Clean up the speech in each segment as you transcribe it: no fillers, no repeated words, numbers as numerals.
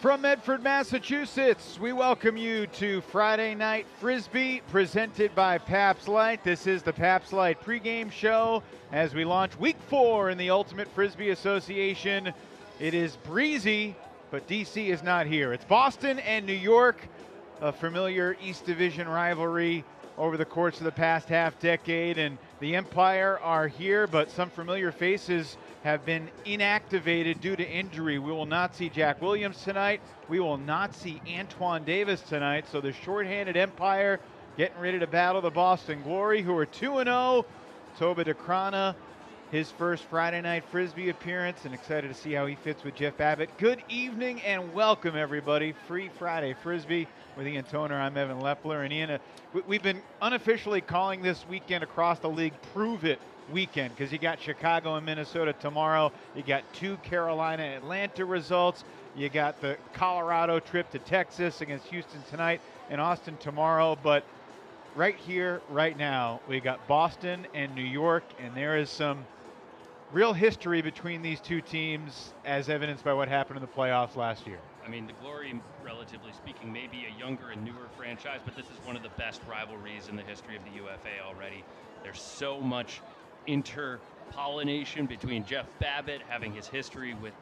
From Medford, Massachusetts, we welcome you to Friday Night Frisbee, presented by Pabst Light. This is the Pabst Light pregame show as we launch Week 4 in the Ultimate Frisbee Association. It is breezy, but DC is not here. It's Boston and New York, a familiar East Division rivalry over the course of the past half-decade, and the Empire are here, but some familiar faces have been inactivated due to injury. We will not see Jack Williams tonight. We will not see Antoine Davis tonight. So the shorthanded Empire getting ready to battle the Boston Glory, who are 2-0. Toba Deana, his first Friday Night Frisbee appearance, and excited to see how he fits with Jeff Babbitt. Good evening and welcome, everybody. Free Friday Frisbee with Ian Toner. I'm Evan Lepler. And Ian, we've been unofficially calling this weekend across the league Prove It weekend, because you got Chicago and Minnesota tomorrow. You got two Carolina-Atlanta results. You got the Colorado trip to Texas against Houston tonight and Austin tomorrow. But right here, right now, we got Boston and New York, and there is some real history between these two teams, as evidenced by what happened in the playoffs last year. I mean, the Glory, relatively speaking, may be a younger and newer franchise, but this is one of the best rivalries in the history of the UFA already. There's so much interpollination between Jeff Babbitt having his history with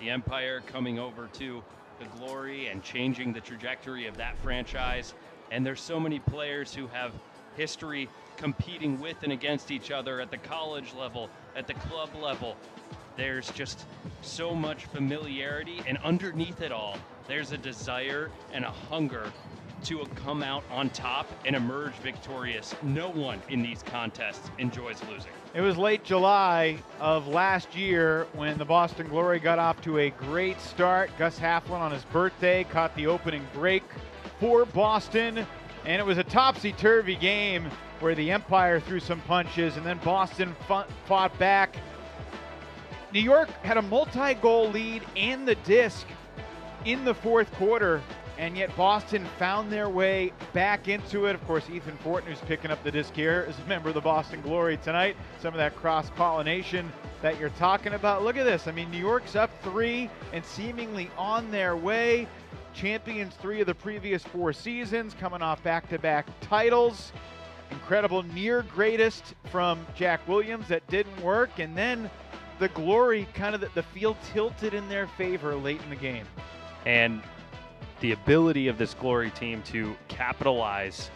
the Empire, coming over to the Glory and changing the trajectory of that franchise. And there's so many players who have history competing with and against each other at the college level, at the club level. There's just so much familiarity, and underneath it all, there's a desire and a hunger to come out on top and emerge victorious. No one in these contests enjoys losing. It was late July of last year when the Boston Glory got off to a great start. Gus Haflin on his birthday caught the opening break for Boston, and it was a topsy-turvy game where the Empire threw some punches and then Boston fought back. New York had a multi-goal lead and the disc in the fourth quarter, and yet Boston found their way back into it. Of course, Ethan Fortin, who's picking up the disc here, is a member of the Boston Glory tonight. Some of that cross-pollination that you're talking about. Look at this. I mean, New York's up 3 and seemingly on their way. Champions 3 of the previous 4 seasons, coming off back-to-back titles. Incredible near greatest from Jack Williams that didn't work. And then the Glory, kind of the field tilted in their favor late in the game. And the ability of this Glory team to capitalize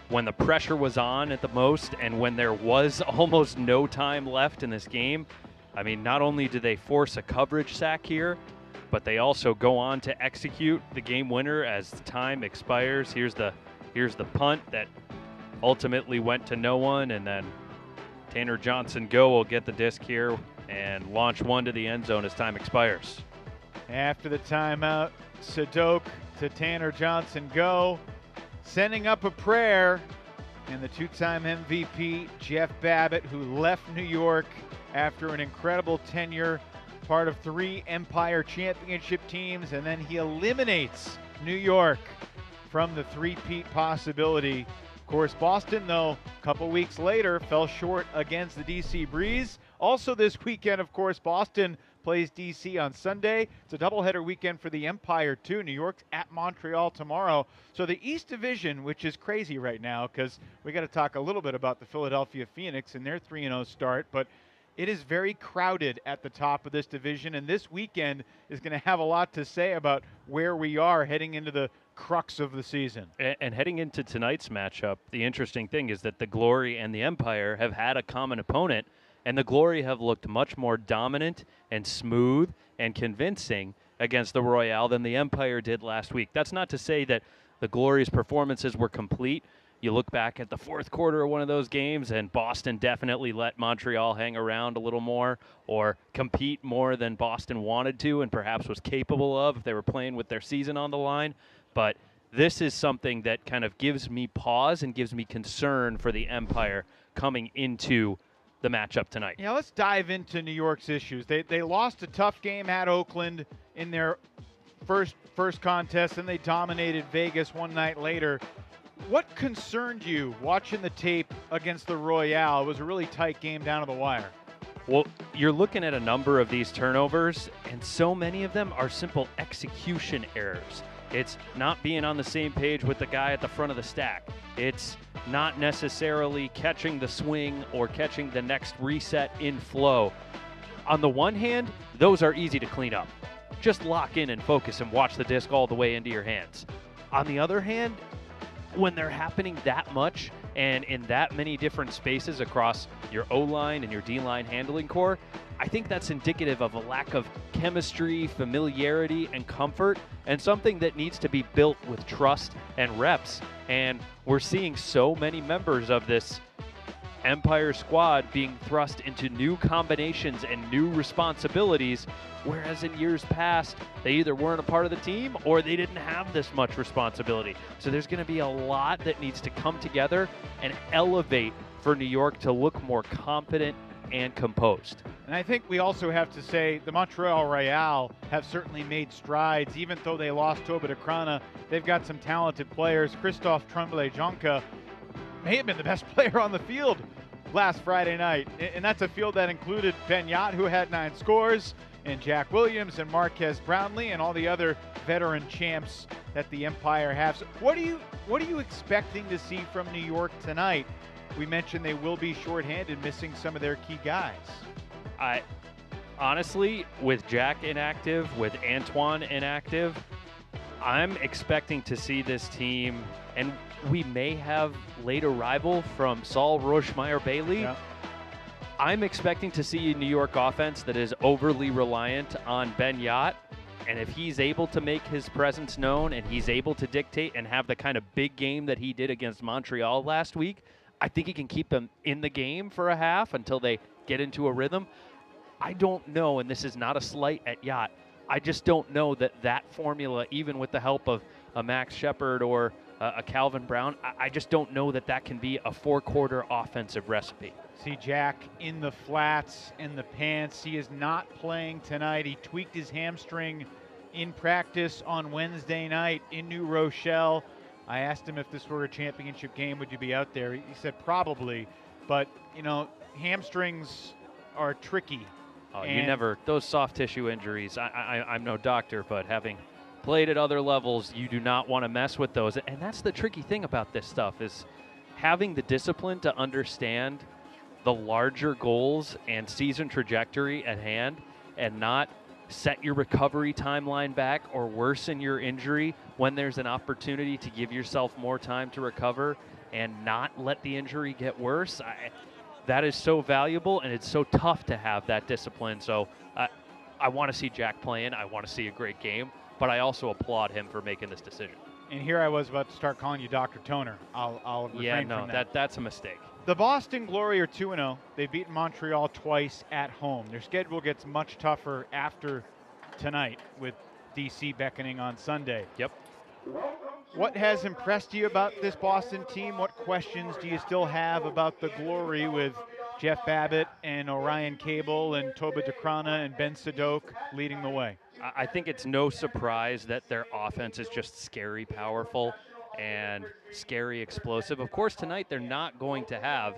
when the pressure was on at the most and when there was almost no time left in this game. I mean, not only do they force a coverage sack here, but they also go on to execute the game winner as the time expires. Here's the punt that ultimately went to no one, and then Tanner Johnson-Go will get the disc here and launch one to the end zone as time expires. After the timeout, Sadok to Tanner Johnson-Go, sending up a prayer, and the two-time MVP, Jeff Babbitt, who left New York after an incredible tenure, part of 3 Empire championship teams, and then he eliminates New York from the three-peat possibility. Of course, Boston, though, a couple weeks later, fell short against the DC Breeze. Also this weekend, of course, Boston plays DC on Sunday. It's a doubleheader weekend for the Empire, too. New York's at Montreal tomorrow. So the East Division, which is crazy right now, because we got to talk a little bit about the Philadelphia Phoenix and their 3-0 start, but it is very crowded at the top of this division, and this weekend is going to have a lot to say about where we are heading into the crux of the season. And heading into tonight's matchup, the interesting thing is that the Glory and the Empire have had a common opponent, and the Glory have looked much more dominant and smooth and convincing against the Royale than the Empire did last week. That's not to say that the Glory's performances were complete. You look back at the fourth quarter of one of those games, and Boston definitely let Montreal hang around a little more or compete more than Boston wanted to and perhaps was capable of if they were playing with their season on the line. But this is something that kind of gives me pause and gives me concern for the Empire coming into the matchup tonight. Yeah, let's dive into New York's issues. They lost a tough game at Oakland in their first contest, and they dominated Vegas one night later. What concerned you watching the tape against the Royale? It was a really tight game down to the wire. Well, you're looking at a number of these turnovers, and so many of them are simple execution errors. It's not being on the same page with the guy at the front of the stack. It's not necessarily catching the swing or catching the next reset in flow. On the one hand, those are easy to clean up. Just lock in and focus and watch the disc all the way into your hands. On the other hand, when they're happening that much and in that many different spaces across your O-line and your D-line handling core, I think that's indicative of a lack of chemistry, familiarity, and comfort, and something that needs to be built with trust and reps. And we're seeing so many members of this Empire squad being thrust into new combinations and new responsibilities, whereas in years past, they either weren't a part of the team or they didn't have this much responsibility. So there's going to be a lot that needs to come together and elevate for New York to look more confident and composed. And I think we also have to say the Montreal Royale have certainly made strides. Even though they lost Toba Deana, they've got some talented players. Christophe Tremblay-Jonca may have been the best player on the field last Friday night. And that's a field that included Ben Yot, who had 9 scores, and Jack Williams and Marquez Brownlee and all the other veteran champs that the Empire has. So what are you expecting to see from New York tonight? We mentioned they will be shorthanded, missing some of their key guys. I honestly, with Jack inactive, with Antoine inactive, I'm expecting to see this team, and we may have late arrival from Saul Rochmeyer-Bailey. Yeah. I'm expecting to see a New York offense that is overly reliant on Ben Yot, and if he's able to make his presence known and he's able to dictate and have the kind of big game that he did against Montreal last week, I think he can keep them in the game for a half until they get into a rhythm. I don't know, and this is not a slight at Yacht, I just don't know that formula, even with the help of a Max Shepard or a Calvin Brown, I just don't know that can be a 4-quarter offensive recipe. See Jack in the flats, in the pants. He is not playing tonight. He tweaked his hamstring in practice on Wednesday night in New Rochelle. I asked him if this were a championship game, would you be out there? He said probably, but hamstrings are tricky. Oh, you never, those soft tissue injuries, I'm no doctor, but having played at other levels, you do not want to mess with those. And that's the tricky thing about this stuff, is having the discipline to understand the larger goals and season trajectory at hand and not set your recovery timeline back or worsen your injury when there's an opportunity to give yourself more time to recover and not let the injury get worse. That is so valuable, and it's so tough to have that discipline. So I want to see Jack playing. I want to see a great game, but I also applaud him for making this decision. And here I was about to start calling you Dr. Toner. I'll refrain from that. That's a mistake. The Boston Glory are 2-0. They've beaten Montreal twice at home. Their schedule gets much tougher after tonight with DC beckoning on Sunday. Yep. What has impressed you about this Boston team? What questions do you still have about the Glory with Jeff Babbitt and Orion Cable and Toba Deana and Ben Sadok leading the way? I think it's no surprise that their offense is just scary powerful and scary explosive. Of course, tonight they're not going to have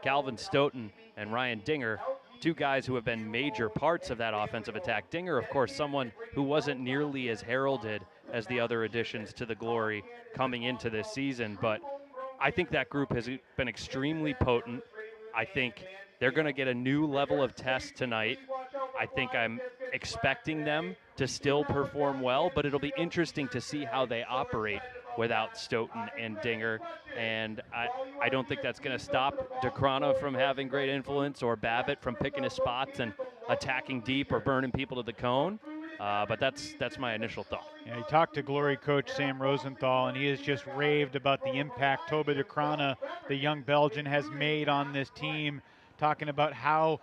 Calvin Stoughton and Ryan Dinger, 2 guys who have been major parts of that offensive attack. Dinger, of course, someone who wasn't nearly as heralded as the other additions to the Glory coming into this season, but I think that group has been extremely potent. I think they're going to get a new level of test tonight. I think I'm expecting them to still perform well, but it'll be interesting to see how they operate without Stoughton and Dinger, and I don't think that's going to stop Deana from having great influence or Babbitt from picking his spots and attacking deep or burning people to the cone. But that's my initial thought. Yeah, he talked to Glory coach Sam Rosenthal, and he has just raved about the impact Toba Deana, the young Belgian, has made on this team, talking about how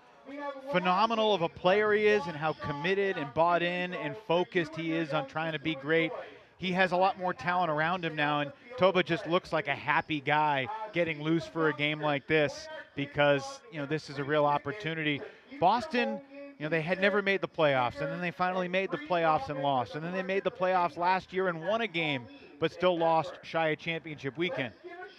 phenomenal of a player he is and how committed and bought in and focused he is on trying to be great. He has a lot more talent around him now, and Toba just looks like a happy guy getting loose for a game like this because, this is a real opportunity. Boston, they had never made the playoffs, and then they finally made the playoffs and lost. And then they made the playoffs last year and won a game, but still lost shy of championship weekend.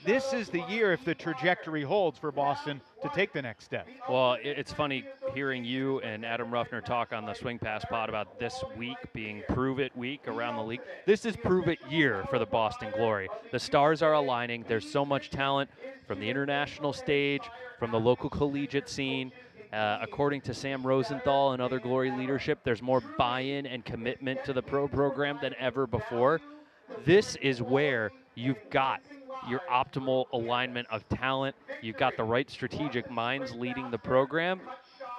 this is the year, if the trajectory holds, for Boston to take the next step. Well, it's funny hearing you and Adam Ruffner talk on the Swing Pass pod about this week being Prove It week around the league. This is Prove It year for the Boston Glory. The stars are aligning. There's so much talent from the international stage, from the local collegiate scene. According to Sam Rosenthal and other Glory leadership, there's more buy-in and commitment to the pro program than ever before. This is where you've got your optimal alignment of talent. You've got the right strategic minds leading the program.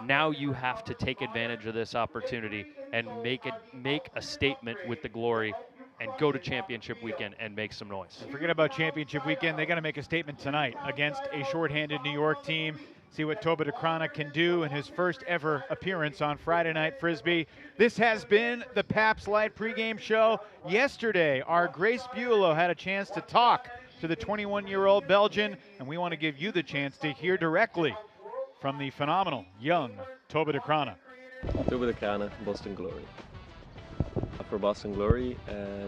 Now you have to take advantage of this opportunity and make a statement with the Glory and go to championship weekend and make some noise. Forget about championship weekend. They got to make a statement tonight against a shorthanded New York team. See what Toba Deana can do in his first ever appearance on Friday Night Frisbee. This has been the Pabst Light pregame show. Yesterday, our Grace Buelow had a chance to talk to the 21-year-old Belgian, and we want to give you the chance to hear directly from the phenomenal young Toba Deana. Toba Deana, Boston Glory. For Boston Glory,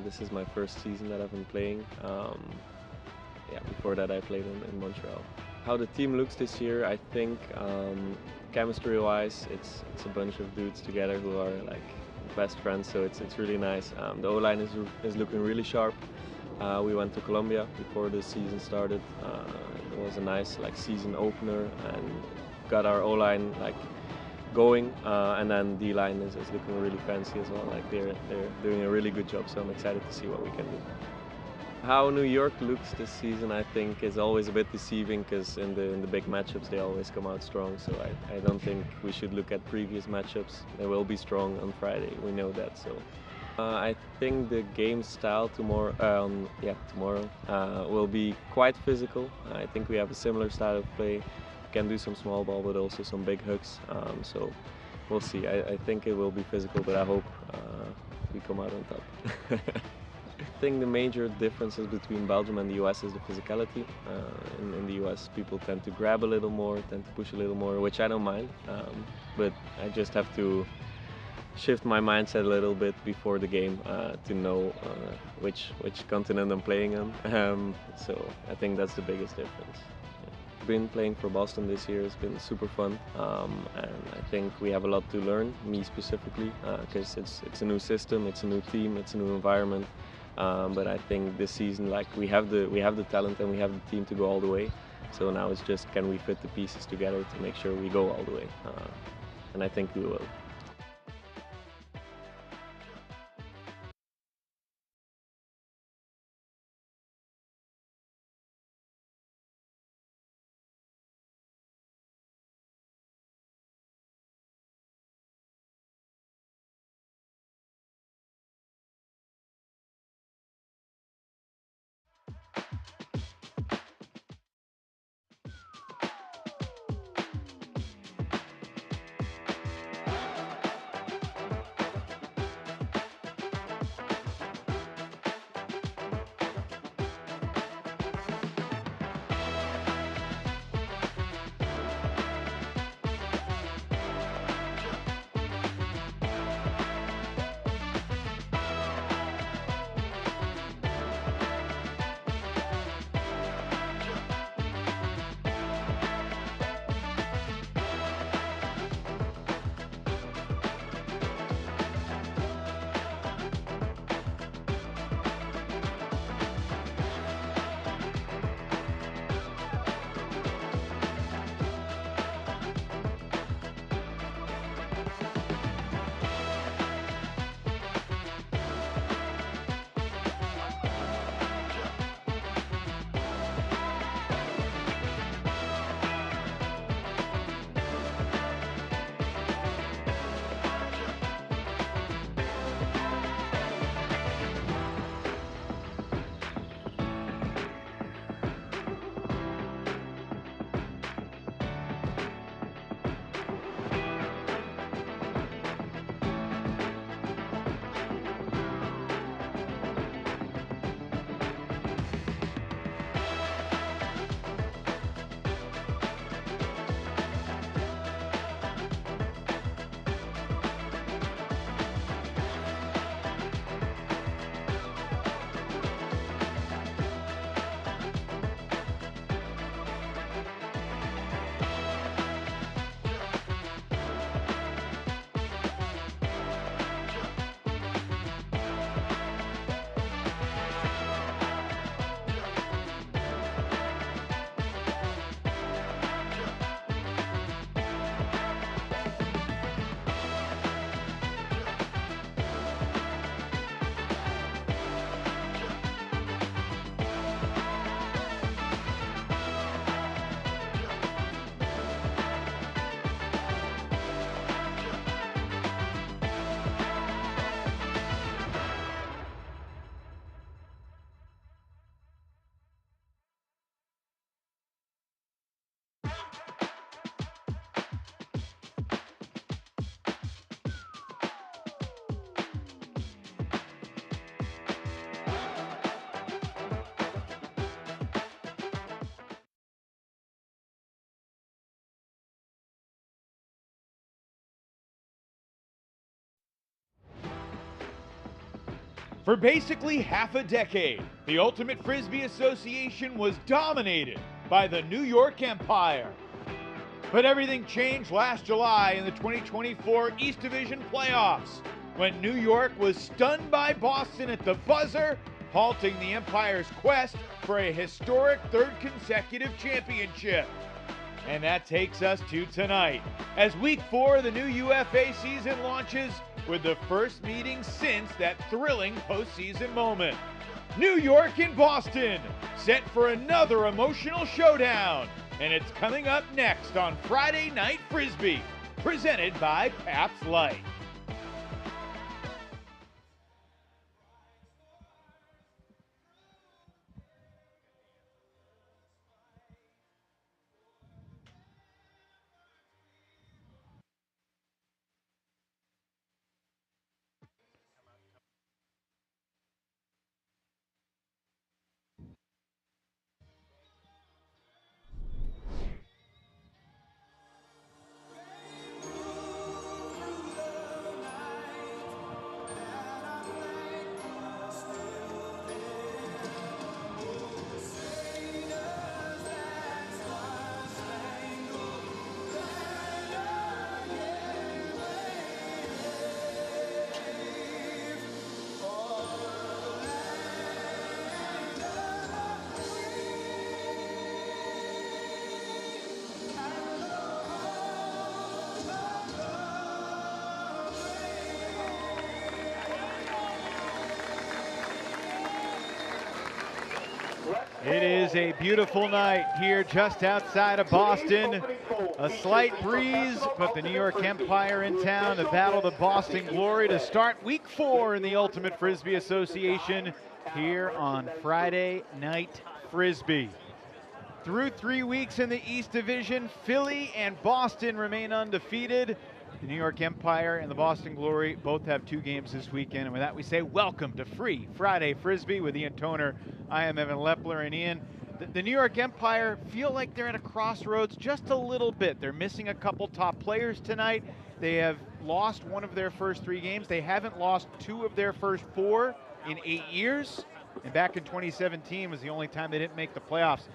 this is my first season that I've been playing. Before that I played in Montreal. How the team looks this year, I think chemistry-wise, it's a bunch of dudes together who are like best friends, so it's really nice. The O-line is looking really sharp. We went to Colombia before the season started. It was a nice season opener and got our O-line going, and then D-line is looking really fancy as well. They're doing a really good job, so I'm excited to see what we can do. How New York looks this season, I think, is always a bit deceiving because in the big matchups they always come out strong. So I don't think we should look at previous matchups. They will be strong on Friday. We know that. So I think the game style tomorrow will be quite physical. I think we have a similar style of play. Can do some small ball, but also some big hooks. So we'll see. I think it will be physical, but I hope we come out on top. I think the major differences between Belgium and the US is the physicality. In the US, people tend to grab a little more, tend to push a little more, which I don't mind. But I just have to shift my mindset a little bit before the game to know which continent I'm playing on. So I think that's the biggest difference. Been playing for Boston this year. It's been super fun, and I think we have a lot to learn, me specifically, because it's a new system, it's a new team, it's a new environment. But I think this season, we have the talent and we have the team to go all the way. So now it's just, can we fit the pieces together to make sure we go all the way, and I think we will. For basically half a decade, the Ultimate Frisbee Association was dominated by the New York Empire. But everything changed last July in the 2024 East Division playoffs, when New York was stunned by Boston at the buzzer, halting the Empire's quest for a historic third consecutive championship. And that takes us to tonight, as Week 4 of the new UFA season launches with the first meeting since that thrilling postseason moment. New York and Boston, set for another emotional showdown. And it's coming up next on Friday Night Frisbee, presented by Pabst Light. It is a beautiful night here just outside of Boston. A slight breeze, but the New York Empire in town to battle the Boston Glory to start Week 4 in the Ultimate Frisbee Association here on Friday Night Frisbee. Through 3 weeks in the East Division, Philly and Boston remain undefeated. The New York Empire and the Boston Glory both have 2 games this weekend. And with that, we say welcome to Free Friday Frisbee with Ian Toner. I am Evan Lepler, and Ian, the New York Empire feel like they're at a crossroads just a little bit. They're missing a couple top players tonight. They have lost 1 of their first 3 games. They haven't lost 2 of their first 4 in 8 years. And back in 2017 was the only time they didn't make the playoffs.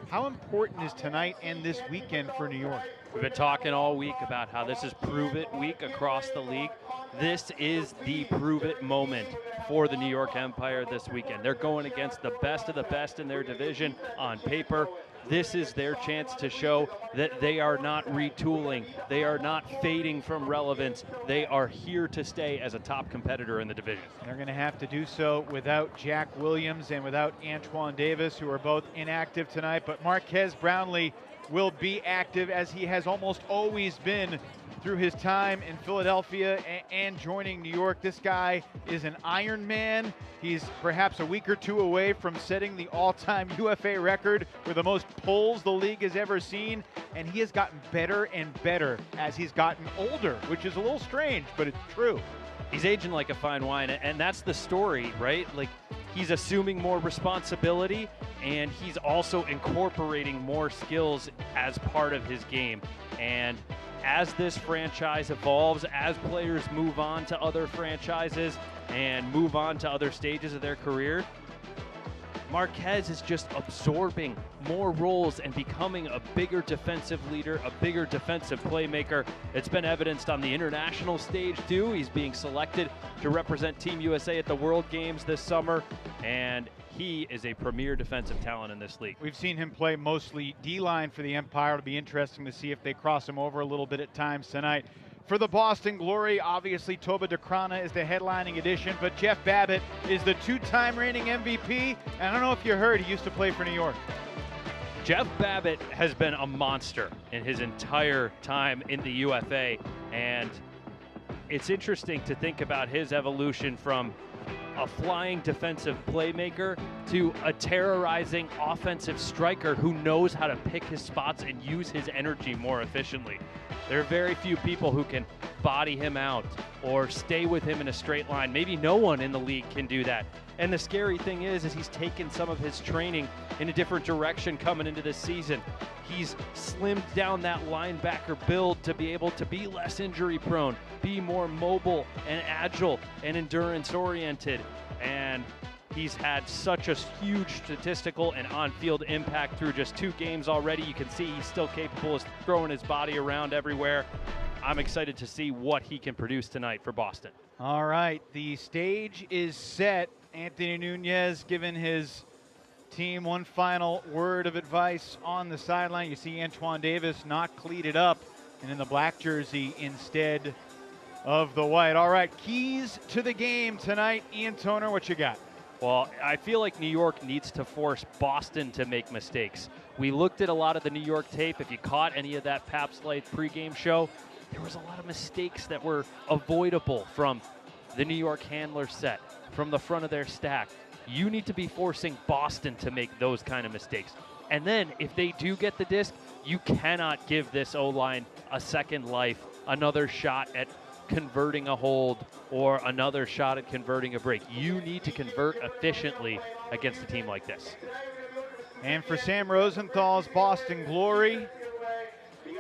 How important is tonight and this weekend for New York? We've been talking all week about how this is Prove It week across the league. This is the Prove It moment for the New York Empire this weekend. They're going against the best of the best in their division on paper. This is their chance to show that they are not retooling. They are not fading from relevance. They are here to stay as a top competitor in the division. They're going to have to do so without Jack Williams and without Antoine Davis, who are both inactive tonight. But Marquez Brownlee will be active, as he has almost always been through his time in Philadelphia and joining New York. This guy is an Iron Man. He's perhaps a week or 2 away from setting the all-time UFA record for the most pulls the league has ever seen, and he has gotten better and better as he's gotten older, which is a little strange, but it's true. He's aging like a fine wine, and that's the story, right? Like, he's assuming more responsibility, and he's also incorporating more skills as part of his game. And as this franchise evolves, as players move on to other franchises and move on to other stages of their career, Marquez is just absorbing more roles and becoming a bigger defensive leader, a bigger defensive playmaker. It's been evidenced on the international stage too. He's being selected to represent Team USA at the World Games this summer, and he is a premier defensive talent in this league. We've seen him play mostly D-line for the Empire. It'll be interesting to see if they cross him over a little bit at times tonight. For the Boston Glory, obviously Toba Deana is the headlining addition, but Jeff Babbitt is the 2-time reigning MVP. And I don't know if you heard, he used to play for New York. Jeff Babbitt has been a monster in his entire time in the UFA, and it's interesting to think about his evolution from a flying defensive playmaker to a terrorizing offensive striker who knows how to pick his spots and use his energy more efficiently. There are very few people who can body him out or stay with him in a straight line. Maybe no one in the league can do that. And the scary thing is he's taken some of his training in a different direction coming into this season. He's slimmed down that linebacker build to be able to be less injury prone, be more mobile and agile and endurance oriented. and he's had such a huge statistical and on-field impact through just 2 games already. You can see he's still capable of throwing his body around everywhere. I'm excited to see what he can produce tonight for Boston. All right, the stage is set. Anthony Nunez giving his team one final word of advice on the sideline. You see Antoine Davis not cleated up and in the black jersey instead of the white. All right, keys to the game tonight. Ian Toner, what you got? Well, I feel like New York needs to force Boston to make mistakes. We looked at a lot of the New York tape. If you caught any of that Pabst Light pregame show, there was a lot of mistakes that were avoidable from the New York handler set, from the front of their stack. You need to be forcing Boston to make those kind of mistakes. And then if they do get the disc, you cannot give this O-line a second life, another shot at converting a hold or another shot at converting a break. You need to convert efficiently against a team like this. And for Sam Rosenthal's Boston Glory,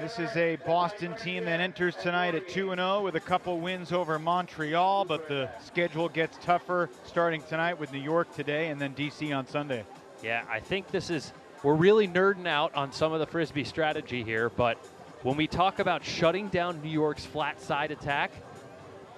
this is a Boston team that enters tonight at 2-0 with a couple wins over Montreal, but the schedule gets tougher starting tonight with New York today and then DC on Sunday. Yeah, I think we're really nerding out on some of the Frisbee strategy here, but when we talk about shutting down New York's flat side attack,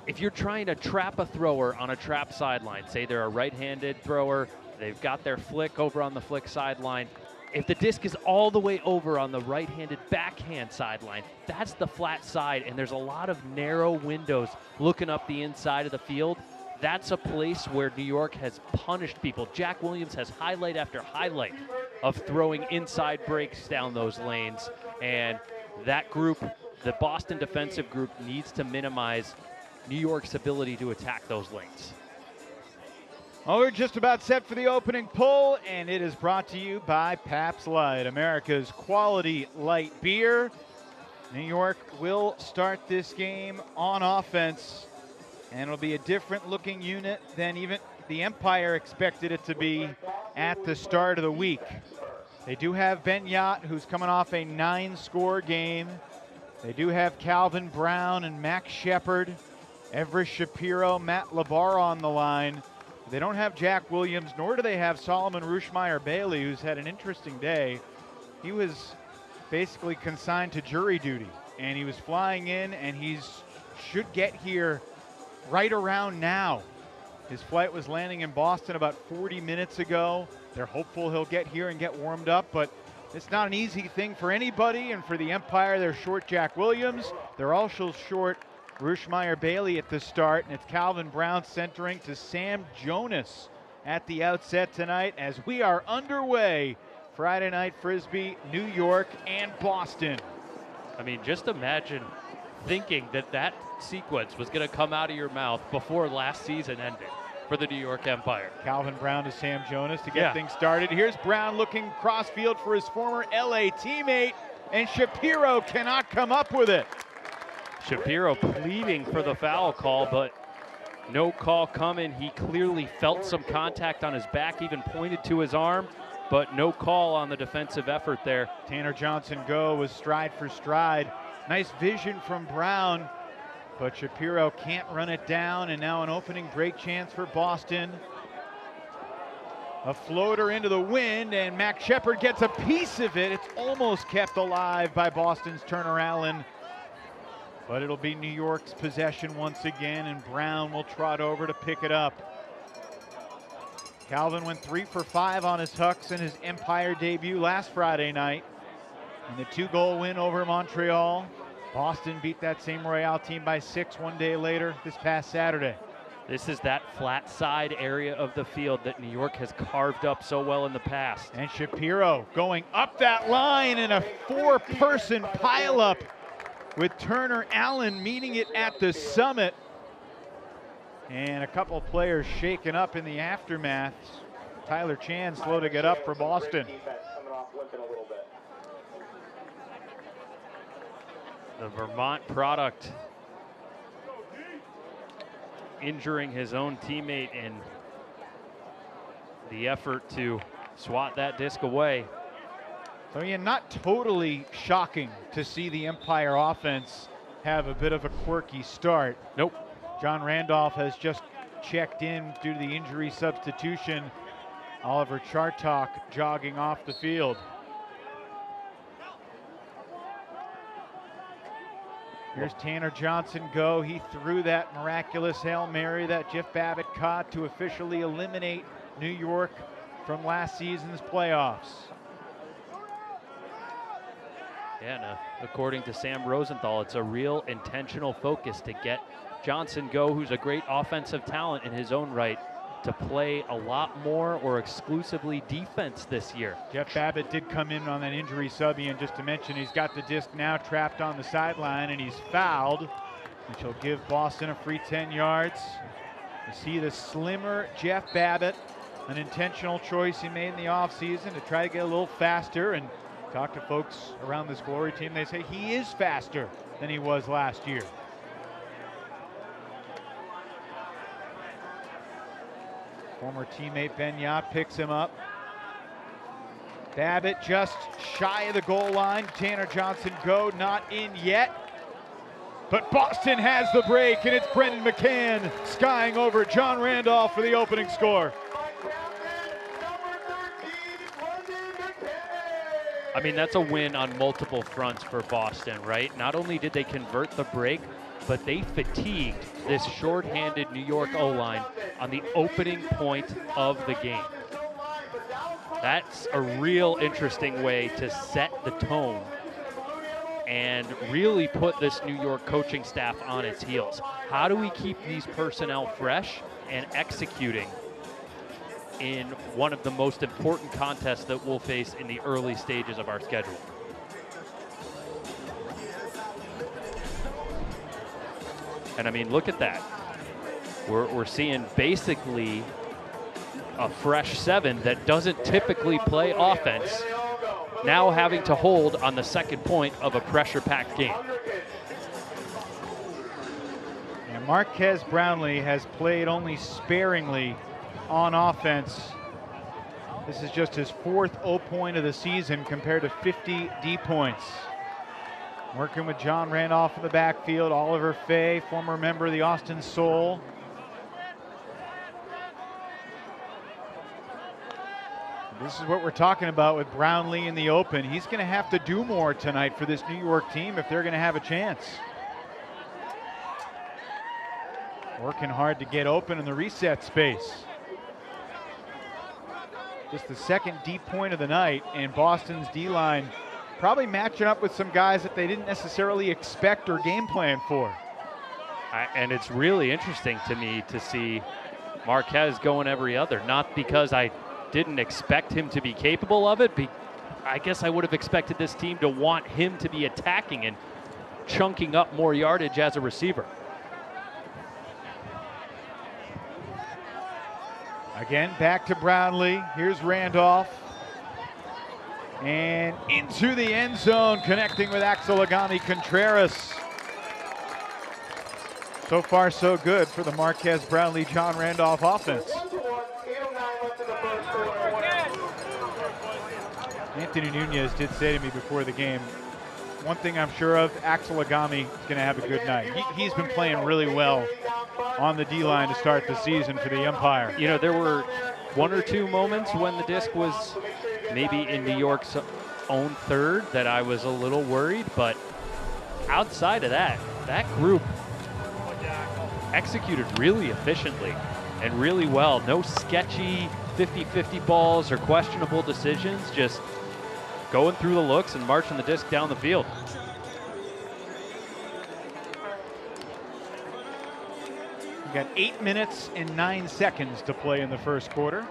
if you're trying to trap a thrower on a trap sideline, say they're a right-handed thrower, they've got their flick over on the flick sideline, if the disc is all the way over on the right-handed backhand sideline, that's the flat side, and there's a lot of narrow windows looking up the inside of the field. That's a place where New York has punished people. Jack Williams has highlight after highlight of throwing inside breaks down those lanes, and that group, the Boston defensive group, needs to minimize New York's ability to attack those lanes. Well, we're just about set for the opening pull, and it is brought to you by Pabst Light, America's quality light beer. New York will start this game on offense, and it'll be a different looking unit than even the Empire expected it to be at the start of the week. They do have Ben Yott, who's coming off a 9-score game. They do have Calvin Brown and Max Shepard, Everest Shapiro, Matt Labarra on the line. They don't have Jack Williams, nor do they have Solomon Rushmeyer-Bailey, who's had an interesting day. He was basically consigned to jury duty, and he was flying in, and should get here right around now. His flight was landing in Boston about 40 minutes ago. They're hopeful he'll get here and get warmed up, but it's not an easy thing for anybody, and for the Empire, they're short Jack Williams. They're also short Rushmeyer-Bailey at the start, and it's Calvin Brown centering to Sam Jonas at the outset tonight as we are underway. Friday Night Frisbee, New York and Boston. I mean, just imagine thinking that sequence was going to come out of your mouth before last season ended for the New York Empire. Calvin Brown to Sam Jonas to get things started. Here's Brown looking crossfield for his former LA teammate, and Shapiro cannot come up with it. Shapiro pleading for the foul call, but no call coming. He clearly felt some contact on his back, even pointed to his arm, but no call on the defensive effort there. Tanner Johnson-Go was stride for stride. Nice vision from Brown, but Shapiro can't run it down, and now an opening break chance for Boston. A floater into the wind, and Max Shepard gets a piece of it. It's almost kept alive by Boston's Turner Allen. But it'll be New York's possession once again, and Brown will trot over to pick it up. Calvin went 3 for 5 on his Hucks in his Empire debut last Friday night. In the 2-goal win over Montreal, Boston beat that same Royale team by 6 one day later this past Saturday. This is that flat side area of the field that New York has carved up so well in the past. And Shapiro going up that line in a 4-person pileup, with Turner Allen meeting it at the summit. And a couple players shaken up in the aftermath. Tyler Chan slow to get up for Boston. The Vermont product injuring his own teammate in the effort to swat that disc away. So yeah, not totally shocking to see the Empire offense have a bit of a quirky start. Nope. John Randolph has just checked in due to the injury substitution. Oliver Chartok jogging off the field. Here's Tanner Johnson go. He threw that miraculous Hail Mary that Jeff Babbitt caught to officially eliminate New York from last season's playoffs. Yeah, no, according to Sam Rosenthal, it's a real intentional focus to get Johnson go, who's a great offensive talent in his own right, to play a lot more or exclusively defense this year. Jeff Babbitt did come in on that injury sub, and just to mention, he's got the disc now trapped on the sideline, and he's fouled, which will give Boston a free 10 yards. You see the slimmer Jeff Babbitt, an intentional choice he made in the offseason to try to get a little faster, and talk to folks around this Glory team, they say he is faster than he was last year. Former teammate Ben Yap picks him up. Babbitt just shy of the goal line. Tanner Johnson go, not in yet. But Boston has the break, and it's Brendan McCann skying over John Randolph for the opening score. I mean, that's a win on multiple fronts for Boston, right? Not only did they convert the break, but they fatigued this shorthanded New York O-line on the opening point of the game. That's a real interesting way to set the tone and really put this New York coaching staff on its heels. How do we keep these personnel fresh and executing in one of the most important contests that we'll face in the early stages of our schedule? And I mean, look at that. We're seeing basically a fresh 7 that doesn't typically play offense, now having to hold on the second point of a pressure-packed game. And Marquez Brownlee has played only sparingly on offense. This is just his 4th O point of the season compared to 50 D points. Working with John Randolph in the backfield, Oliver Fay, former member of the Austin Soul. This is what we're talking about with Brownlee in the open. He's going to have to do more tonight for this New York team if they're going to have a chance. Working hard to get open in the reset space. Just the second deep point of the night, and Boston's D-line probably matching up with some guys that they didn't necessarily expect or game plan for. And it's really interesting to me to see Marquez going every other, not because I didn't expect him to be capable of it. I guess I would have expected this team to want him to be attacking and chunking up more yardage as a receiver. Again, back to Brownlee. Here's Randolph. And into the end zone, connecting with Axel Agami Contreras. So far, so good for the Marquez Brownlee John Randolph offense. Anthony Nunez did say to me before the game, one thing I'm sure of, Axel Agami is going to have a good night. He's been playing really well on the D-line to start the season for the Empire. You know, there were 1 or 2 moments when the disc was maybe in New York's own third that I was a little worried, but outside of that, that group executed really efficiently and really well. No sketchy 50-50 balls or questionable decisions, just going through the looks and marching the disc down the field. We've got 8 minutes and 9 seconds to play in the first quarter.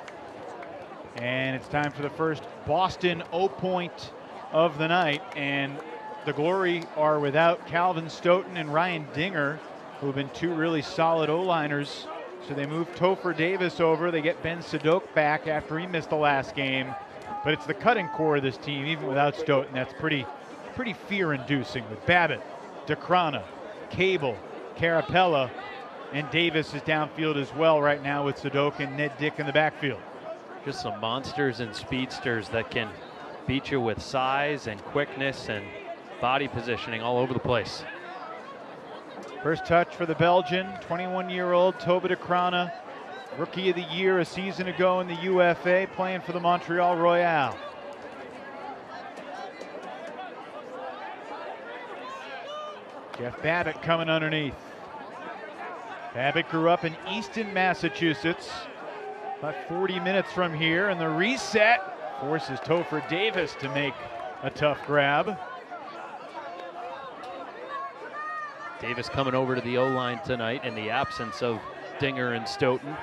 And it's time for the first Boston O point of the night. And the Glory are without Calvin Stoughton and Ryan Dinger, who have been 2 really solid O-liners. So they move Topher Davis over. They get Ben Sadok back after he missed the last game. But it's the cutting core of this team, even without Stoughton. That's pretty fear-inducing with Babbitt, DeCrana, Cable, Carapella, and Davis is downfield as well right now with Sadok and Ned Dick in the backfield. Just some monsters and speedsters that can beat you with size and quickness and body positioning all over the place. First touch for the Belgian, 21-year-old Toba Deana Rookie of the Year a season ago in the UFA, playing for the Montreal Royale. Jeff Babbitt coming underneath. Babbitt grew up in Easton, Massachusetts, about 40 minutes from here, and the reset forces Topher Davis to make a tough grab. Davis coming over to the O-line tonight in the absence of Dinger and Stoughton.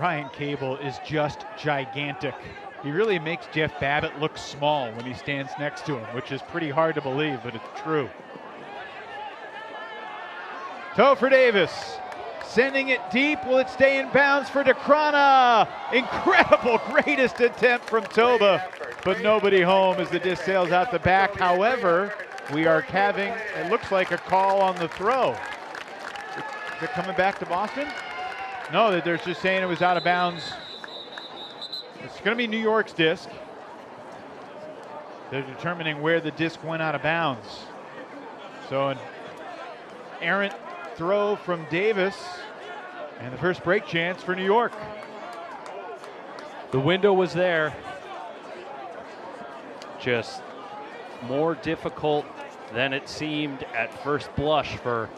Ryan Cable is just gigantic. He really makes Jeff Babbitt look small when he stands next to him, which is pretty hard to believe, but it's true. Topher Davis sending it deep. Will it stay in bounds for DeCrana? Incredible, greatest attempt from Toba, but nobody home as the disc sails out the back. However, we are having, it looks like a call on the throw. Is it coming back to Boston? No, they're just saying it was out of bounds. It's going to be New York's disc. They're determining where the disc went out of bounds. So an errant throw from Davis, and the first break chance for New York. The window was there. Just more difficult than it seemed at first blush for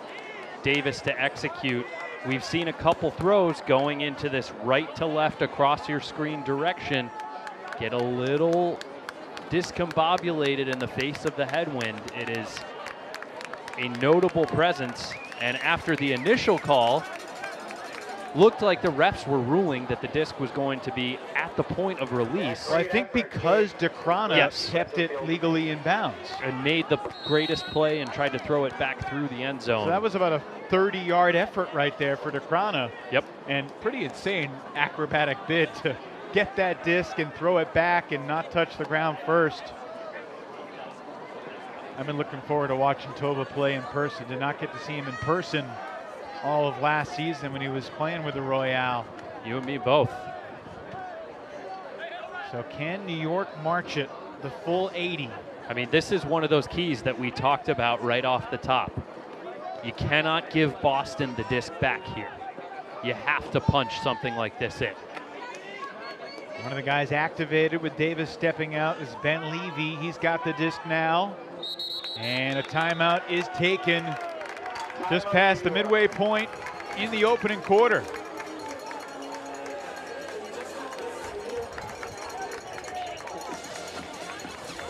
Davis to execute. We've seen a couple throws going into this right to left across your screen direction get a little discombobulated in the face of the headwind. It is a notable presence, and after the initial call, looked like the refs were ruling that the disc was going to be at the point of release. Well, I think because DeCrana kept it legally in bounds. And made the greatest play and tried to throw it back through the end zone. So that was about a 30-yard effort right there for DeCrana. Yep. And pretty insane acrobatic bid to get that disc and throw it back and not touch the ground first. I've been looking forward to watching Toba play in person. Did not get to see him in person all of last season when he was playing with the Royale. You and me both. So can New York march it the full 80? I mean, this is one of those keys that we talked about right off the top. You cannot give Boston the disc back here. You have to punch something like this in. One of the guys activated with Davis stepping out is Ben Levy. He's got the disc now. And a timeout is taken just past the midway point in the opening quarter.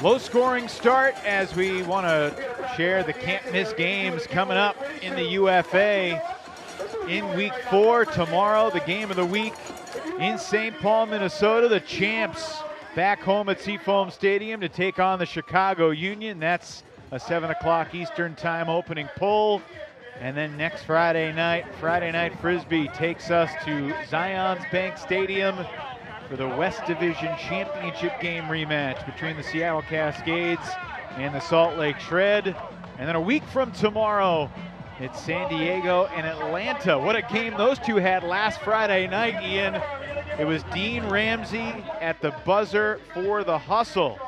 Low scoring start as we want to share the can't miss games coming up in the UFA in week 4. Tomorrow, the game of the week in St. Paul, Minnesota. The champs back home at Seafoam Stadium to take on the Chicago Union. That's a 7 o'clock Eastern time opening pull. And then next Friday night Frisbee takes us to Zions Bank Stadium for the West Division Championship game rematch between the Seattle Cascades and the Salt Lake Shred. And then a week from tomorrow, it's San Diego and Atlanta. What a game those two had last Friday night, Ian. It was Dean Ramsey at the buzzer for the hustle.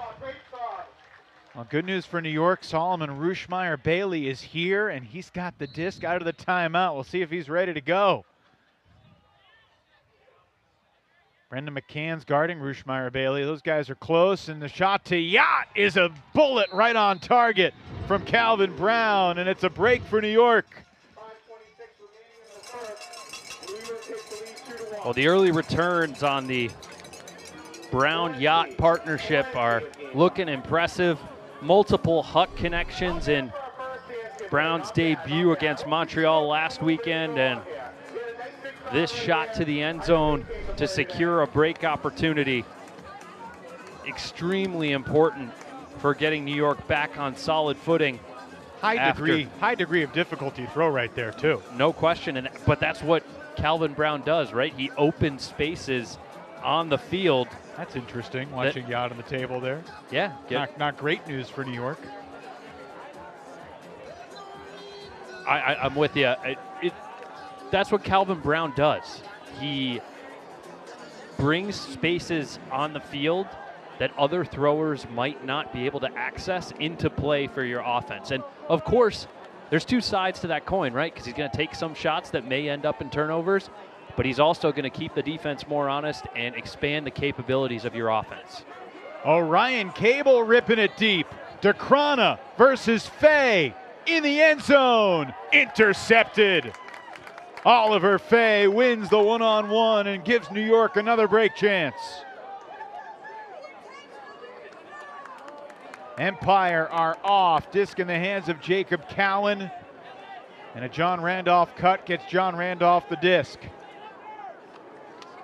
Well, good news for New York. Solomon Rushmeyer Bailey is here, and he's got the disc out of the timeout. We'll see if he's ready to go. Brendan McCann's guarding Rushmeyer Bailey. Those guys are close, and the shot to Yacht is a bullet right on target from Calvin Brown, and it's a break for New York. Well, the early returns on the Brown-Yacht partnership are looking impressive. Multiple Huck connections in Brown's debut against Montreal last weekend, and this shot to the end zone to secure a break opportunity. Extremely important for getting New York back on solid footing. High degree of difficulty throw right there too. No question, but that's what Calvin Brown does, right? He opens spaces on the field. That's interesting, watching Yacht on the table there. Yeah. Not great news for New York. I'm with you. That's what Calvin Brown does. He brings spaces on the field that other throwers might not be able to access into play for your offense. And of course, there's two sides to that coin, right? Because he's going to take some shots that may end up in turnovers, but he's also going to keep the defense more honest and expand the capabilities of your offense. Orion Cable ripping it deep. DeCrona versus Fay in the end zone. Intercepted. Oliver Fay wins the one-on-one and gives New York another break chance. Empire are off. Disc in the hands of Jacob Cowan. And a John Randolph cut gets John Randolph the disc.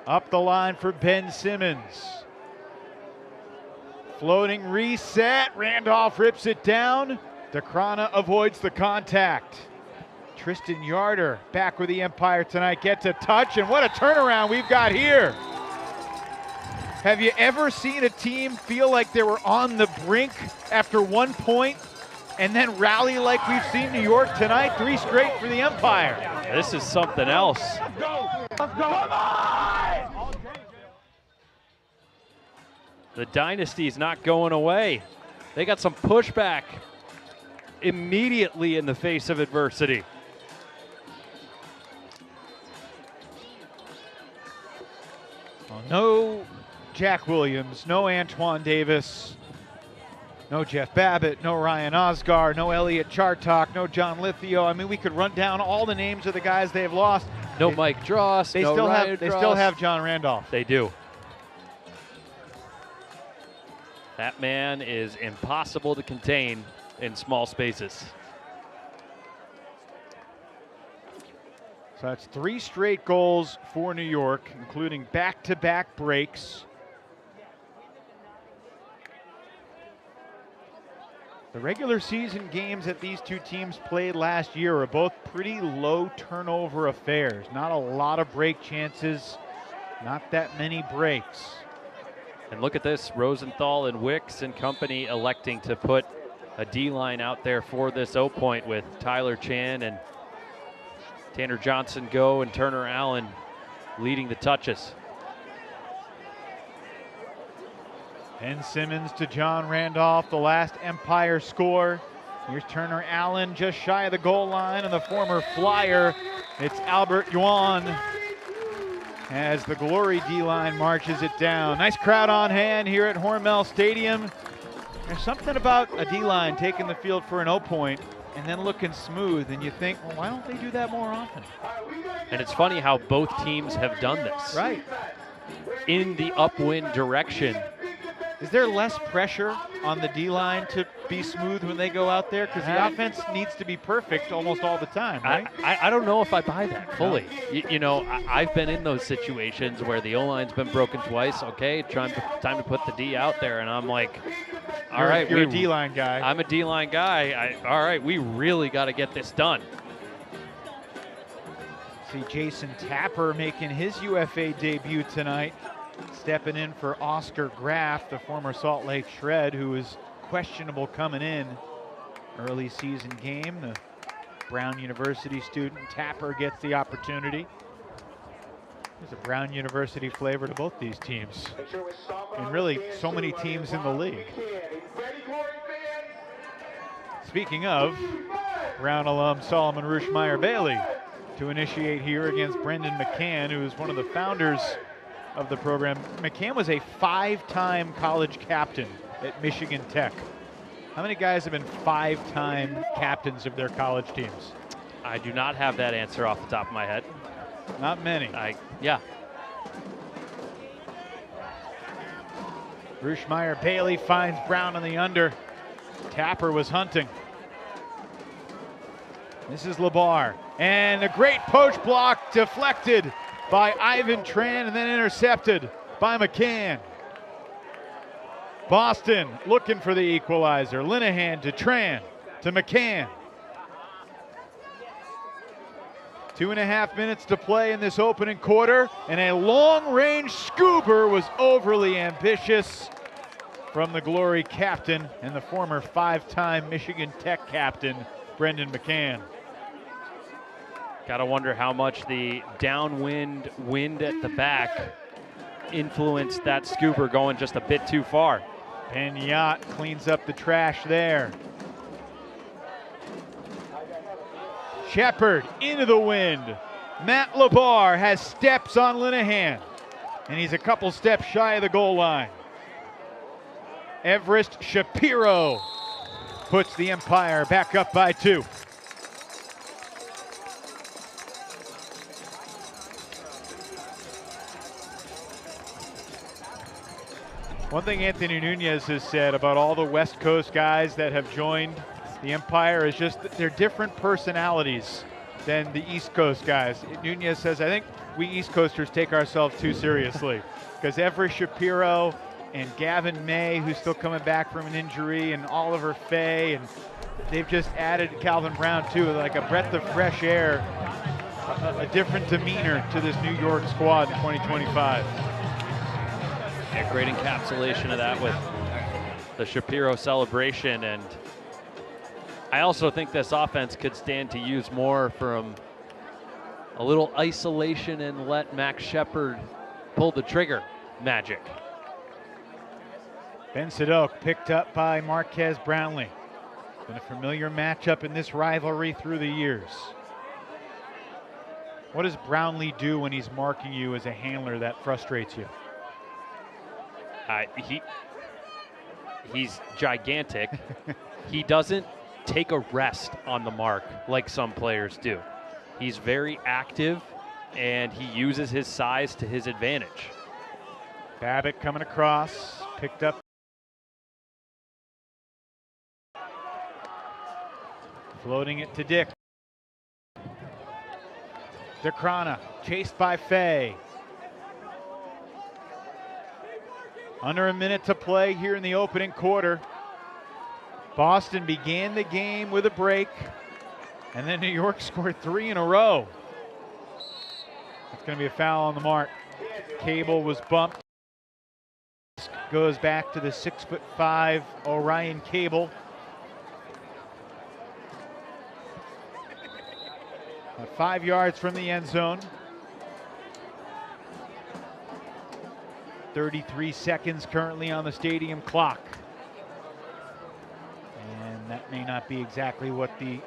Up the line for Ben Simmons. Floating reset. Randolph rips it down. DeCrona avoids the contact. Tristan Yarder back with the Empire tonight, gets a touch, and what a turnaround we've got here. Have you ever seen a team feel like they were on the brink after 1 point and then rally like we've seen New York tonight? 3 straight for the Empire. This is something else. Let's go! Let's go! Come on! The dynasty's not going away. They got some pushback immediately in the face of adversity. Well, no Jack Williams, no Antoine Davis, no Jeff Babbitt, no Ryan Osgar, no Elliot Chartok, no John Lithio. I mean, we could run down all the names of the guys they've lost. No Mike Dross, no Ryan Dross. They still have John Randolph. They do. That man is impossible to contain in small spaces. So that's 3 straight goals for New York, including back-to-back breaks. The regular season games that these two teams played last year are both pretty low turnover affairs. Not a lot of break chances, not that many breaks. And look at this, Rosenthal and Wicks and company electing to put a D-line out there for this O-point with Tyler Chan and Tanner Johnson Go and Turner Allen leading the touches. Ben Simmons to John Randolph, the last Empire score. Here's Turner Allen just shy of the goal line, and the former Flyer, it's Albert Yuan, as the Glory D-line marches it down. Nice crowd on hand here at Hormel Stadium. There's something about a D-line taking the field for an O-point and then looking smooth, and you think, well, why don't they do that more often? And it's funny how both teams have done this. Right. In the upwind direction. Is there less pressure on the D-line to be smooth when they go out there? Because the offense needs to be perfect almost all the time, right? I don't know if I buy that fully. No. You know, I've been in those situations where the O-line's been broken twice. Okay, time to put the D out there, and I'm like, all right, you're a D-line guy. I'm a D-line guy. All right, we really got to get this done. See Jason Tapper making his UFA debut tonight. Stepping in for Oscar Graff, the former Salt Lake Shred, who was questionable coming in. Early season game, the Brown University student. Tapper gets the opportunity. There's a Brown University flavor to both these teams. And really, so many teams in the league. Speaking of, Brown alum Solomon Rushmeyer Bailey to initiate here against Brendan McCann, who is one of the founders of the program. McCann was a 5-time college captain at Michigan Tech. How many guys have been 5-time captains of their college teams? I do not have that answer off the top of my head. Not many. Yeah. Rushmeyer Bailey finds Brown on the under. Tapper was hunting. This is LeBar. And a great poach block deflected by Ivan Tran and then intercepted by McCann. Boston looking for the equalizer. Linehan to Tran to McCann. 2.5 minutes to play in this opening quarter, and a long-range scoober was overly ambitious from the Glory captain and the former 5-time Michigan Tech captain, Brendan McCann. Gotta wonder how much the downwind wind at the back influenced that scoober going just a bit too far. Peniot cleans up the trash there. Shepard into the wind. Matt Labar has steps on Linehan, and he's a couple steps shy of the goal line. Everest Shapiro puts the Empire back up by 2. One thing Anthony Nunez has said about all the West Coast guys that have joined the Empire is just that they're different personalities than the East Coast guys. Nunez says, I think we East Coasters take ourselves too seriously, because Everest Shapiro and Gavin May, who's still coming back from an injury, and Oliver Fay, and they've just added Calvin Brown too, like a breath of fresh air, a different demeanor to this New York squad in 2025. Yeah, great encapsulation of that with the Shapiro celebration. And I also think this offense could stand to use more from a little isolation and let Max Shepard pull the trigger magic. Ben Sadok picked up by Marquez Brownlee. Been a familiar matchup in this rivalry through the years. What does Brownlee do when he's marking you as a handler that frustrates you? He's gigantic. He doesn't take a rest on the mark like some players do. He's very active, and he uses his size to his advantage. Babbitt coming across, picked up. Floating it to Dick. DeCrana chased by Fay. Under a minute to play here in the opening quarter. Boston began the game with a break, and then New York scored 3 in a row. That's going to be a foul on the mark. Cable was bumped. Goes back to the 6'5" Orion Cable. About 5 yards from the end zone. 33 seconds currently on the stadium clock. And that may not be exactly what the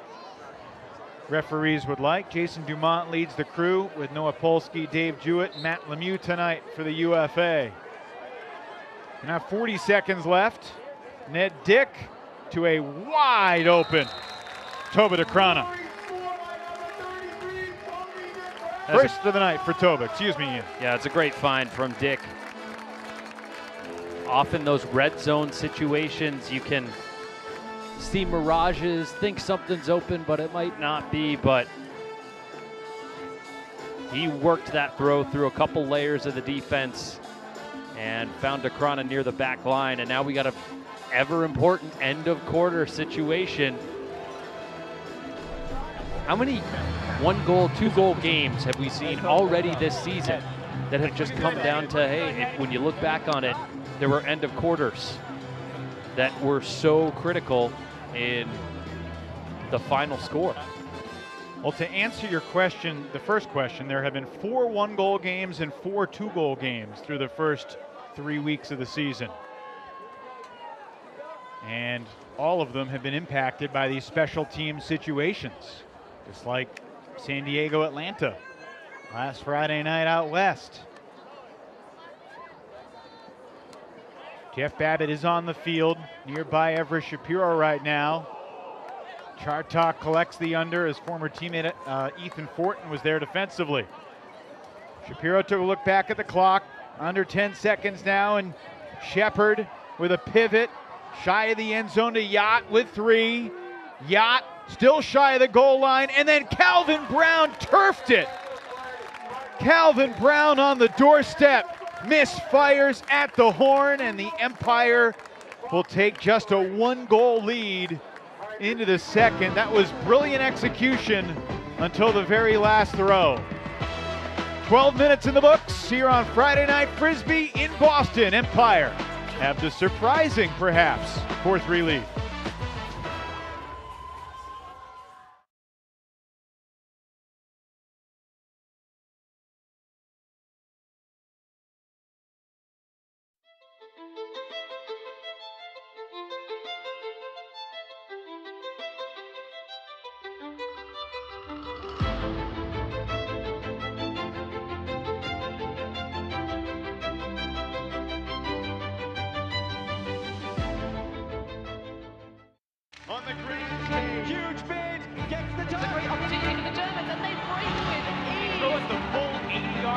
referees would like. Jason Dumont leads the crew with Noah Polsky, Dave Jewett, and Matt Lemieux tonight for the UFA. Now 40 seconds left. Ned Dick to a wide open Toba Deana. First of the night for Toba, excuse me, Ian. Yeah, it's a great find from Dick. Often those red zone situations, you can see mirages, think something's open, but it might not be. But he worked that throw through a couple layers of the defense and found Deana near the back line. And now we got a ever important end of quarter situation. How many 1-goal, 2-goal games have we seen already this season that have just come down to, hey, when you look back on it, there were end of quarters that were so critical in the final score? Well, to answer your question, the first question, there have been 4 1-goal games and 4 2-goal games through the first 3 weeks of the season. And all of them have been impacted by these special team situations, just like San Diego, Atlanta last Friday night out west. Jeff Babbitt is on the field nearby Everest Shapiro right now. Chartok collects the under as former teammate Ethan Fortin was there defensively. Shapiro took a look back at the clock. Under 10 seconds now, and Shepard with a pivot shy of the end zone to Yacht with 3. Yacht still shy of the goal line, and then Calvin Brown turfed it. Calvin Brown on the doorstep. Misfires at the horn, and the Empire will take just a 1-goal lead into the second. That was brilliant execution until the very last throw. 12 minutes in the books here on Friday Night Frisbee in Boston. Empire have the surprising, perhaps, 4-3 lead.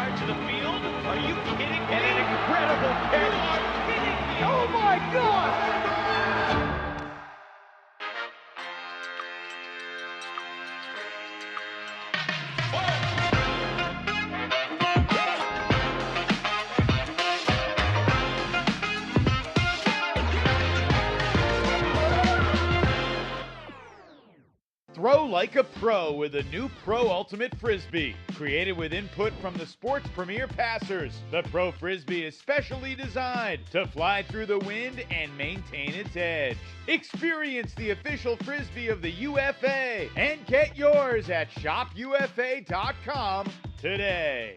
yard to the field. Are you kidding me? And an incredible catch. You are kidding me. Oh my God! Throw like a pro with the new Pro Ultimate Frisbee. Created with input from the sport's premier passers, the Pro Frisbee is specially designed to fly through the wind and maintain its edge. Experience the official Frisbee of the UFA and get yours at shopufa.com today.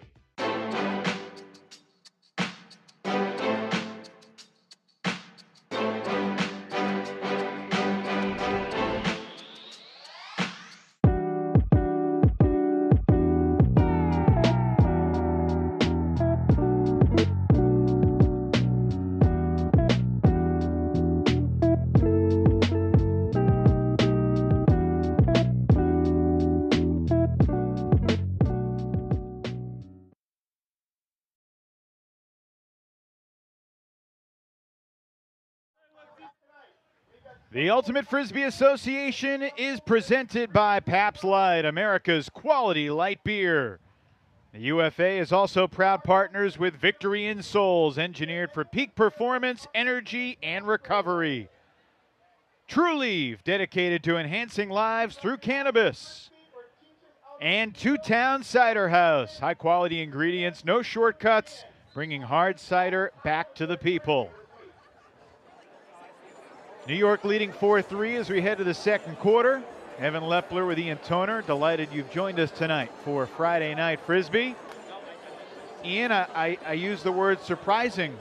The Ultimate Frisbee Association is presented by Pabst Light, America's quality light beer. The UFA is also proud partners with Victory in Souls, engineered for peak performance, energy, and recovery. True Leaf, dedicated to enhancing lives through cannabis. And Two Town Cider House, high-quality ingredients, no shortcuts, bringing hard cider back to the people. New York leading 4-3 as we head to the second quarter. Evan Lepler with Ian Toner. Delighted you've joined us tonight for Friday Night Frisbee. Ian, I use the word surprising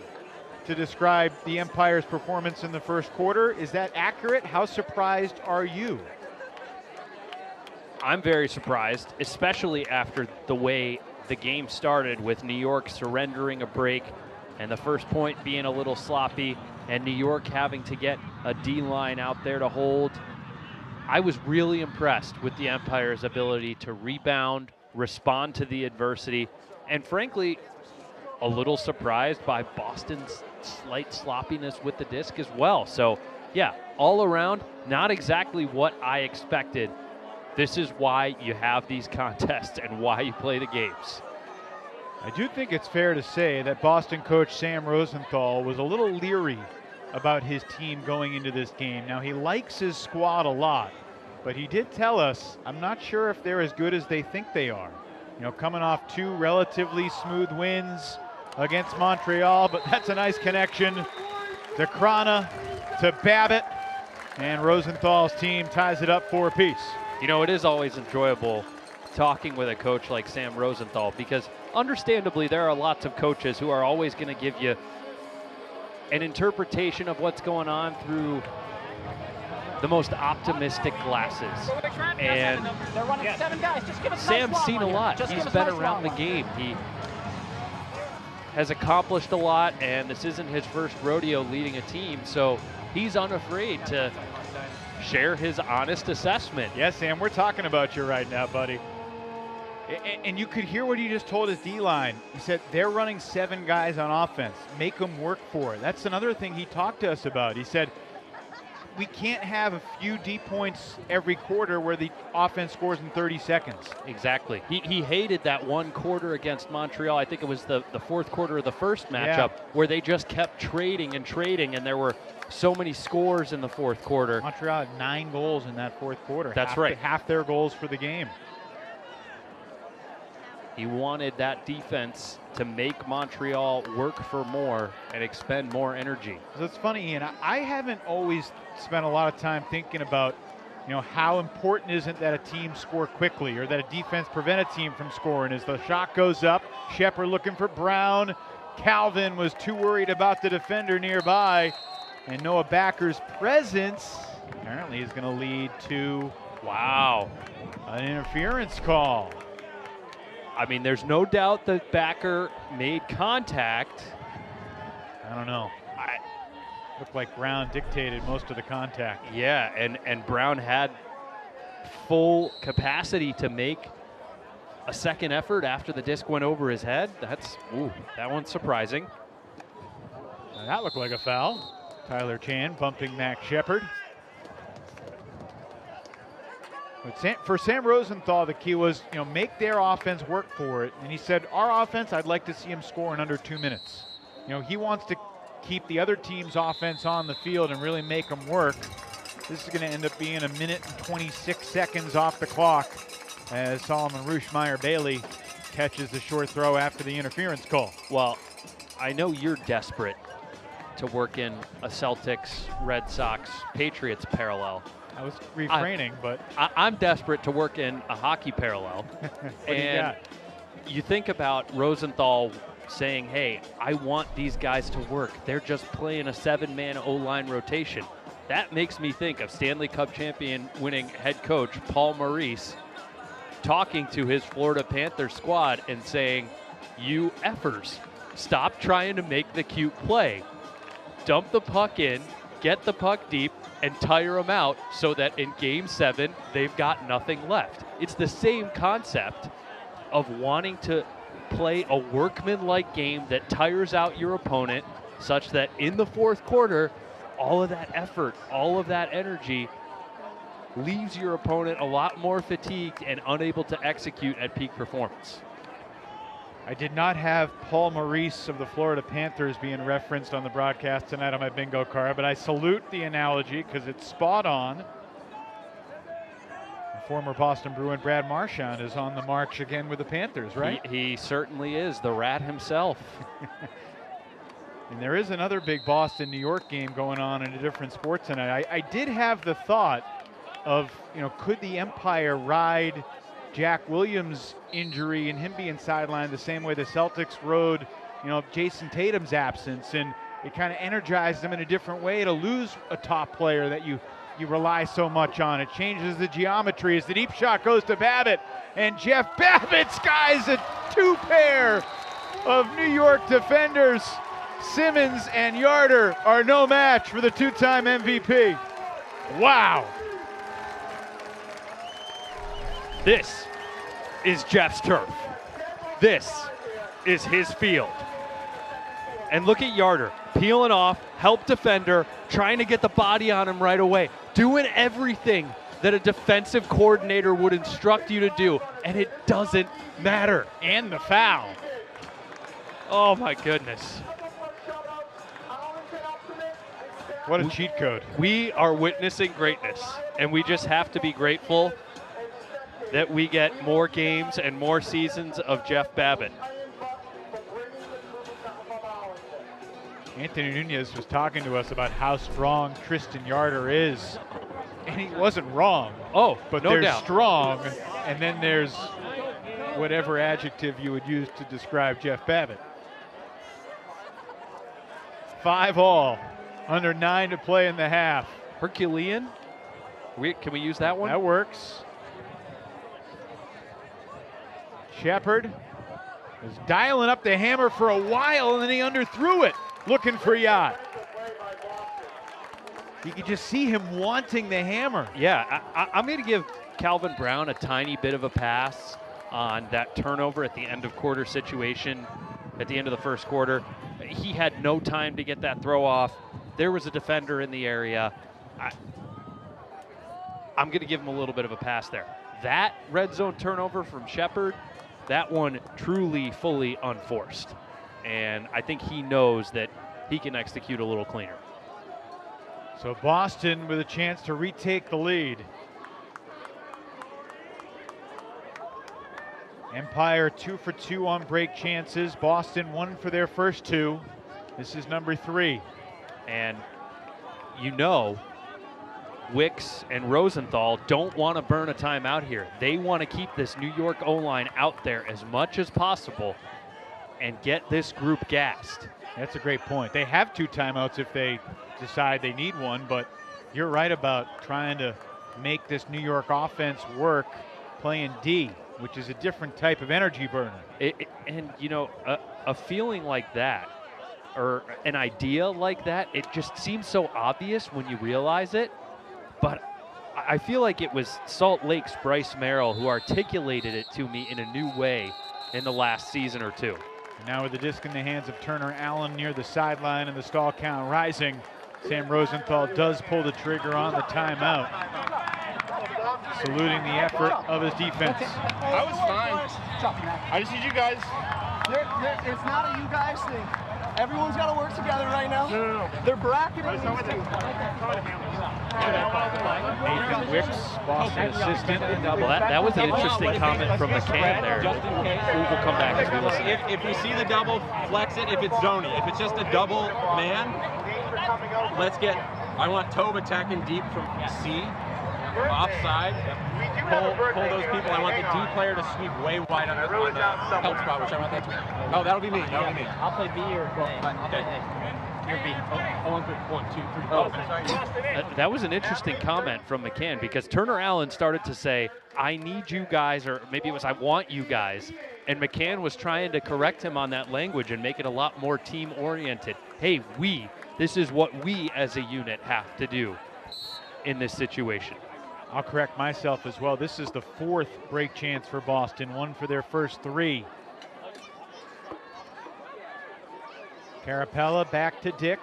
to describe the Empire's performance in the first quarter. Is that accurate? How surprised are you? I'm very surprised, especially after the way the game started, with New York surrendering a break and the first point being a little sloppy, and New York having to get a D-line out there to hold. I was really impressed with the Empire's ability to rebound, respond to the adversity, and frankly, a little surprised by Boston's slight sloppiness with the disc as well. So, yeah, all around, not exactly what I expected. This is why you have these contests and why you play the games. I do think it's fair to say that Boston coach Sam Rosenthal was a little leery about his team going into this game. Now, he likes his squad a lot, but he did tell us, I'm not sure if they're as good as they think they are. You know, coming off two relatively smooth wins against Montreal, but that's a nice connection to Krana, to Babbitt, and Rosenthal's team ties it up 4 apiece. You know, it is always enjoyable talking with a coach like Sam Rosenthal, because understandably there are lots of coaches who are always going to give you an interpretation of what's going on through the most optimistic glasses. And Sam's seen a lot. He's been around the game. He has accomplished a lot, and this isn't his first rodeo leading a team, so he's unafraid to share his honest assessment. Yes, Sam, we're talking about you right now, buddy. And you could hear what he just told his D-line. He said they're running 7 guys on offense. Make them work for it. That's another thing he talked to us about. He said we can't have a few D points every quarter where the offense scores in 30 seconds. Exactly. He hated that one quarter against Montreal. I think it was the fourth quarter of the first matchup, where they just kept trading, and there were so many scores in the fourth quarter. Montreal had 9 goals in that fourth quarter. That's right. Half their goals for the game. He wanted that defense to make Montreal work for more and expend more energy. So it's funny, Ian, I haven't always spent a lot of time thinking about, you know, how important is it that a team score quickly or that a defense prevent a team from scoring. As the shot goes up, Shepard looking for Brown. Calvin was too worried about the defender nearby, and Noah Backer's presence apparently is going to lead to, wow, an interference call. I mean, there's no doubt that Backer made contact. I don't know. Looked like Brown dictated most of the contact. Yeah, and Brown had full capacity to make a second effort after the disc went over his head. That one's surprising. Now that looked like a foul. Tyler Chan bumping Max Shepard. But for Sam Rosenthal, the key was, make their offense work for it. And he said, our offense, I'd like to see him score in under 2 minutes. He wants to keep the other team's offense on the field and really make them work. This is going to end up being 1 minute and 26 seconds off the clock as Solomon Rushmeyer-Bailey catches the short throw after the interference call. Well, I know you're desperate to work in a Celtics, Red Sox, Patriots parallel. I was refraining, but I'm desperate to work in a hockey parallel. And you think about Rosenthal saying, hey, I want these guys to work. They're just playing a 7-man O-line rotation. That makes me think of Stanley Cup champion winning head coach Paul Maurice talking to his Florida Panthers squad and saying, you effers, stop trying to make the cute play. Dump the puck in, get the puck deep, and tire them out so that in Game 7, they've got nothing left. It's the same concept of wanting to play a workman-like game that tires out your opponent such that in the fourth quarter, all of that effort, all of that energy leaves your opponent a lot more fatigued and unable to execute at peak performance. I did not have Paul Maurice of the Florida Panthers being referenced on the broadcast tonight on my bingo card, but I salute the analogy because it's spot on. The former Boston Bruin Brad Marchand is on the march again with the Panthers, right? He certainly is, the rat himself. And there is another big Boston-New York game going on in a different sport tonight. I did have the thought of, could the Empire ride Jack Williams' injury and him being sidelined the same way the Celtics rode, Jason Tatum's absence, and it kind of energized them in a different way to lose a top player that you rely so much on. It changes the geometry as the deep shot goes to Babbitt, and Jeff Babbitt skies a two-pair of New York defenders. Simmons and Yarder are no match for the two-time MVP. Wow. This is Jeff's turf. This is his field. And look at Yarder, peeling off, help defender, trying to get the body on him right away, doing everything that a defensive coordinator would instruct you to do, and it doesn't matter. And the foul. Oh my goodness. What a cheat code. We are witnessing greatness, and we just have to be grateful that we get more games and more seasons of Jeff Babbitt. Anthony Nunez was talking to us about how strong Tristan Yarder is, and he wasn't wrong. Oh, but no there's doubt. Strong, and then there's whatever adjective you would use to describe Jeff Babbitt. 5-all, under 9 to play in the half. Herculean? Can we use that one? That works. Shepard was dialing up the hammer for a while, and then he underthrew it, looking for Yacht. You could just see him wanting the hammer. Yeah, I'm going to give Calvin Brown a tiny bit of a pass on that turnover at the end of quarter situation at the end of the first quarter. He had no time to get that throw off. There was a defender in the area. I'm going to give him a little bit of a pass there. That red zone turnover from Shepard, that one truly fully unforced. And I think he knows that he can execute a little cleaner. So Boston with a chance to retake the lead. Empire 2 for 2 on break chances. Boston 1 for their first 2. This is number 3. And Wicks and Rosenthal don't want to burn a timeout here. They want to keep this New York O-line out there as much as possible and get this group gassed. That's a great point. They have 2 timeouts if they decide they need one, but you're right about trying to make this New York offense work playing D, which is a different type of energy burner. A feeling like that, or an idea like that, it just seems so obvious when you realize it. But I feel like it was Salt Lake's Bryce Merrill who articulated it to me in a new way in the last season or two. And now with the disc in the hands of Turner Allen near the sideline and the stall count rising, Sam Rosenthal does pull the trigger on the timeout, saluting the effort of his defense. I was fine. I just need you guys. It's not a you guys thing. Everyone's got to work together right now. No. They're bracketing these two. Nathan Wicks, Boston assistant. Well, that was an interesting comment from McCann there. We'll come back as we listen. If we see the double, flex it. If it's zony, if it's just a double man, let's get. I want Toba attacking deep from C, offside. Pull those people. I want the D player to sweep way wide on the help spot, which I want that to. Oh, that'll be me. That'll be me. I'll play B or Okay. you're B. One, two, three. Oh. That was an interesting comment from McCann because Turner Allen started to say, I need you guys, or maybe it was I want you guys. And McCann was trying to correct him on that language and make it a lot more team-oriented. Hey, this is what we as a unit have to do in this situation. I'll correct myself as well. This is the 4th break chance for Boston, one for their first 3. Carapella back to Dick.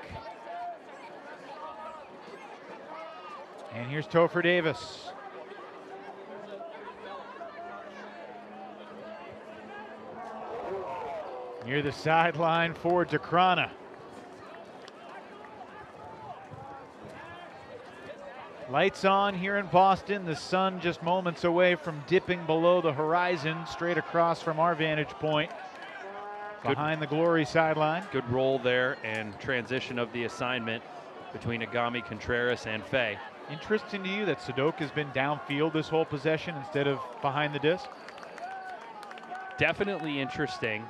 And here's Topher Davis. Near the sideline for DeCrana. Lights on here in Boston. The sun just moments away from dipping below the horizon, straight across from our vantage point. Behind the Glory sideline. Good roll there and transition of the assignment between Agami Contreras and Fay. Interesting to you that Sadok has been downfield this whole possession instead of behind the disc? Definitely interesting.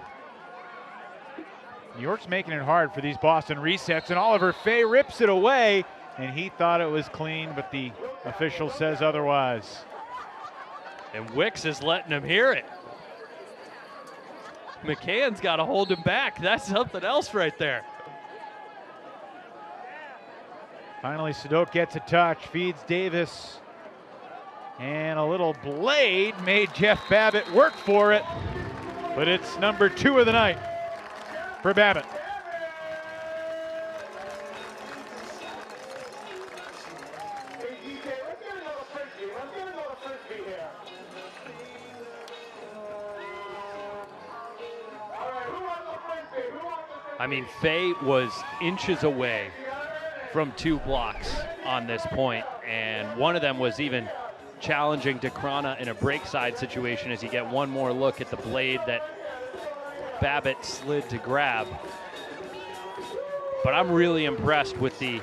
New York's making it hard for these Boston resets, and Oliver Fay rips it away, and he thought it was clean, but the official says otherwise. And Wicks is letting him hear it. McCann's got to hold him back. That's something else right there. Finally, Sadok gets a touch, feeds Davis. And a little blade made Jeff Babbitt work for it. But it's number 2 of the night for Babbitt. I mean, Fay was inches away from 2 blocks on this point, and one of them was even challenging DeCrana in a break side situation as you get one more look at the blade that Babbitt slid to grab. But I'm really impressed with the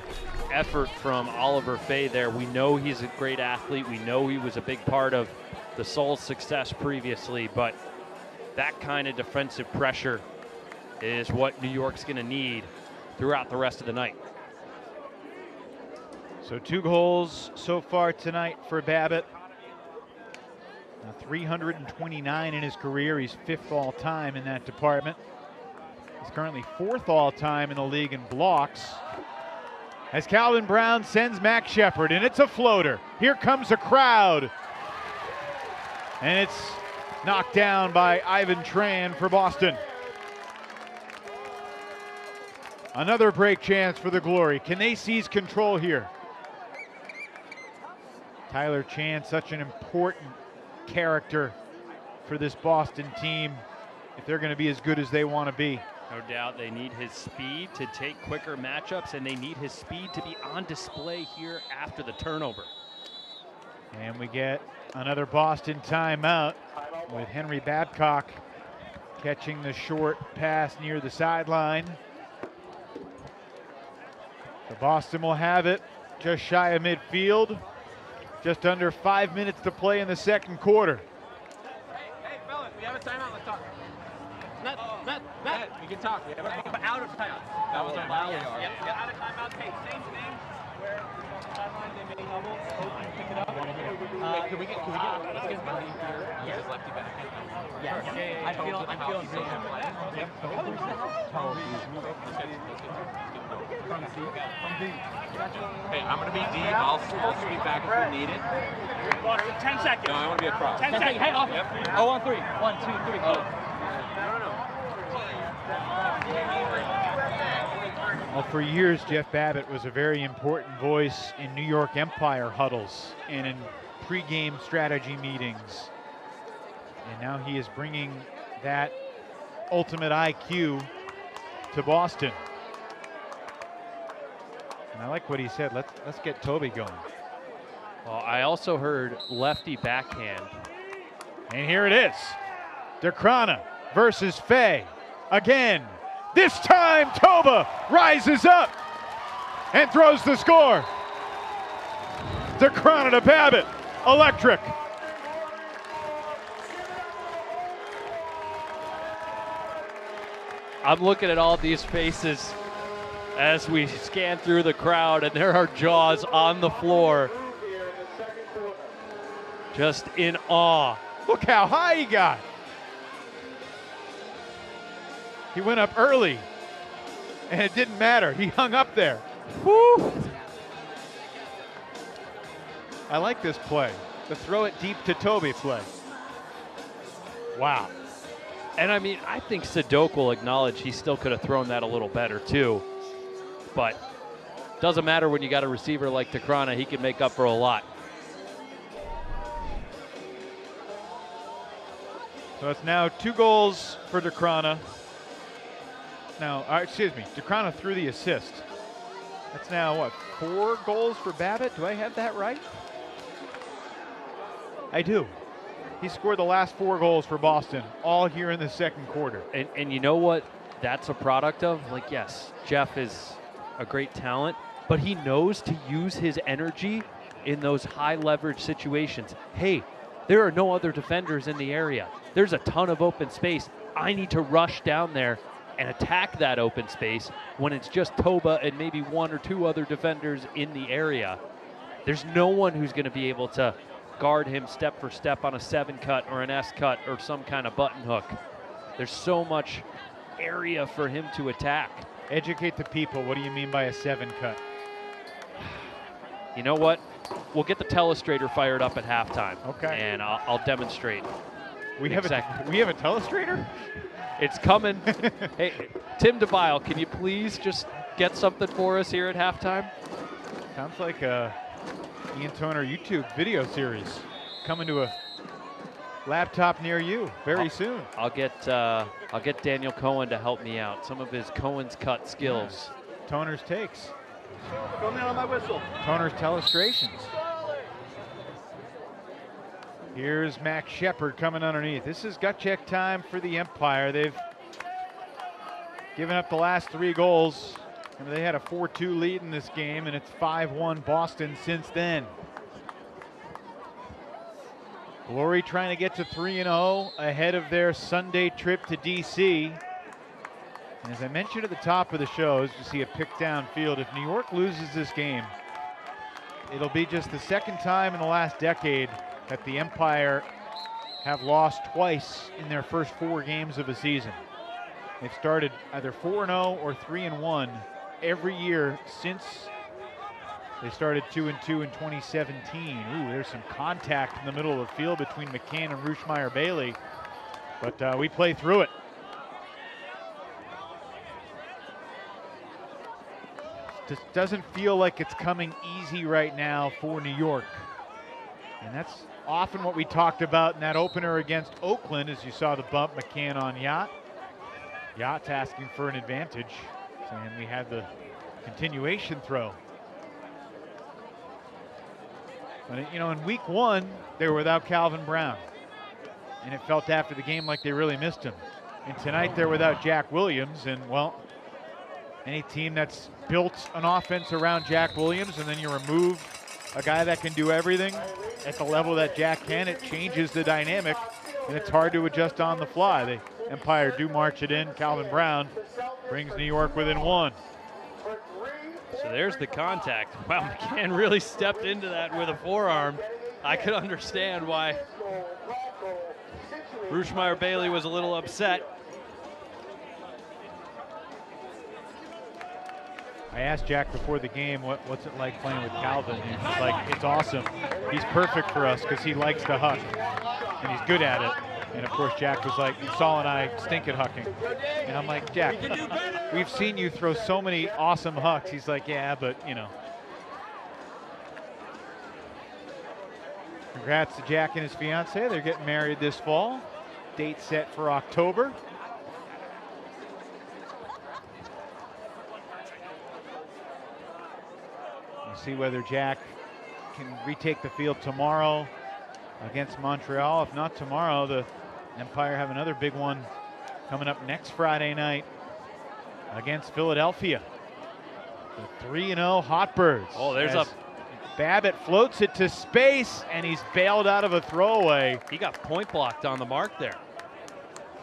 effort from Oliver Fay there. We know he's a great athlete. We know he was a big part of the Soul's success previously, but that kind of defensive pressure is what New York's going to need throughout the rest of the night. So 2 goals so far tonight for Babbitt. 329 in his career. He's 5th all time in that department. He's currently 4th all time in the league in blocks. As Calvin Brown sends Max Shepard, and it's a floater. Here comes a crowd. And it's knocked down by Ivan Tran for Boston. Another break chance for the Glory. Can they seize control here? Tyler Chan, such an important character for this Boston team if they're going to be as good as they want to be. No doubt they need his speed to take quicker matchups, and they need his speed to be on display here after the turnover. And we get another Boston timeout with Henry Babcock catching the short pass near the sideline. So Boston will have it just shy of midfield. Just under 5 minutes to play in the second quarter. Hey, fellas, we have a timeout. Let's talk. Matt, we can talk. We have a out of timeout. That was our Yep. Out of timeout. Take Saints name. Where? Can we get let's get Buddy here? He's his lefty back. Yeah. I'm feeling great. Hey, I'm gonna be deep. I'll sweep back if we need it. 10 seconds. No, I want to be across. 10 seconds. Hey, off. Yep. Oh, on 3. 1, 2, 3. Go. Well, for years, Jeff Babbitt was a very important voice in New York Empire huddles and in pregame strategy meetings. And now he is bringing that ultimate IQ to Boston. And I like what he said. Let's get Toby going. Well, I also heard lefty backhand. And here it is. DeCrana versus Fay again. This time, Toba rises up and throws the score. DeCrana to Babbitt. Electric. I'm looking at all these faces as we scan through the crowd, and there are jaws on the floor, just in awe. Look how high he got. He went up early, and it didn't matter. He hung up there. Woo! I like this play, the throw it deep to Toby play. Wow. And I mean, I think Sadok will acknowledge he still could have thrown that a little better too. But doesn't matter when you got a receiver like DeCrana, he can make up for a lot. So it's now 2 goals for DeCrana. Now, excuse me, DeCrana threw the assist. That's now, what, 4 goals for Babbitt? Do I have that right? I do. He scored the last 4 goals for Boston, all here in the second quarter. And you know what that's a product of? Like, yes, Jeff is a great talent, but he knows to use his energy in those high leverage situations. Hey, there are no other defenders in the area. There's a ton of open space. I need to rush down there and attack that open space when it's just Toba and maybe 1 or 2 other defenders in the area. There's no one who's going to be able to guard him step for step on a 7 cut or an S cut or some kind of button hook. There's so much area for him to attack. Educate the people. What do you mean by a 7 cut? You know what? We'll get the telestrator fired up at halftime. Okay. And I'll demonstrate. We have a telestrator? It's coming. Hey, Tim DeBile, can you please just get something for us here at halftime? Sounds like a Ian Toner YouTube video series coming to a laptop near you very soon. I'll get Daniel Cohen to help me out. Some of his Cohen's cut skills. Toner's takes. Come in on my whistle. Toner's telestrations. Here's Max Shepard coming underneath. This is gut check time for the Empire. They've given up the last 3 goals. Remember, they had a 4-2 lead in this game, and it's 5-1 Boston since then. Glory trying to get to 3-0 ahead of their Sunday trip to D.C. And as I mentioned at the top of the show, as you see it picked downfield, if New York loses this game, it'll be just the second time in the last decade that the Empire have lost twice in their first 4 games of a season. They've started either 4-0 or 3-1 every year since they started 2-2 in 2017. Ooh, there's some contact in the middle of the field between McCann and Ruschmeyer-Bailey, but we play through it. Just doesn't feel like it's coming easy right now for New York. And that's often what we talked about in that opener against Oakland, as you saw the bump McCann on Yacht. Yacht's asking for an advantage, and we had the continuation throw. But, you know, in week 1, they were without Calvin Brown, and it felt after the game like they really missed him. And tonight they're without Jack Williams, and, well, any team that's built an offense around Jack Williams and then you remove a guy that can do everything at the level that Jack can, it changes the dynamic, and it's hard to adjust on the fly. The Empire do march it in. Calvin Brown brings New York within 1. So there's the contact. Wow, McCann really stepped into that with a forearm. I could understand why Ruschmeyer-Bailey was a little upset. I asked Jack before the game, what's it like playing with Calvin? And he's like, it's awesome. He's perfect for us because he likes to huck, and he's good at it. And of course, Jack was like, Saul and I stink at hucking. And I'm like, Jack, we've seen you throw so many awesome hucks. He's like, yeah, but you know. Congrats to Jack and his fiance. They're getting married this fall. Date set for October. We'll see whether Jack can retake the field tomorrow against Montreal. If not tomorrow, the Empire have another big one coming up next Friday night against Philadelphia. The 3-0 Hotbirds. Oh, there's a Babbitt floats it to space, and he's bailed out of a throwaway. He got point blocked on the mark there.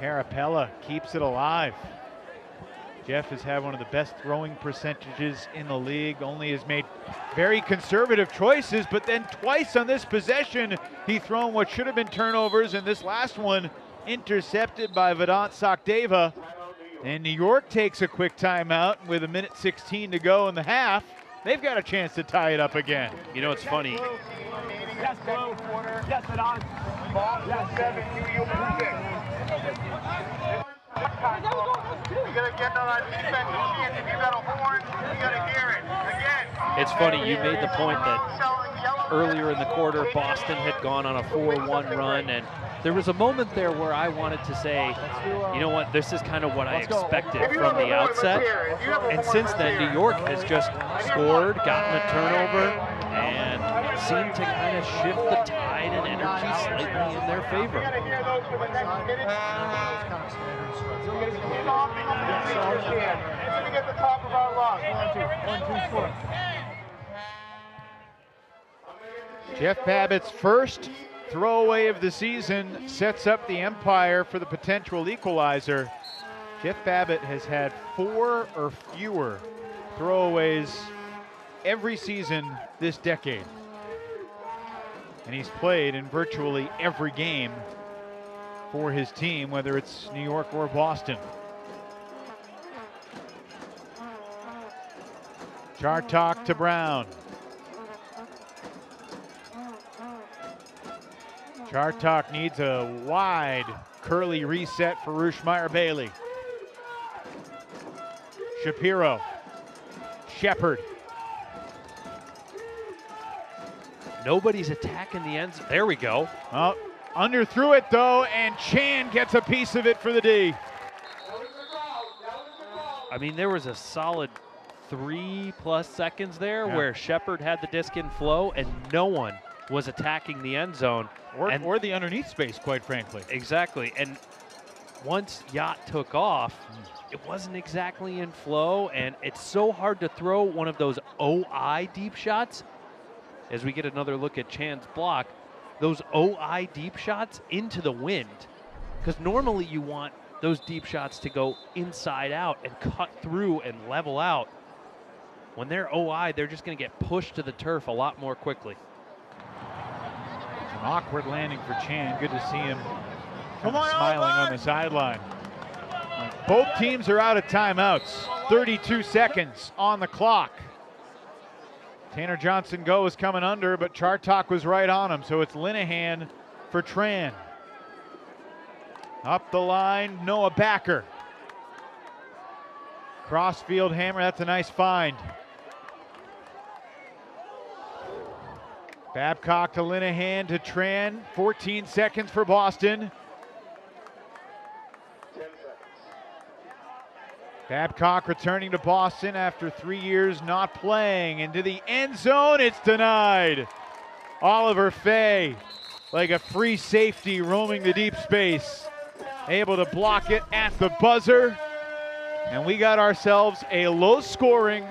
Carapella keeps it alive. Jeff has had one of the best throwing percentages in the league, only has made very conservative choices, but then twice on this possession, he thrown what should have been turnovers, and this last one intercepted by Vedant Sakdeva. And New York takes a quick timeout with 1:16 to go in the half. They've got a chance to tie it up again. You know, it's funny. Yes, Blue. Yes, Vedant. Yes, 7, you gotta get on defense. If you got a horn, you gotta hear it. Again. It's funny, you made the point that earlier in the quarter, Boston had gone on a 4-1 run, and there was a moment there where I wanted to say, you know what, this is kind of what I expected from the outset. And since then, New York has just scored, gotten a turnover, and seemed to kind of shift the tide and energy slightly in their favor. Jeff Babbitt's first throwaway of the season sets up the Empire for the potential equalizer. Jeff Babbitt has had 4 or fewer throwaways every season this decade. And he's played in virtually every game for his team, whether it's New York or Boston. Chartok to Brown. Chartok needs a wide curly reset for Ruschmeyer-Bailey. Shapiro. Shepard. Nobody's attacking the ends. There we go. Oh, underthrew it though, and Chan gets a piece of it for the D. I mean, there was a solid 3+ seconds there where Shepard had the disc in flow and no one was attacking the end zone. Or the underneath space, quite frankly. Exactly. And once Yacht took off, it wasn't exactly in flow, and it's so hard to throw one of those OI deep shots. As we get another look at Chan's block, those OI deep shots into the wind. Because normally you want those deep shots to go inside out and cut through and level out. When they're OI, they're just going to get pushed to the turf a lot more quickly. An awkward landing for Chan. Good to see him smiling on the sideline. Both teams are out of timeouts. 32 seconds on the clock. Tanner Johnson-Go is coming under, but Chartok was right on him, so it's Linehan for Tran. Up the line, Noah Backer. Crossfield hammer, that's a nice find. Babcock to Linehan to Tran. 14 seconds for Boston. Babcock returning to Boston after 3 years not playing. Into the end zone, it's denied. Oliver Fay, like a free safety roaming the deep space, able to block it at the buzzer. And we got ourselves a low-scoring,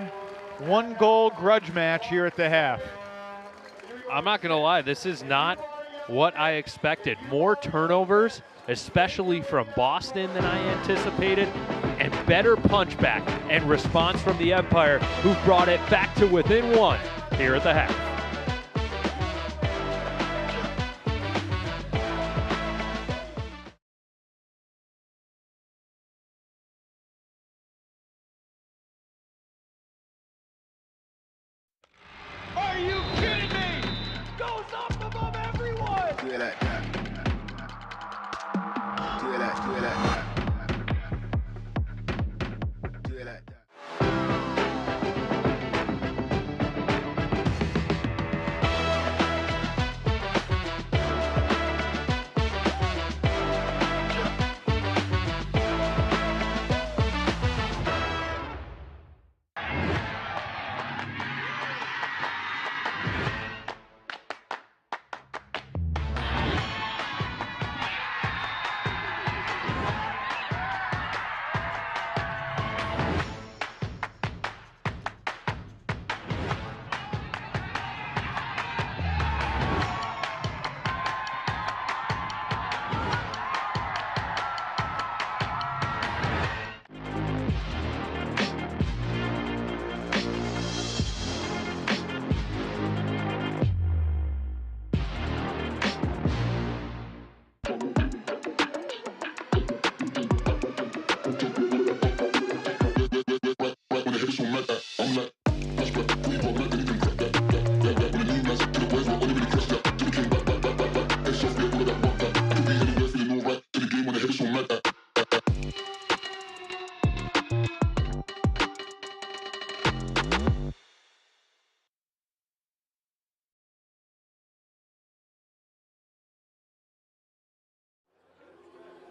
1-goal grudge match here at the half. I'm not going to lie, this is not what I expected. More turnovers, especially from Boston, than I anticipated. and better punch back and response from the Empire, who brought it back to within 1 here at the half. Are you kidding me? Goes up above everyone! Do it like that. Do it like, do it like that. Do it like that.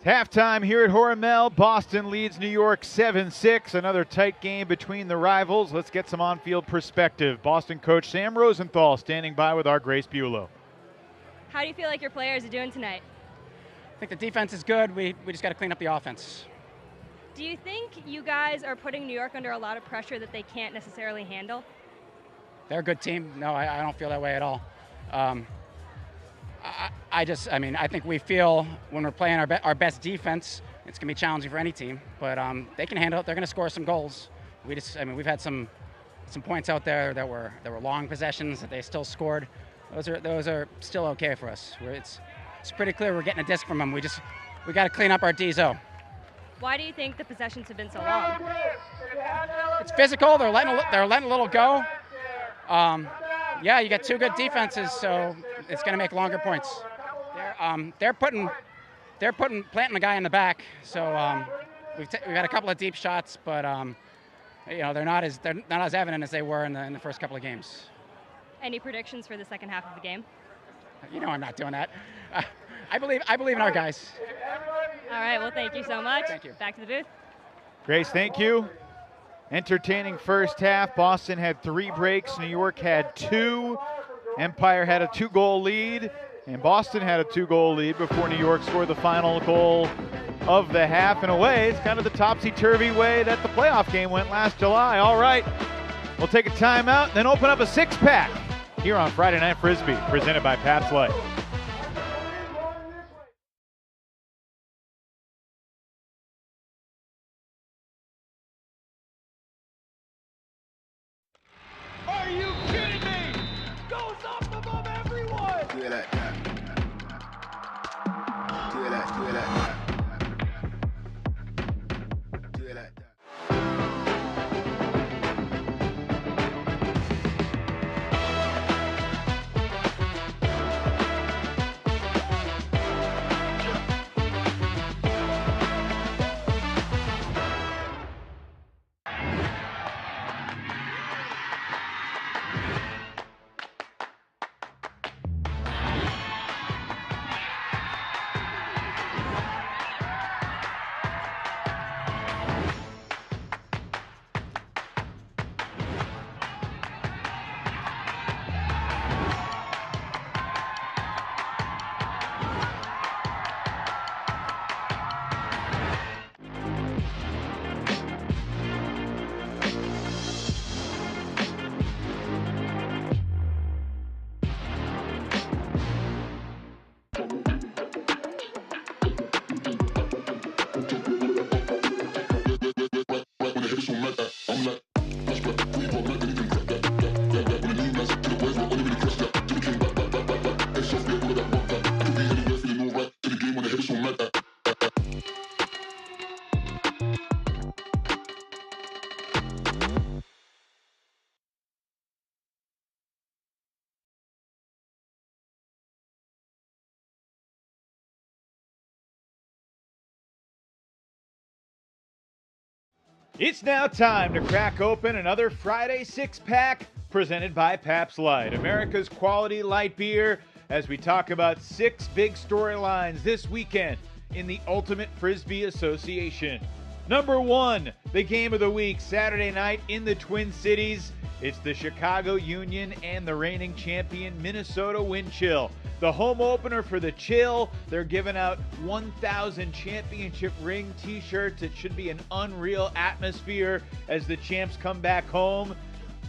Halftime here at Hormel. Boston leads New York 7-6. Another tight game between the rivals. Let's get some on-field perspective. Boston coach Sam Rosenthal standing by with our Grace Buelow. How do you feel like your players are doing tonight? I think the defense is good. We just got to clean up the offense. Do you think you guys are putting New York under a lot of pressure that they can't necessarily handle? They're a good team. No, I don't feel that way at all. I think we feel when we're playing our best defense, it's going to be challenging for any team, but they can handle it. They're going to score some goals. We've had some points out there that were long possessions that they still scored. Those are still okay for us. It's pretty clear we're getting a disc from them. We got to clean up our D zone. Why do you think the possessions have been so long? It's physical. They're letting a little go. You got two good defenses, so it's going to make longer points. They're planting the guy in the back. So we've got a couple of deep shots, but they're not as evident as they were in the first couple of games. Any predictions for the second half of the game? I'm not doing that. I believe in our guys. All right. Well, thank you so much. Thank you. Back to the booth. Grace, thank you. Entertaining first half. Boston had 3 breaks. New York had 2. Empire had a 2-goal lead. And Boston had a 2-goal lead before New York scored the final goal of the half. In a way, it's kind of the topsy-turvy way that the playoff game went last July. All right, we'll take a timeout, then open up a 6-pack here on Friday Night Frisbee, presented by Pabst Light. Are you kidding me? Goes up above everyone! Do it like that. Do it like, do it like that. Do it like that. the hips on like that. I'm like, that's what we brought back, anything crack that. When the new man's to the boys, we're only really cross that. To the king, back. Head soft, yeah, all of that walk back. Could be anywhere, feeling alright. To the game when the hips on like that. It's now time to crack open another Friday six-pack presented by Pabst Light, America's quality light beer, as we talk about 6 big storylines this weekend in the Ultimate Frisbee Association. Number 1, the game of the week, Saturday night in the Twin Cities. It's the Chicago Union and the reigning champion Minnesota Wind Chill. The home opener for the Chill. They're giving out 1,000 championship ring t-shirts. It should be an unreal atmosphere as the champs come back home.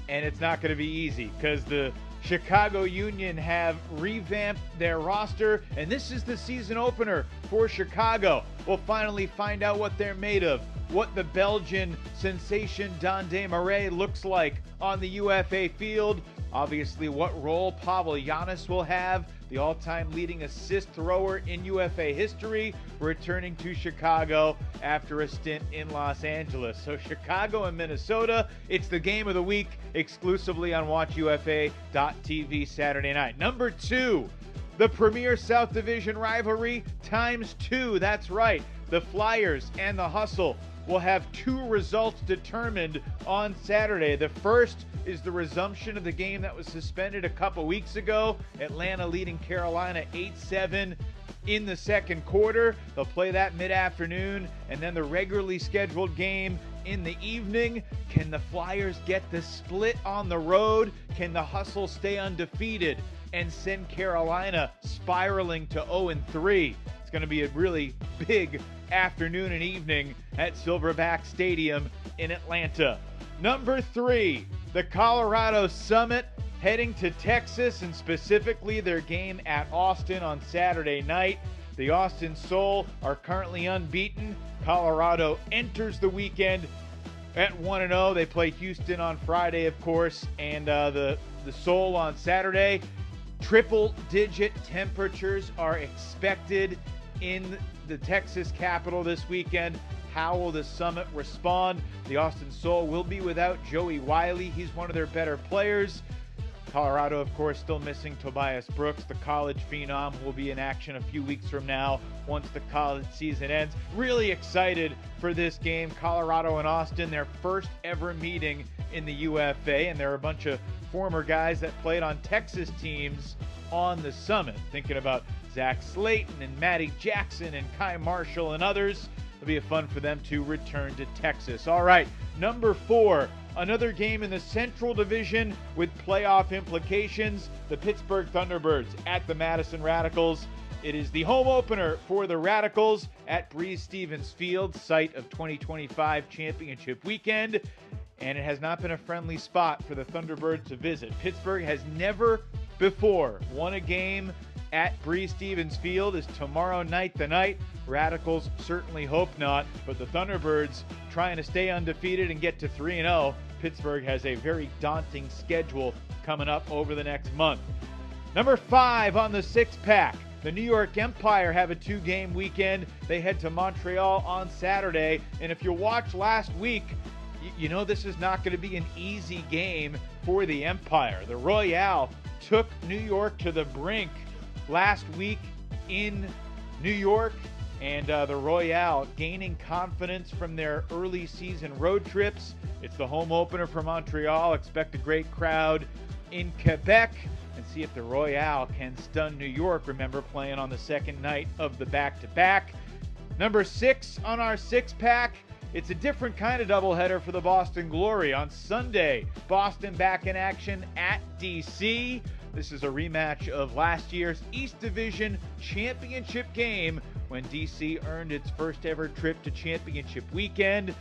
And it's not going to be easy because the Chicago Union have revamped their roster, and this is the season opener for Chicago. We'll finally find out what they're made of, what the Belgian sensation Don Desmarais looks like on the UFA field, obviously what role Pavel Giannis will have, the all-time leading assist thrower in UFA history, returning to Chicago after a stint in Los Angeles. So Chicago and Minnesota, it's the game of the week exclusively on WatchUFA.tv Saturday night. Number 2, the premier South Division rivalry times 2. That's right. The Flyers and the Hustle will have 2 results determined on Saturday. The first is the resumption of the game that was suspended a couple weeks ago. Atlanta leading Carolina 8-7 in the second quarter. They'll play that mid-afternoon, and then the regularly scheduled game in the evening. Can the Flyers get the split on the road? Can the Hustle stay undefeated and send Carolina spiraling to 0-3? It's going to be a really big afternoon and evening at Silverback Stadium in Atlanta. Number 3, the Colorado Summit heading to Texas, and specifically their game at Austin on Saturday night. The Austin Soul are currently unbeaten. Colorado enters the weekend at 1-0. They play Houston on Friday, of course, and the Soul on Saturday. Triple-digit temperatures are expected in the Texas capital this weekend. How will the Summit respond? The Austin Soul will be without Joey Wiley. He's one of their better players. Colorado, of course, still missing Tobias Brooks, the college phenom, who will be in action a few weeks from now once the college season ends. Really excited for this game. Colorado and Austin, their first ever meeting in the UFA, and there are a bunch of former guys that played on Texas teams on the Summit. Thinking about Zach Slayton and Matty Jackson and Kai Marshall and others. It'll be fun for them to return to Texas. All right, number 4, another game in the Central Division with playoff implications. The Pittsburgh Thunderbirds at the Madison Radicals. It is the home opener for the Radicals at Breeze Stevens Field, site of 2025 championship weekend. And it has not been a friendly spot for the Thunderbirds to visit. Pittsburgh has never before won a game at Breeze Stevens Field. Is tomorrow night the night? Radicals certainly hope not, but the Thunderbirds trying to stay undefeated and get to 3-0. Pittsburgh has a very daunting schedule coming up over the next month. Number 5 on the 6-pack. The New York Empire have a 2-game weekend. They head to Montreal on Saturday, and if you watched last week, you know this is not going to be an easy game for the Empire. The Royale took New York to the brink last week in New York, and the Royale gaining confidence from their early season road trips. It's the home opener for Montreal. Expect a great crowd in Quebec, and see if the Royale can stun New York. Remember, playing on the second night of the back-to-back. Number 6 on our 6-pack. It's a different kind of doubleheader for the Boston Glory. On Sunday, Boston back in action at DC. This is a rematch of last year's East Division championship game when DC earned its first ever trip to championship weekend.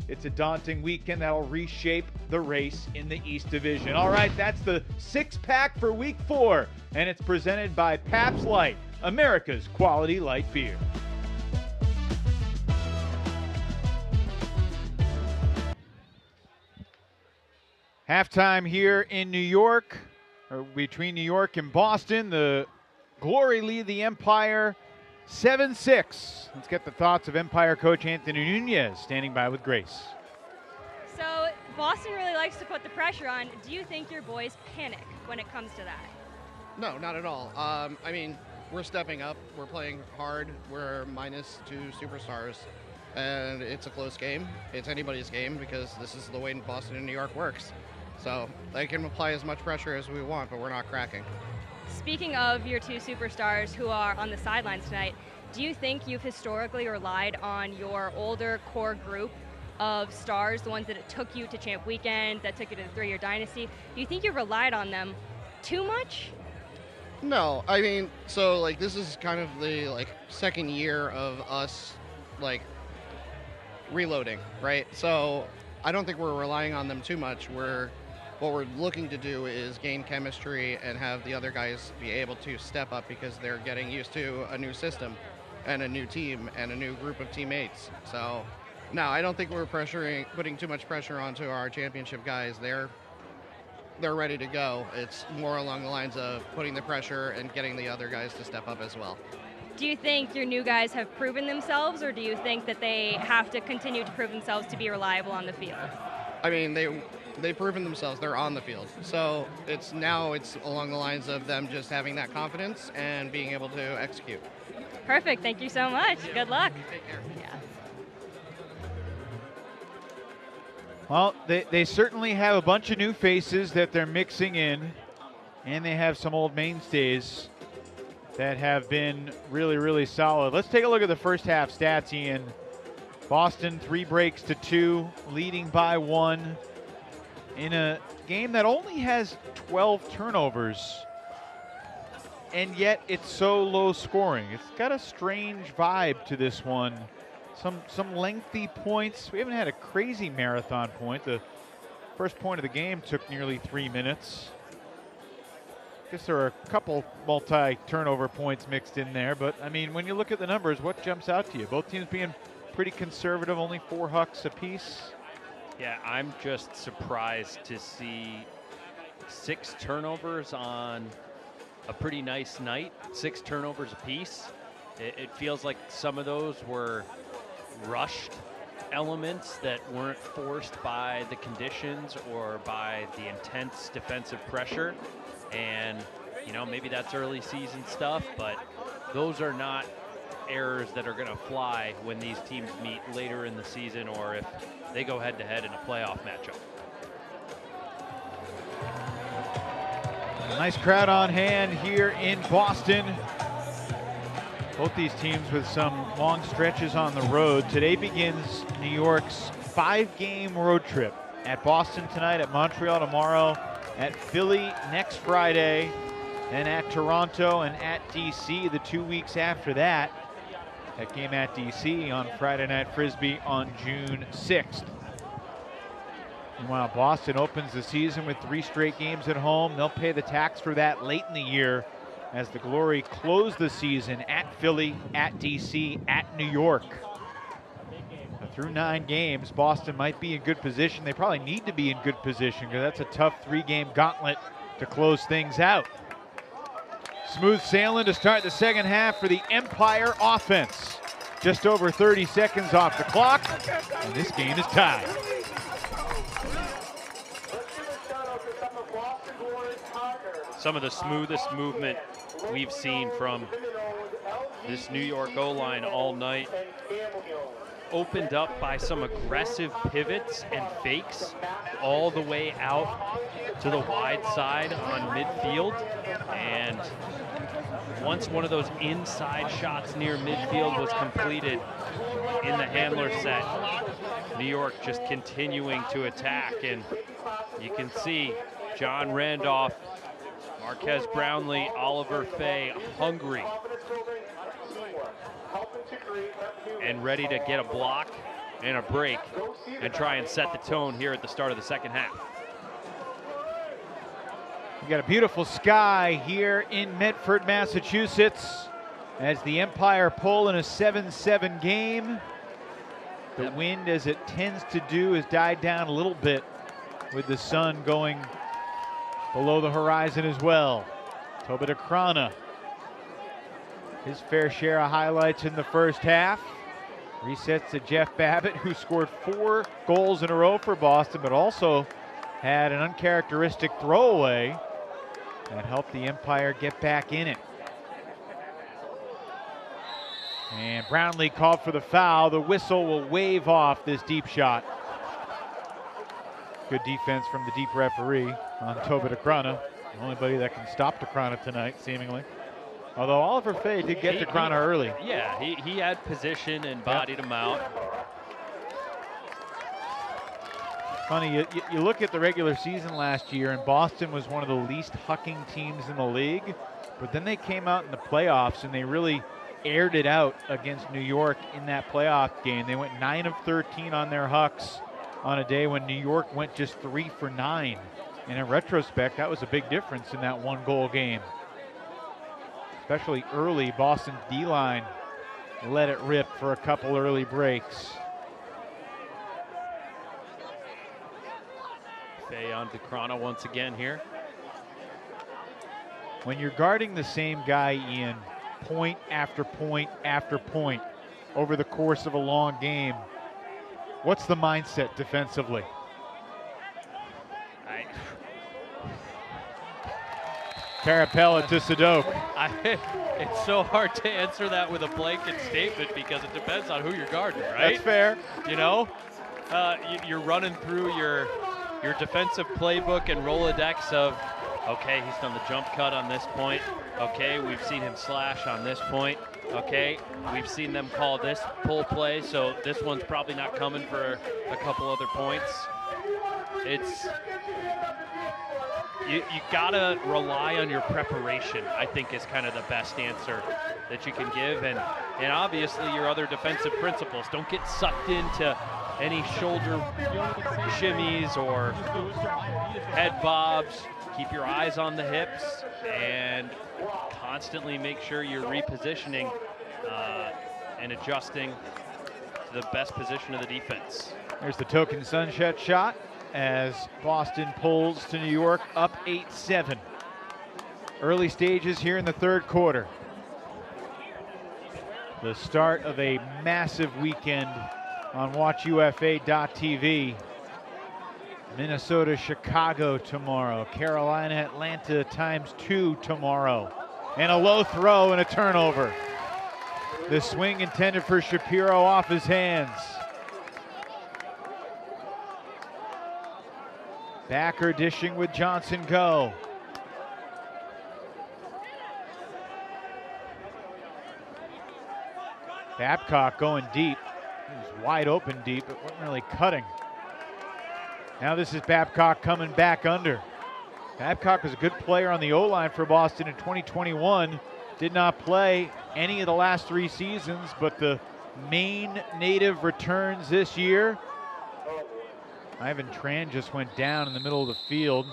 It's a daunting weekend that'll reshape the race in the East Division. All right, that's the 6-pack for Week 4, and it's presented by Pabst Light, America's quality light beer. Halftime here in New York, or between New York and Boston. The Glory lead the Empire 7-6. Let's get the thoughts of Empire coach Anthony Nunez standing by with Grace. So Boston really likes to put the pressure on. Do you think your boys panic when it comes to that? No, not at all. I mean, we're stepping up. We're playing hard. We're minus 2 superstars. And it's a close game. It's anybody's game because this is the way Boston and New York works. So they can apply as much pressure as we want, but we're not cracking. Speaking of your 2 superstars who are on the sidelines tonight, do you think you've historically relied on your older core group of stars, the ones that took you to Champ Weekend, that took you to the 3-year dynasty? Do you think you relied on them too much? No, I mean, so like this is kind of the second year of us reloading, right? So I don't think we're relying on them too much. What we're looking to do is gain chemistry and have the other guys be able to step up because they're getting used to a new system and a new team and a new group of teammates. So no, I don't think we're putting too much pressure onto our championship guys. They're ready to go. It's more along the lines of putting the pressure and getting the other guys to step up as well. Do you think your new guys have proven themselves, or do you think that they have to continue to prove themselves to be reliable on the field? I mean, they've proven themselves. They're on the field. So it's along the lines of them just having that confidence and being able to execute. Perfect. Thank you so much. Good luck. Take care. Yeah. Well, they certainly have a bunch of new faces that they're mixing in, and they have some old mainstays that have been really, really solid. Let's take a look at the first half stats, Ian. Boston 3 breaks to 2, leading by 1 in a game that only has 12 turnovers, and yet it's so low scoring. It's got a strange vibe to this one. Some lengthy points. We haven't had a crazy marathon point. The first point of the game took nearly 3 minutes. Guess there are a couple multi-turnover points mixed in there, but I mean, when you look at the numbers, what jumps out to you? Both teams being pretty conservative, only 4 hucks apiece. Yeah, I'm just surprised to see 6 turnovers on a pretty nice night, 6 turnovers apiece. It feels like some of those were rushed elements that weren't forced by the conditions or by the intense defensive pressure. And, you know, maybe that's early season stuff, but those are not errors that are going to fly when these teams meet later in the season or if they go head-to-head in a playoff matchup. Nice crowd on hand here in Boston. Both these teams with some long stretches on the road. Today begins New York's 5-game road trip. At Boston tonight, at Montreal tomorrow, at Philly next Friday, and at Toronto and at DC the 2 weeks after that. That game at DC on Friday Night Frisbee on June 6th. Meanwhile, Boston opens the season with 3 straight games at home. They'll pay the tax for that late in the year as the Glory close the season at Philly, at DC, at New York. Through 9 games, Boston might be in good position. They probably need to be in good position because that's a tough 3-game gauntlet to close things out. Smooth sailing to start the second half for the Empire offense. Just over 30 seconds off the clock, and this game is tied. Some of the smoothest movement we've seen from this New York O-line all night. Opened up by some aggressive pivots and fakes all the way out to the wide side on midfield. And once one of those inside shots near midfield was completed in the handler set, New York just continuing to attack. And you can see John Randolph, Marquez Brownlee, Oliver Fay hungry and ready to get a block and a break and try and set the tone here at the start of the second half. We got a beautiful sky here in Medford, Massachusetts, as the Empire pull in a 7-7 game. The wind, as it tends to do, has died down a little bit with the sun going below the horizon as well. Toba Deana, his fair share of highlights in the first half. Resets to Jeff Babbitt, who scored 4 goals in a row for Boston, but also had an uncharacteristic throwaway that helped the Empire get back in it. And Brownlee called for the foul. The whistle will wave off this deep shot. Good defense from the deep referee on Toba Deana. The only buddy that can stop Deana tonight, seemingly. Although Oliver Fay did get Deana early. Yeah, he had position and bodied him out. Funny, you look at the regular season last year, and Boston was one of the least hucking teams in the league. But then they came out in the playoffs, and they really aired it out against New York in that playoff game. They went 9 of 13 on their hucks on a day when New York went just 3 for 9. And in retrospect, that was a big difference in that 1-goal game. Especially early, Boston's D-line let it rip for a couple early breaks. Fay on Deana once again here. When you're guarding the same guy, Ian, point after point after point over the course of a long game, what's the mindset defensively? Carapella to Sadok. It's so hard to answer that with a blanket statement because it depends on who you're guarding, right? That's fair. You know, you're running through your defensive playbook and Rolodex of, okay, he's done the jump cut on this point. Okay, we've seen him slash on this point. Okay, we've seen them call this pull play, so this one's probably not coming for a couple other points. You gotta rely on your preparation, I think, is kind of the best answer that you can give, and obviously your other defensive principles. Don't get sucked into any shoulder shimmies or head bobs. Keep your eyes on the hips and constantly make sure you're repositioning and adjusting to the best position of the defense. There's the token sunset shot as Boston pulls to New York up 8-7. Early stages here in the third quarter. The start of a massive weekend on WatchUFA.tv. Minnesota, Chicago tomorrow. Carolina, Atlanta ×2 tomorrow. And a low throw and a turnover. The swing intended for Shapiro off his hands. Backer dishing with Johnson go. Babcock going deep. He was wide open deep, but wasn't really cutting. Now this is Babcock coming back under. Babcock was a good player on the O-line for Boston in 2021. Did not play any of the last 3 seasons, but the main native returns this year. Ivan Tran just went down in the middle of the field.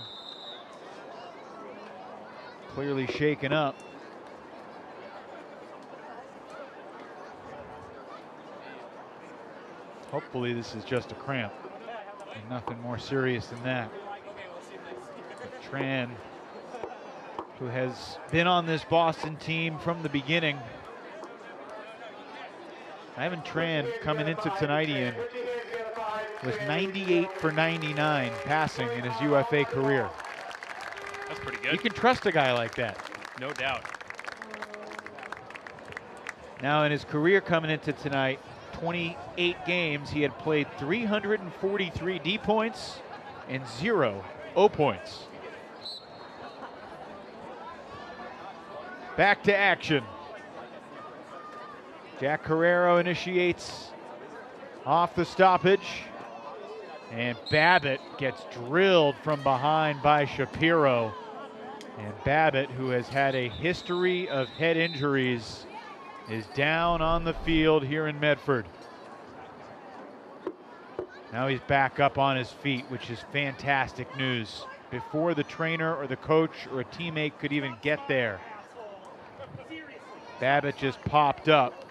Clearly shaken up. Hopefully this is just a cramp and nothing more serious than that. But Tran, who has been on this Boston team from the beginning. Ivan Tran coming into tonight, Ian, was 98 for 99 passing in his UFA career. That's pretty good. You can trust a guy like that. No doubt. Now in his career coming into tonight, 28 games, he had played 343 D points and 0 O points. Back to action. Jack Carrero initiates off the stoppage. And Babbitt gets drilled from behind by Shapiro. And Babbitt, who has had a history of head injuries, is down on the field here in Medford. Now he's back up on his feet, which is fantastic news. Before the trainer or the coach or a teammate could even get there, Babbitt just popped up.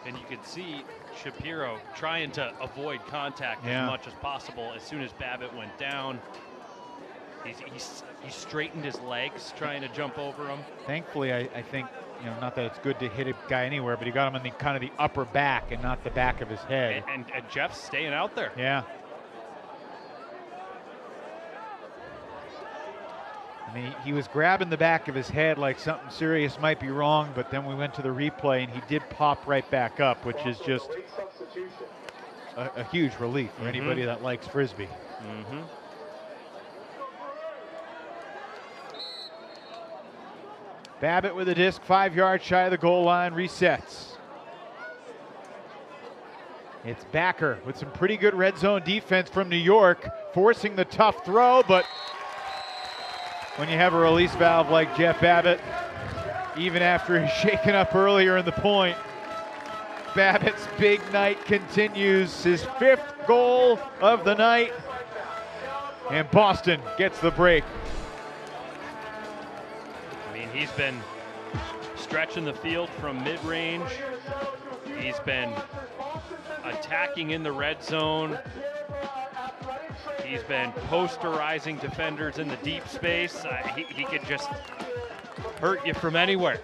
And you could see Shapiro trying to avoid contact as much as possible. As soon as Babbitt went down, he straightened his legs trying to jump over him. Thankfully, I think, not that it's good to hit a guy anywhere, but he got him in the kind of the upper back and not the back of his head. And Jeff's staying out there. Yeah. I mean, he was grabbing the back of his head like something serious might be wrong, but then we went to the replay and he did pop right back up, which is just a huge relief for anybody that likes Frisbee. Babbitt with a disc, 5 yards shy of the goal line, resets. It's Backer with some pretty good red zone defense from New York, forcing the tough throw, but when you have a release valve like Jeff Babbitt, even after he's shaken up earlier in the point, Babbitt's big night continues, his 5th goal of the night, and Boston gets the break. I mean, he's been stretching the field from mid-range. He's been attacking in the red zone. He's been posterizing defenders in the deep space. He could just hurt you from anywhere.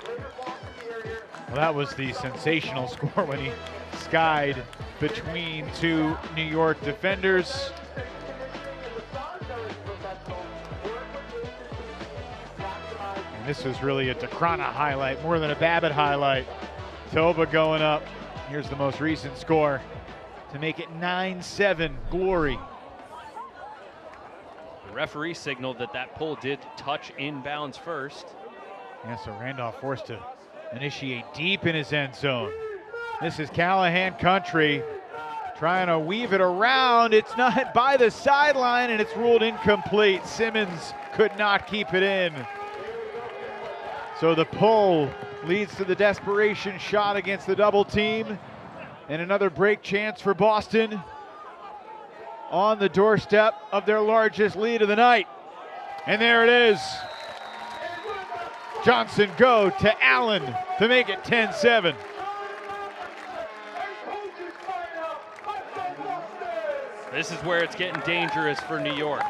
Well, that was the sensational score when he skied between 2 New York defenders. And this was really a Decrana highlight more than a Babbitt highlight. Toba going up. Here's the most recent score to make it 9-7 Glory. Referee signaled that pull did touch inbounds first. Yeah, so Randolph forced to initiate deep in his end zone. This is Callahan country, trying to weave it around. It's not by the sideline, and it's ruled incomplete. Simmons could not keep it in. So the pull leads to the desperation shot against the double team, and another break chance for Boston on the doorstep of their largest lead of the night. And there it is. Johnson go to Allen to make it 10-7. This is where it's getting dangerous for New York.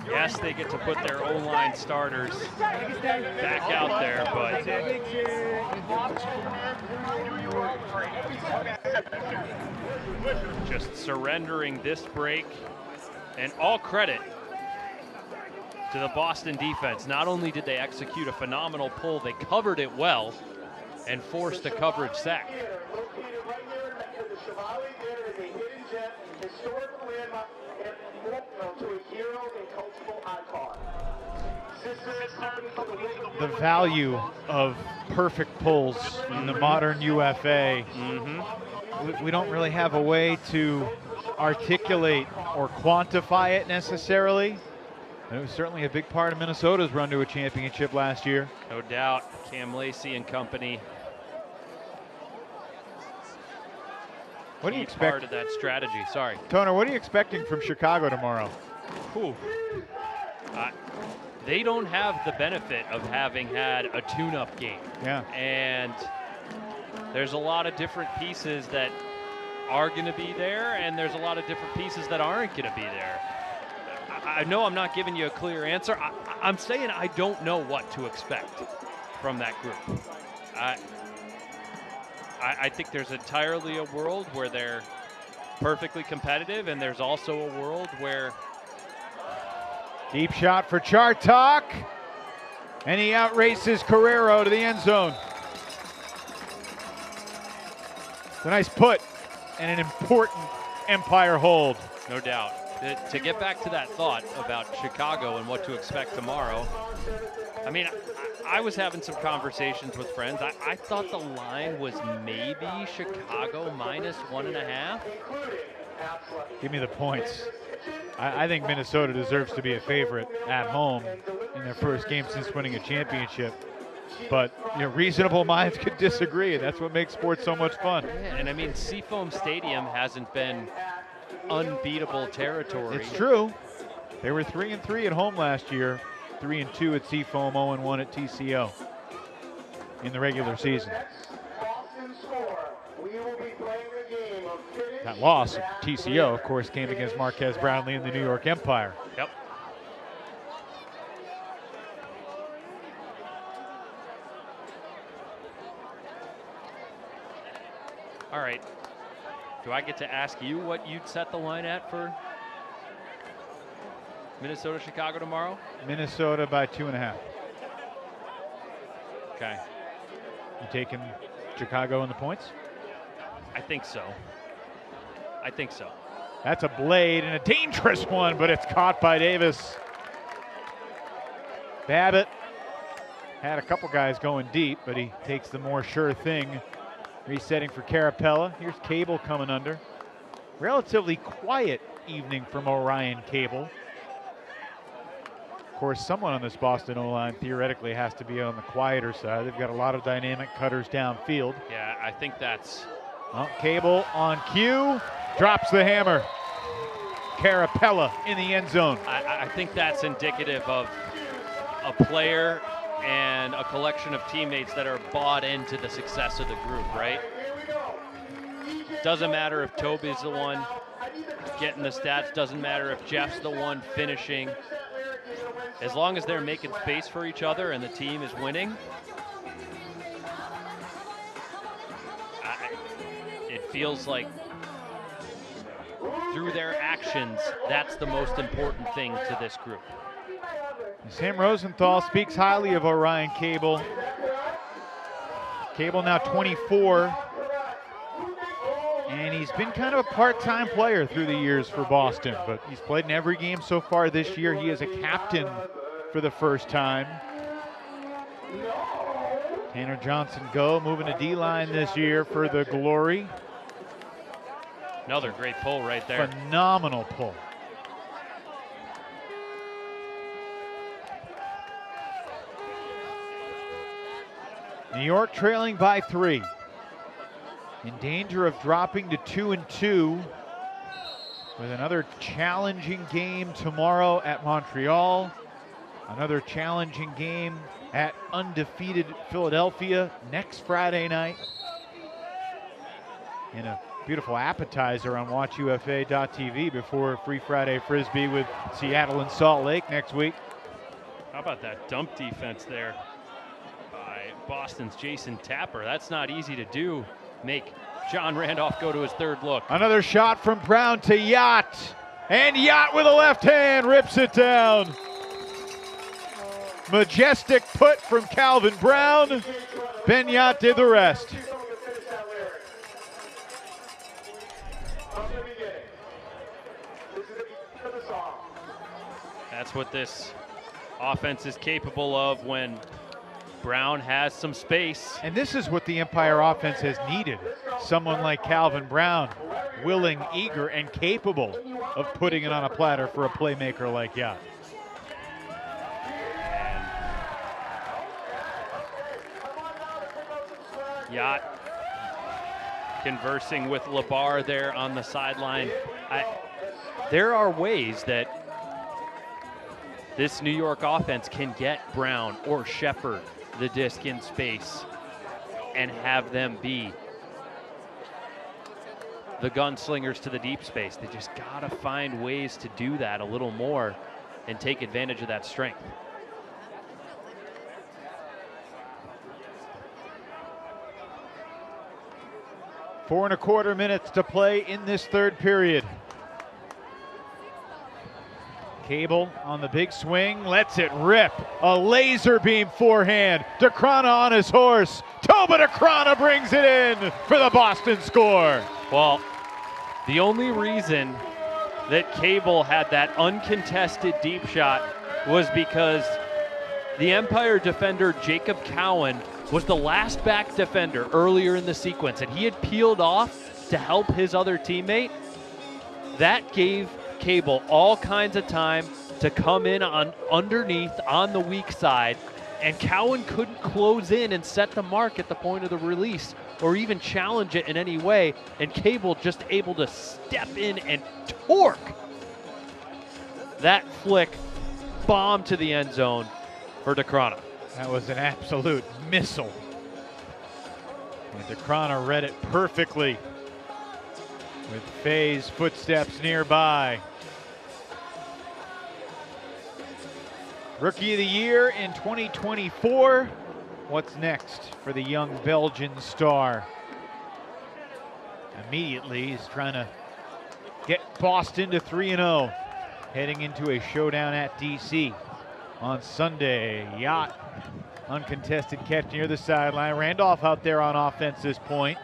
Yes, they get to put their O-line starters back out there, but just surrendering this break. And all credit to the Boston defense. Not only did they execute a phenomenal pull, they covered it well and forced a coverage sack. The value of perfect pulls in the modern UFA. We don't really have a way to articulate or quantify it necessarily. And it was certainly a big part of Minnesota's run to a championship last year. No doubt, Cam Lacey and company. What do you expect? Part of that strategy, sorry. Toner, what are you expecting from Chicago tomorrow? They don't have the benefit of having had a tune-up game. Yeah. And there's a lot of different pieces that are going to be there, and there's a lot of different pieces that aren't going to be there. I know I'm not giving you a clear answer. I'm saying I don't know what to expect from that group. I think there's entirely a world where they're perfectly competitive, and there's also a world where... Deep shot for Chartok, and he outraces Carrero to the end zone. It's a nice put and an important Empire hold. No doubt. To get back to that thought about Chicago and what to expect tomorrow, I mean, I was having some conversations with friends. I thought the line was maybe Chicago -1.5. Give me the points. I think Minnesota deserves to be a favorite at home in their first game since winning a championship. But reasonable minds could disagree, and that's what makes sports so much fun. Yeah, and I mean, Seafoam Stadium hasn't been unbeatable territory. It's true. They were 3-3 at home last year, 3-2 at Seafoam, 0-1 at TCO in the regular season. That loss of TCO, of course, came against Marquez Brownlee and the New York Empire. Yep. All right. Do I get to ask you what you'd set the line at for Minnesota, Chicago tomorrow? Minnesota by 2.5. Okay. You taking Chicago in the points? I think so. I think so. That's a blade and a dangerous one, but it's caught by Davis. Babbitt had a couple guys going deep, but he takes the more sure thing. Resetting for Carapella. Here's Cable coming under. Relatively quiet evening from Orion Cable. Of course, someone on this Boston O-line theoretically has to be on the quieter side. They've got a lot of dynamic cutters downfield. Yeah, I think that's... Well, Cable on cue, drops the hammer. Carapella in the end zone. I think that's indicative of a player and a collection of teammates that are bought into the success of the group, right? Doesn't matter if Toby's the one getting the stats, doesn't matter if Jeff's the one finishing. As long as they're making space for each other and the team is winning, it feels like through their actions, that's the most important thing to this group. Sam Rosenthal speaks highly of Orion Cable. Cable now 24. And he's been kind of a part-time player through the years for Boston, but he's played in every game so far this year. He is a captain for the first time. Tanner Johnson moving to D-line this year for the Glory. Another great pull right there. Phenomenal pull. New York trailing by 3. In danger of dropping to 2-2 with another challenging game tomorrow at Montreal. Another challenging game at undefeated Philadelphia next Friday night. And a beautiful appetizer on watchufa.tv before Free Friday Frisbee with Seattle and Salt Lake next week. How about that dump defense there by Boston's Jason Tapper? That's not easy to do. Make John Randolph go to his third look. Another shot from Brown to Yacht. And Yacht with a left hand rips it down. Majestic put from Calvin Brown. Ben Yacht did the rest. That's what this offense is capable of when Brown has some space. And this is what the Empire offense has needed. Someone like Calvin Brown, willing, eager, and capable of putting it on a platter for a playmaker like Yacht. Yacht conversing with LeBar there on the sideline. There are ways that this New York offense can get Brown or Shepard the disc in space and have them be the gunslingers to the deep space. They just gotta find ways to do that a little more and take advantage of that strength. Four and a quarter minutes to play in this third period. Cable on the big swing, lets it rip. A laser beam forehand. DeCrona on his horse. Toba DeCrona brings it in for the Boston score. Well, the only reason that Cable had that uncontested deep shot was because the Empire defender Jacob Cowan was the last back defender earlier in the sequence, and he had peeled off to help his other teammate. That gave Cable all kinds of time to come in on underneath on the weak side, and Cowan couldn't close in and set the mark at the point of the release or even challenge it in any way, and Cable just able to step in and torque that flick bomb to the end zone for DeCrona. That was an absolute missile. And DeCrona read it perfectly. with Faye's footsteps nearby. Rookie of the Year in 2024. What's next for the young Belgian star? Immediately, he's trying to get Boston to 3-0, heading into a showdown at DC on Sunday. Yacht, uncontested catch near the sideline. Randolph out there on offense this point.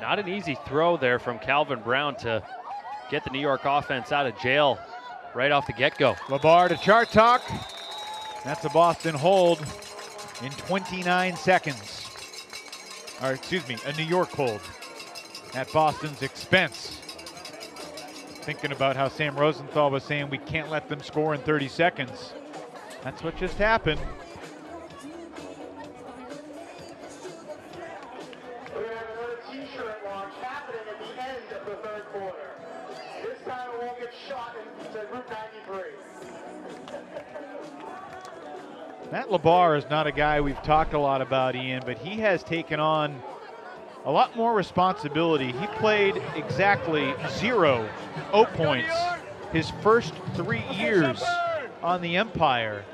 Not an easy throw there from Calvin Brown to get the New York offense out of jail right off the get-go. Labar to Chartok. That's a Boston hold in 29 seconds. Or excuse me, a New York hold at Boston's expense. Thinking about how Sam Rosenthal was saying we can't let them score in 30 seconds. That's what just happened. We have another t-shirt launch happening at the end of the third quarter. This time it won't get shot into Route 93. Matt Labar is not a guy we've talked a lot about, Ian, but he has taken on a lot more responsibility. He played exactly 0 O points his first 3 years on the Empire,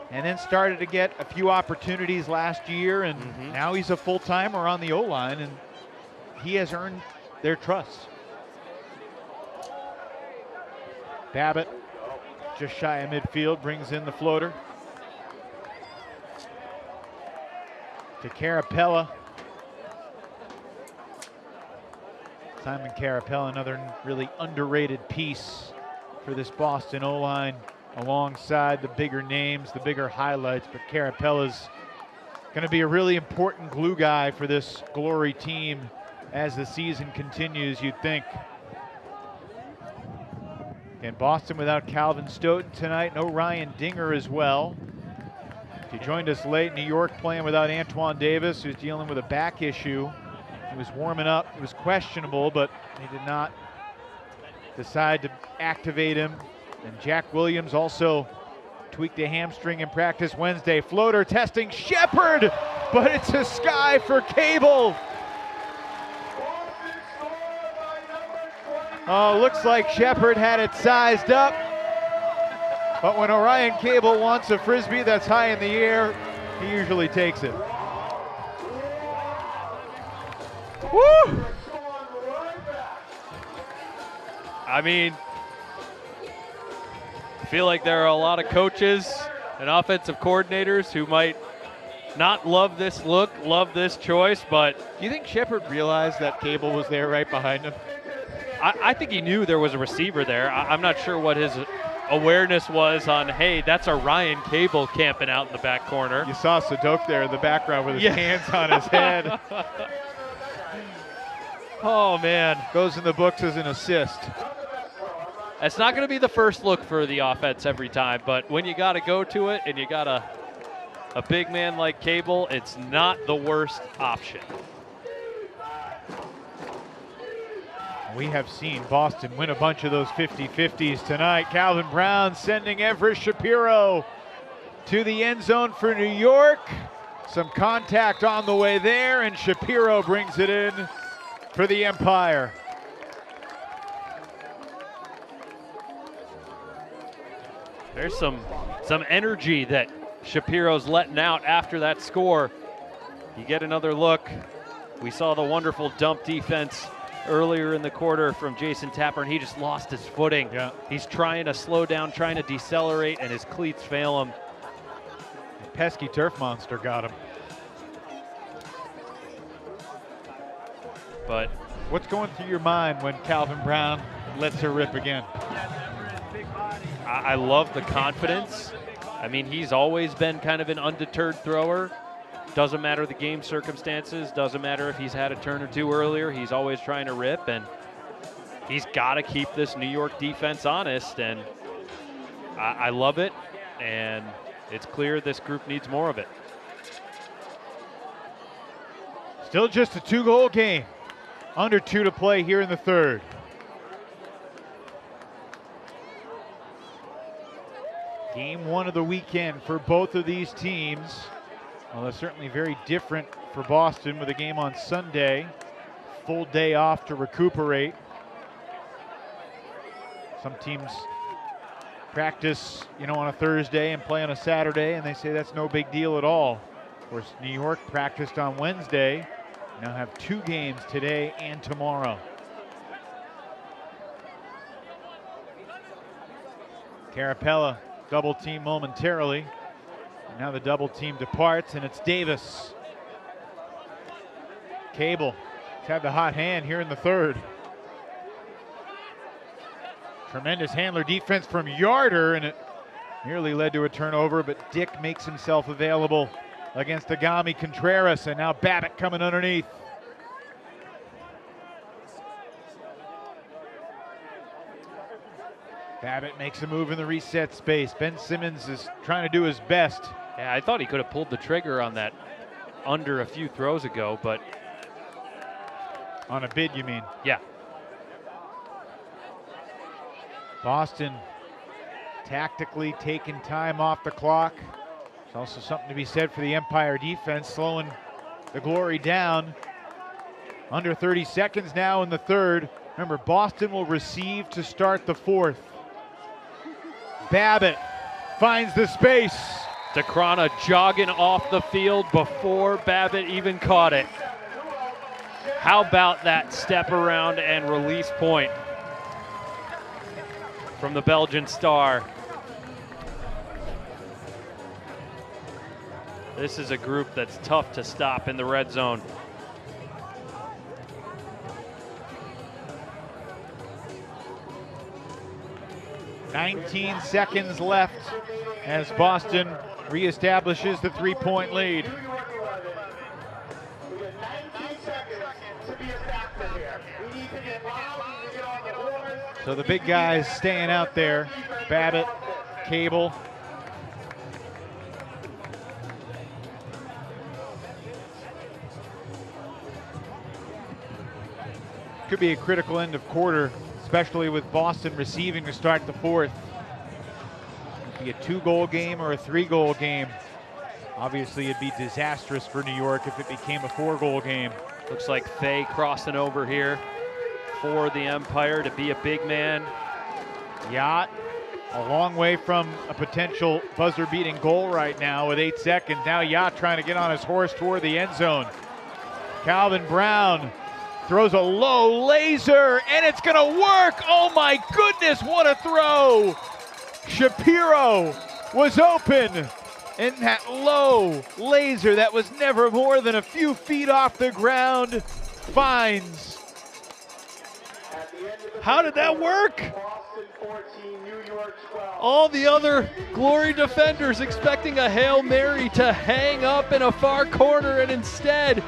and then started to get a few opportunities last year, and now he's a full-timer on the O-line, and he has earned their trust. Babbitt, just shy of midfield, brings in the floater. To Carapella. Simon Carapella, another really underrated piece for this Boston O-line, alongside the bigger names, the bigger highlights, but Carapella's going to be a really important glue guy for this Glory team as the season continues, you'd think. And Boston without Calvin Stoughton tonight, no Ryan Dinger as well. He joined us late. New York playing without Antoine Davis, who's dealing with a back issue. He was warming up. He was questionable, but he did not decide to activate him. And Jack Williams also tweaked a hamstring in practice Wednesday. Floater testing Shepard, but it's a sky for Cable. Oh, looks like Shepard had it sized up. But when Orion Cable wants a Frisbee that's high in the air, he usually takes it. Woo! I mean, I feel like there are a lot of coaches and offensive coordinators who might not love this look, love this choice, but do you think Shepard realized that Cable was there right behind him? I think he knew there was a receiver there. I'm not sure what his awareness was on, hey, that's a Ryan Cable camping out in the back corner. You saw Sadok there in the background with his hands on his head. Oh, man. Goes in the books as an assist. It's not going to be the first look for the offense every time, but when you got to go to it and you got a big man like Cable, it's not the worst option. We have seen Boston win a bunch of those 50-50s tonight. Calvin Brown sending Everett Shapiro to the end zone for New York. Some contact on the way there, and Shapiro brings it in for the Empire. There's some energy that Shapiro's letting out after that score. You get another look. We saw the wonderful dump defense earlier in the quarter from Jason Tapper, and he just lost his footing. Yeah. He's trying to slow down, trying to decelerate, and his cleats fail him. The pesky turf monster got him. But what's going through your mind when Calvin Brown lets her rip again? I love the confidence. I mean, he's always been kind of an undeterred thrower. Doesn't matter the game circumstances, doesn't matter if he's had a turn or two earlier, he's always trying to rip, and he's got to keep this New York defense honest, and I love it, and it's clear this group needs more of it. Still just a 2-goal game. Under 2 to play here in the third. Game 1 of the weekend for both of these teams. Well, it's certainly very different for Boston with a game on Sunday. full day off to recuperate. Some teams practice, on a Thursday and play on a Saturday, and they say that's no big deal at all. Of course, New York practiced on Wednesday. Now have 2 games today and tomorrow. Carapella double team momentarily. And now the double team departs, and it's Davis. Cable has had the hot hand here in the third. Tremendous handler defense from Yarder, and it nearly led to a turnover, but Dick makes himself available against Agami Contreras, and now Babbitt coming underneath. Babbitt makes a move in the reset space. Ben Simmons is trying to do his best. Yeah, I thought he could have pulled the trigger on that under a few throws ago, but... On a bid, you mean? Yeah. Boston tactically taking time off the clock. There's also something to be said for the Empire defense, slowing the Glory down. Under 30 seconds now in the third. Remember, Boston will receive to start the fourth. Babbitt finds the space. DeCrona jogging off the field before Babbitt even caught it. How about that step around and release point from the Belgian star? This is a group that's tough to stop in the red zone. "19 seconds left as Boston reestablishes the 3-point lead. So the big guys staying out there. Babbitt, Cable. Could be a critical end of quarter, especially with Boston receiving to start the fourth. Could be a 2-goal game or a 3-goal game. Obviously, it'd be disastrous for New York if it became a 4-goal game. Looks like Fay crossing over here for the Empire to be a big man. Yacht, a long way from a potential buzzer-beating goal right now with 8 seconds. Now Yacht trying to get on his horse toward the end zone. Calvin Brown throws a low laser, and it's going to work. Oh my goodness, what a throw. Shapiro was open, and that low laser that was never more than a few feet off the ground finds. How did that work? All the other Glory defenders expecting a Hail Mary to hang up in a far corner, and instead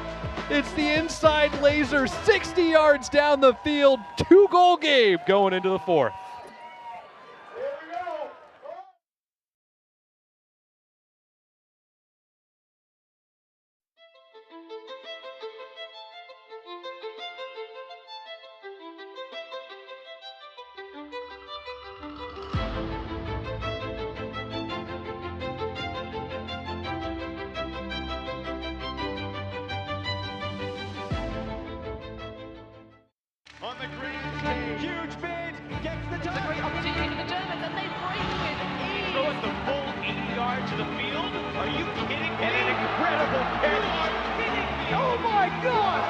it's the inside laser 60 yards down the field. 2-goal game going into the fourth. On the green stage, huge bid, gets the touch. Great opportunity for the Germans, and they break with ease. Throw it the full 80 yards to the field? Are you kidding me? And an incredible catch. Are you kidding me? Oh my God!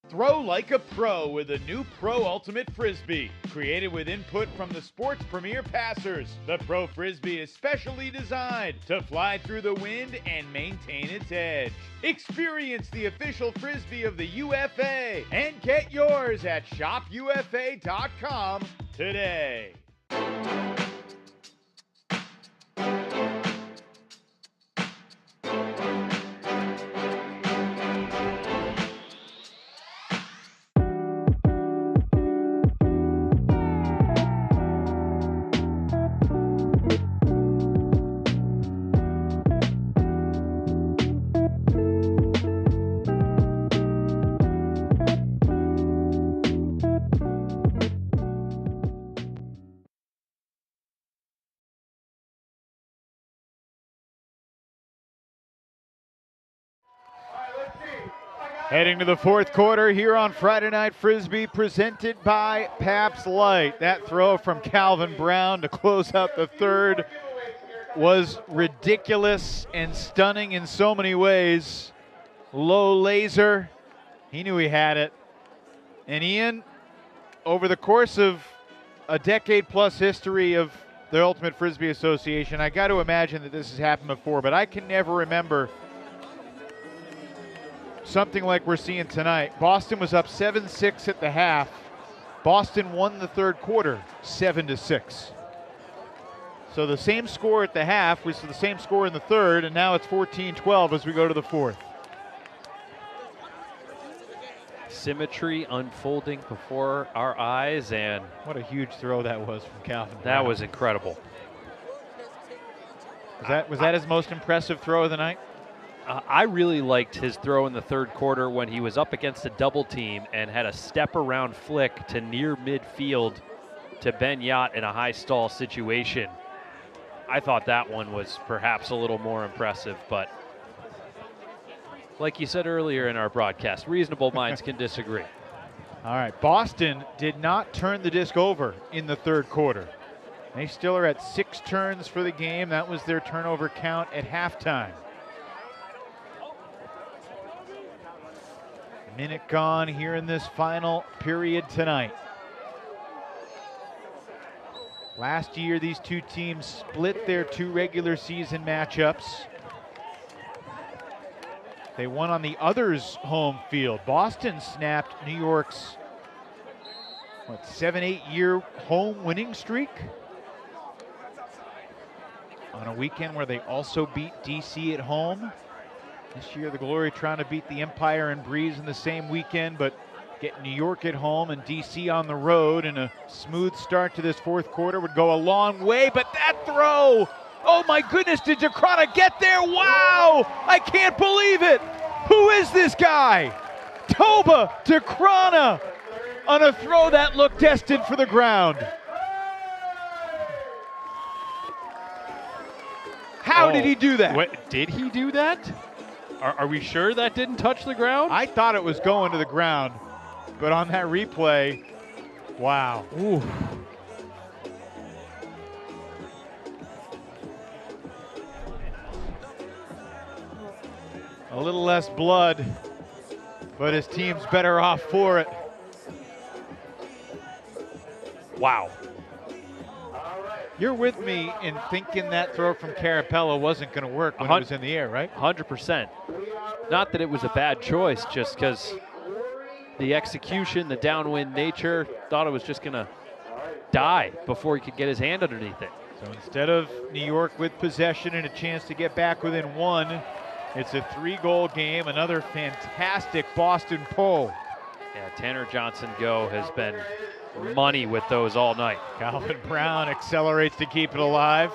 Throw like a pro with the new Pro Ultimate Frisbee. Created with input from the sport's premier passers, the Pro Frisbee is specially designed to fly through the wind and maintain its edge. Experience the official Frisbee of the UFA and get yours at shopufa.com today. Heading to the fourth quarter here on Friday Night Frisbee, presented by Pabst Light. That throw from Calvin Brown to close out the third was ridiculous and stunning in so many ways. Low laser, he knew he had it. And Ian, over the course of a decade-plus history of the Ultimate Frisbee Association, I got to imagine that this has happened before, but I can never remember something like we're seeing tonight. Boston was up 7-6 at the half. Boston won the third quarter 7-6. So the same score at the half was the same score in the third, and now it's 14-12 as we go to the fourth. Symmetry unfolding before our eyes, and what a huge throw that was from Calvin Brown. That was incredible. Was that his most impressive throw of the night? I really liked his throw in the third quarter when he was up against a double team and had a step around flick to near midfield to Ben Yacht in a high stall situation. I thought that one was perhaps a little more impressive, but like you said earlier in our broadcast, reasonable minds can disagree. All right, Boston did not turn the disc over in the third quarter. They still are at 6 turns for the game. That was their turnover count at halftime. Minute gone here in this final period tonight. Last year, these two teams split their 2 regular season matchups. They won on the other's home field. Boston snapped New York's 7-8 year home winning streak on a weekend where they also beat DC at home. This year, the Glory trying to beat the Empire and Breeze in the same weekend, but get New York at home and DC on the road, and a smooth start to this fourth quarter would go a long way. But that throw, oh my goodness, did Jakrana get there? Wow, I can't believe it. Who is this guy? Toba Deana on a throw that looked destined for the ground. How did he do that? What, did he do that? Are we sure that didn't touch the ground? I thought it was going to the ground, but on that replay, wow. Ooh. A little less blood, but his team's better off for it. Wow. You're with me in thinking that throw from Carapella wasn't going to work when it was in the air, right? 100%. Not that it was a bad choice, just because the execution, the downwind nature, thought it was just going to die before he could get his hand underneath it. So instead of New York with possession and a chance to get back within 1, it's a 3-goal game. Another fantastic Boston pull. Yeah, Tanner Johnson Go has been money with those all night. Calvin Brown accelerates to keep it alive.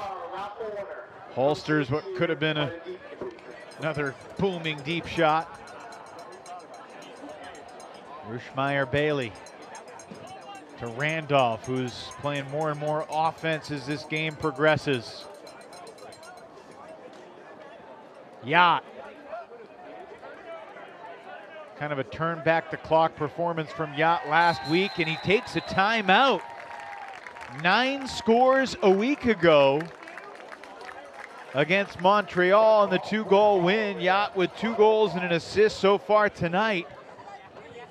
Holsters what could have been another booming deep shot. Rushmeyer Bailey to Randolph, who's playing more and more offense as this game progresses. Yacht. Kind of a turn back the clock performance from Yacht last week, and he takes a timeout. 9 scores a week ago against Montreal in the 2-goal win. Yacht with 2 goals and an assist so far tonight.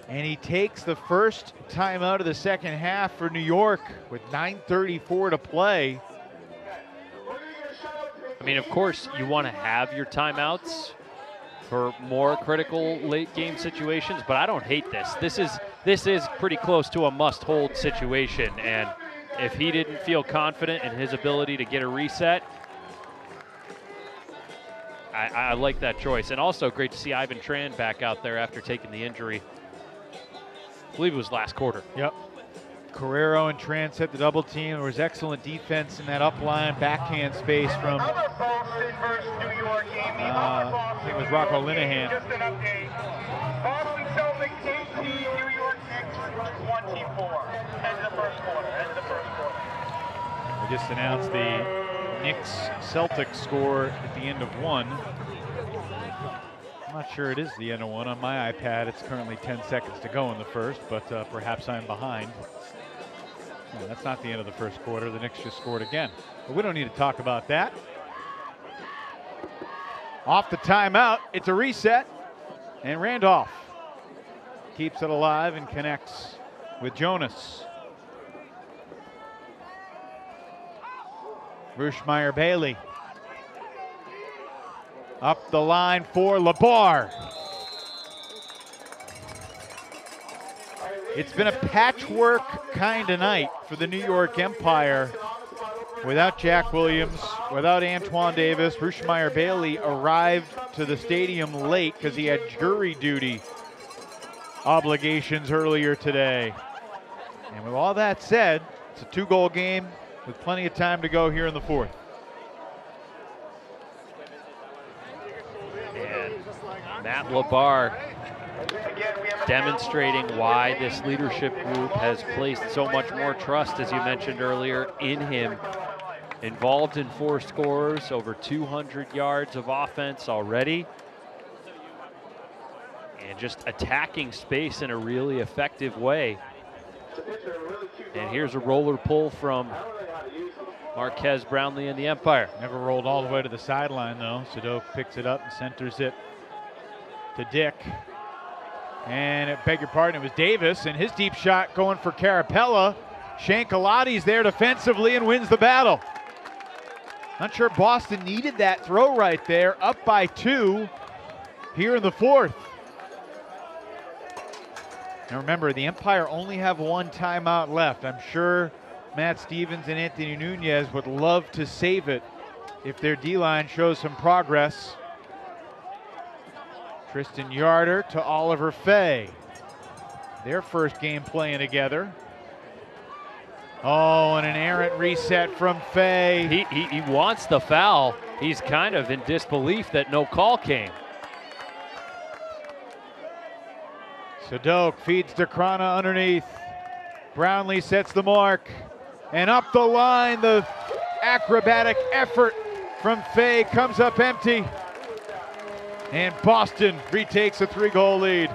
And he takes the first timeout of the second half for New York with 9:34 to play. I mean, of course, you want to have your timeouts for more critical late game situations, but I don't hate this. This is pretty close to a must-hold situation, and if he didn't feel confident in his ability to get a reset, I like that choice. And also great to see Ivan Tran back out there after taking the injury. I believe it was last quarter. Yep. Carrero and Tran set the double team. There was excellent defense in that up line, backhand space from I think it was Rocco Linehan. Just an update. Boston Celtics 18, New York Knicks 24. End of the first quarter. We just announced the Knicks-Celtics score at the end of 1. I'm not sure it is the end of one. On my iPad, it's currently 10 seconds to go in the first, but perhaps I'm behind. No, that's not the end of the first quarter. The Knicks just scored again. But we don't need to talk about that. Off the timeout, it's a reset, and Randolph keeps it alive and connects with Jonas. Rushmeyer-Bailey up the line for Labar. It's been a patchwork kind of night for the New York Empire. Without Jack Williams, without Antoine Davis, Rushmeyer-Bailey arrived to the stadium late because he had jury duty obligations earlier today. And with all that said, it's a 2-goal game with plenty of time to go here in the fourth. And Matt Labar demonstrating why this leadership group has placed so much more trust, as you mentioned earlier, in him. Involved in 4 scores, over 200 yards of offense already. And just attacking space in a really effective way. And here's a roller pull from Marquez Brownlee and the Empire. Never rolled all the way to the sideline, though. Sadok picks it up and centers it to Dick. And beg your pardon, it was Davis, and his deep shot going for Carapella. Shankalati's there defensively and wins the battle. Not sure Boston needed that throw right there. Up by 2 here in the fourth. And remember, the Empire only have 1 timeout left. I'm sure Matt Stevens and Anthony Nunez would love to save it if their D-line shows some progress. Tristan Yarder to Oliver Fay. Their first game playing together. Oh, and an errant reset from Fay. He wants the foul. He's kind of in disbelief that no call came. Sadok feeds to Krana underneath. Brownlee sets the mark. And up the line, the acrobatic effort from Fay comes up empty. And Boston retakes a 3-goal lead.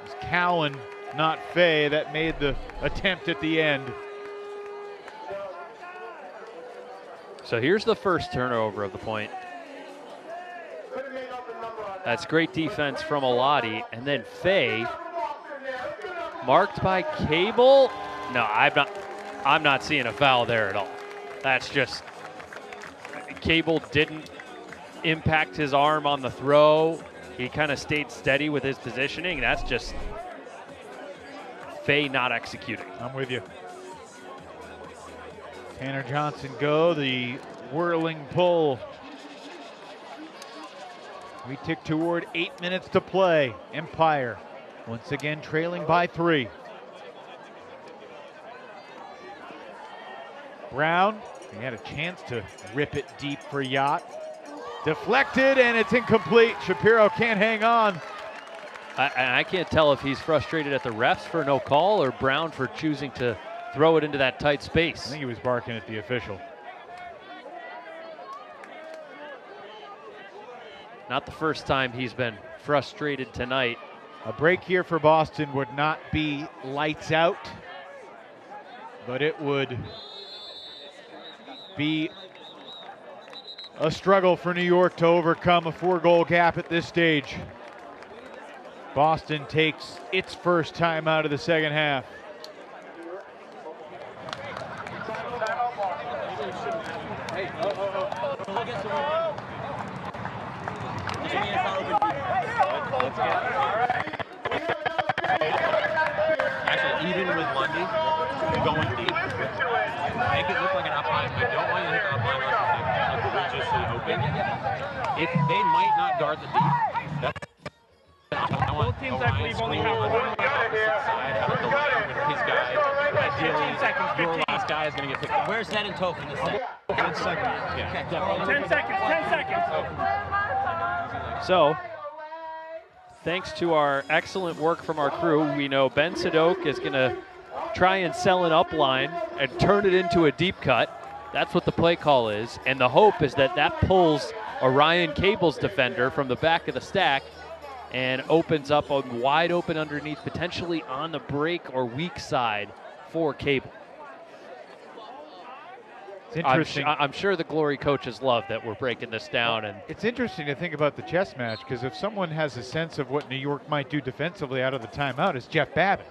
It's Cowan, not Fay, that made the attempt at the end. So here's the first turnover of the point. That's great defense from Alati. And then Fay, marked by Cable. No, I'm not seeing a foul there at all. That's just, Cable didn't impact his arm on the throw. He kind of stayed steady with his positioning. That's just Fay not executing. I'm with you. Tanner Johnson go, the whirling pull. We tick toward 8 minutes to play. Empire once again trailing by 3. Brown, he had a chance to rip it deep for Yacht. Deflected, and it's incomplete. Shapiro can't hang on. I can't tell if he's frustrated at the refs for no call or Brown for choosing to throw it into that tight space. I think he was barking at the official. Not the first time he's been frustrated tonight. A break here for Boston would not be lights out, but it would be a struggle for New York to overcome a 4-goal gap at this stage. Boston takes its first time out of the second half. Actually, even with Lundy going deep, make it look like an up line. I don't want you to hit the up line like egregiously open. If they might not guard the deep, that's I want both teams, I believe, only have 1 on the opposite side. Have the line with his guy. Ideally, your last guy is going to get picked up. Where's that in Token? 10 seconds. Yeah. 10 seconds. 10 seconds. So, thanks to our excellent work from our crew, we know Ben Sadok is going to try and sell an up line and turn it into a deep cut. That's what the play call is. And the hope is that that pulls Orion Cable's defender from the back of the stack and opens up a wide open underneath, potentially on the break or weak side for Cable. It's interesting. I'm sure the Glory coaches love that we're breaking this down. And it's interesting to think about the chess match, because if someone has a sense of what New York might do defensively out of the timeout, it's Jeff Babbitt.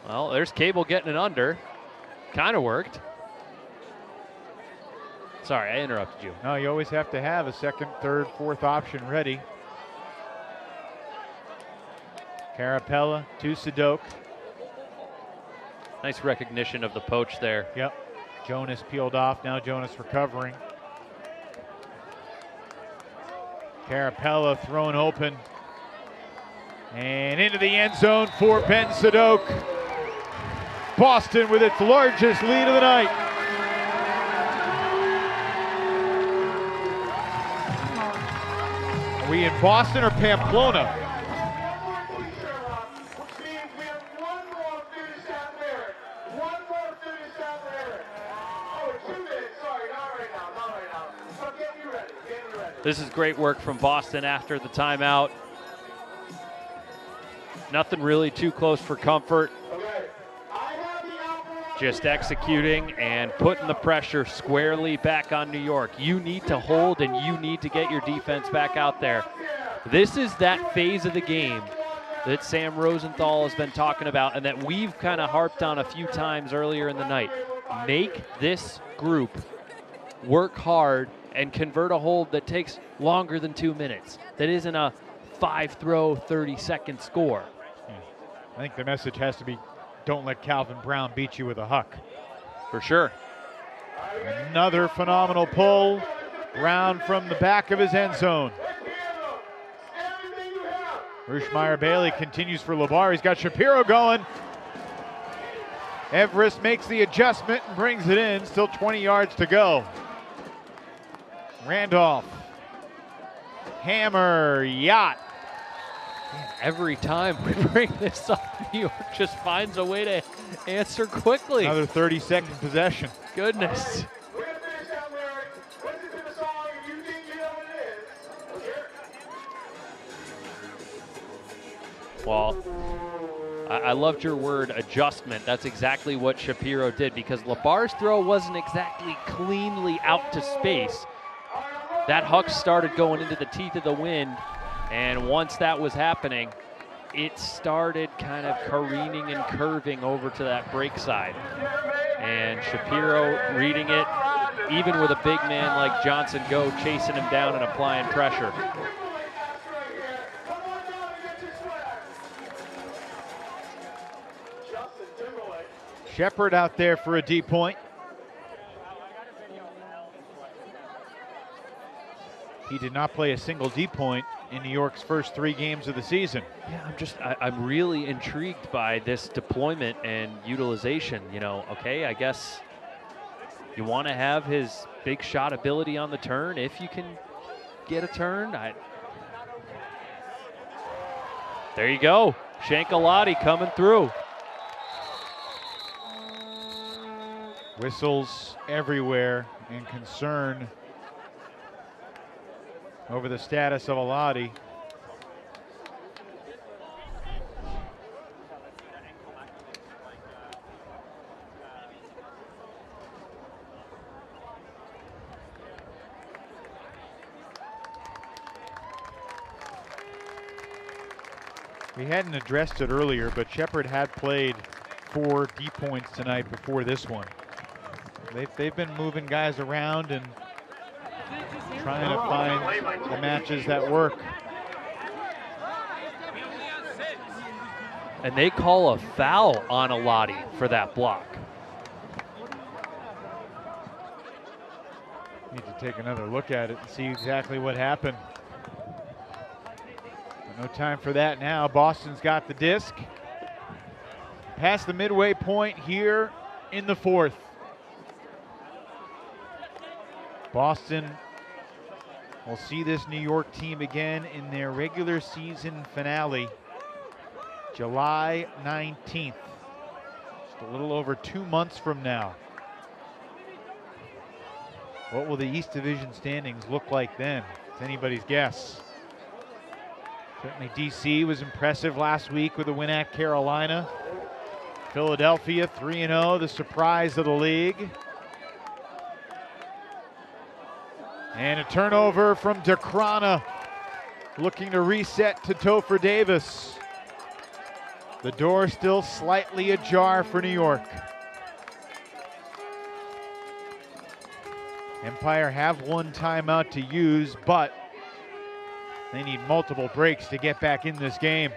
Well, there's Cable getting it under. Kind of worked. Sorry, I interrupted you. No, you always have to have a second, third, fourth option ready. Carapella to Sadok. Nice recognition of the poach there. Yep. Jonas peeled off. Now Jonas recovering. Carapella thrown open. And into the end zone for Ben Sadok. Boston with its largest lead of the night. Are we in Boston or Pamplona? This is great work from Boston after the timeout. Nothing really too close for comfort. Just executing and putting the pressure squarely back on New York. You need to hold and you need to get your defense back out there. This is that phase of the game that Sam Rosenthal has been talking about and that we've kind of harped on a few times earlier in the night. Make this group work hard and convert a hold that takes longer than 2 minutes. That isn't a 5-throw, 30-second score. I think the message has to be, don't let Calvin Brown beat you with a huck. For sure. Another phenomenal pull. Brown from the back of his end zone. Rushmeyer Bailey continues for LeVar. He's got Shapiro going. Everest makes the adjustment and brings it in. Still 20 yards to go. Randolph. Hammer. Yacht. Every time we bring this up, New York just finds a way to answer quickly. Another 30-second possession. Goodness. Well, I loved your word, adjustment. That's exactly what Shapiro did, because LeVar's throw wasn't exactly cleanly out to space. That huck started going into the teeth of the wind, and once that was happening, it started kind of careening and curving over to that break side. And Shapiro reading it, even with a big man like Johnson Go chasing him down and applying pressure. Shepard out there for a deep point. He did not play a single deep point in New York's first 3 games of the season. Yeah, I'm really intrigued by this deployment and utilization. You know, okay, I guess you want to have his big shot ability on the turn if you can get a turn. There you go. Shankalati coming through. Whistles everywhere and concern over the status of Alati. We hadn't addressed it earlier, but Shepard had played 4 deep points tonight before this one. They've been moving guys around and trying to find the matches that work. And they call a foul on Alati for that block. Need to take another look at it and see exactly what happened. But no time for that now. Boston's got the disc. Past the midway point here in the 4th. Boston will see this New York team again in their regular season finale July 19th. Just a little over 2 months from now. What will the East Division standings look like then? It's anybody's guess. Certainly DC was impressive last week with a win at Carolina. Philadelphia 3-0, the surprise of the league. And a turnover from Dekrana, looking to reset to Topher Davis. The door still slightly ajar for New York. Empire have one timeout to use, but they need multiple breaks to get back in this game.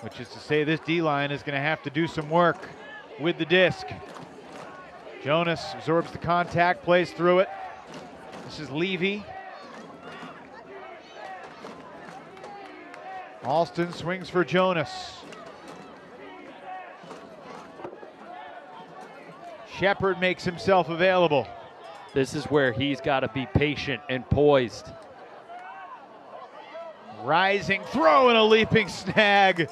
Which is to say this D-line is going to have to do some work with the disc. Jonas absorbs the contact, plays through it. This is Levy. Alston swings for Jonas. Shepard makes himself available. This is where he's got to be patient and poised. Rising throw and a leaping snag.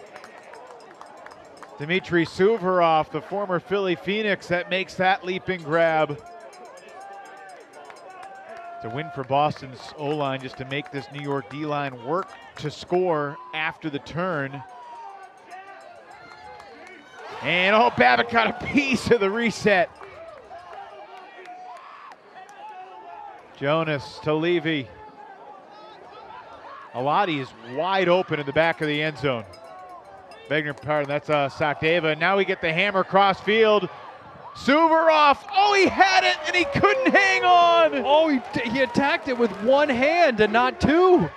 Dmitry Suvorov, the former Philly Phoenix, that makes that leaping grab. It's a win for Boston's O-line just to make this New York D-line work to score after the turn. And Babbitt got a piece of the reset. Jonas to Levy. Alati is wide open in the back of the end zone. Beg your pardon, that's Sakdeva. Now we get the hammer cross field. Suvorov, he had it and he couldn't hang on. Oh, he attacked it with one hand and not two.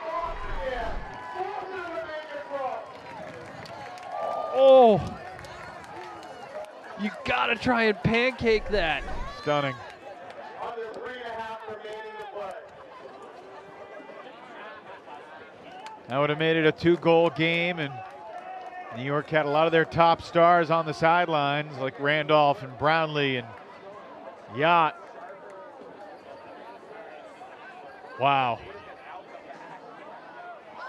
Oh, you gotta try and pancake that. Stunning. That would have made it a 2-goal game, and New York had a lot of their top stars on the sidelines, like Randolph and Brownlee and Yacht. Wow.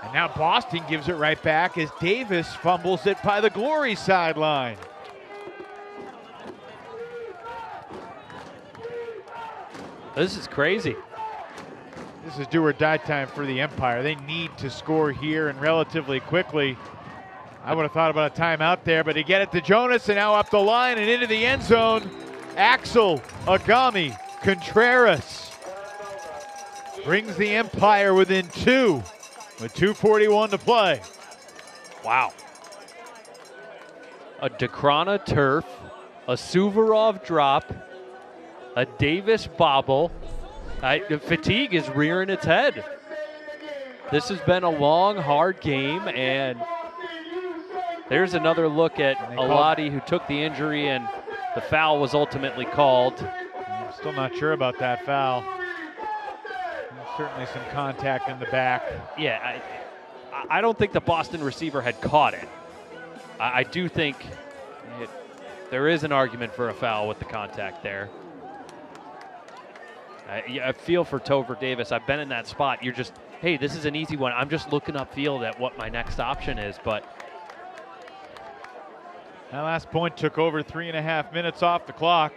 And now Boston gives it right back as Davis fumbles it by the Glory sideline. This is crazy. This is do or die time for the Empire. They need to score here and relatively quickly. I would have thought about a timeout there, but to get it to Jonas and now up the line and into the end zone. Axel, Agami, Contreras brings the Empire within 2 with 2:41 to play. Wow. A Dekrana turf, a Suvorov drop, a Davis bobble. Fatigue is rearing its head. This has been a long, hard game, and there's another look at Alati, who took the injury, and the foul was ultimately called. I'm still not sure about that foul. There's certainly some contact in the back. Yeah, I don't think the Boston receiver had caught it. I do think there is an argument for a foul with the contact there. I feel for Topher Davis. I've been in that spot. You're just, hey, this is an easy one. I'm just looking upfield at what my next option is, but that last point took over 3.5 minutes off the clock,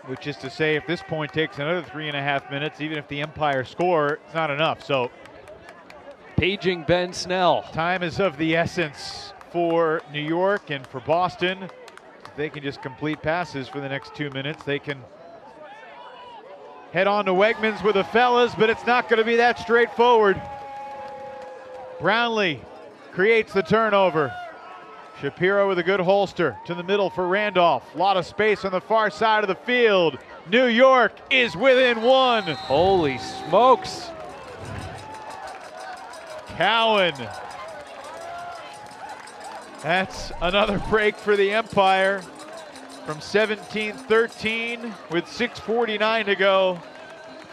which is to say if this point takes another 3.5 minutes, even if the Empire score, it's not enough. So paging Ben Snell. Time is of the essence for New York and for Boston. If they can just complete passes for the next 2 minutes, they can head on to Wegmans with the fellas, but it's not going to be that straightforward. Brownlee creates the turnover. Shapiro with a good holster to the middle for Randolph. A lot of space on the far side of the field. New York is within 1. Holy smokes. Cowan. That's another break for the Empire. From 17-13 with 6:49 to go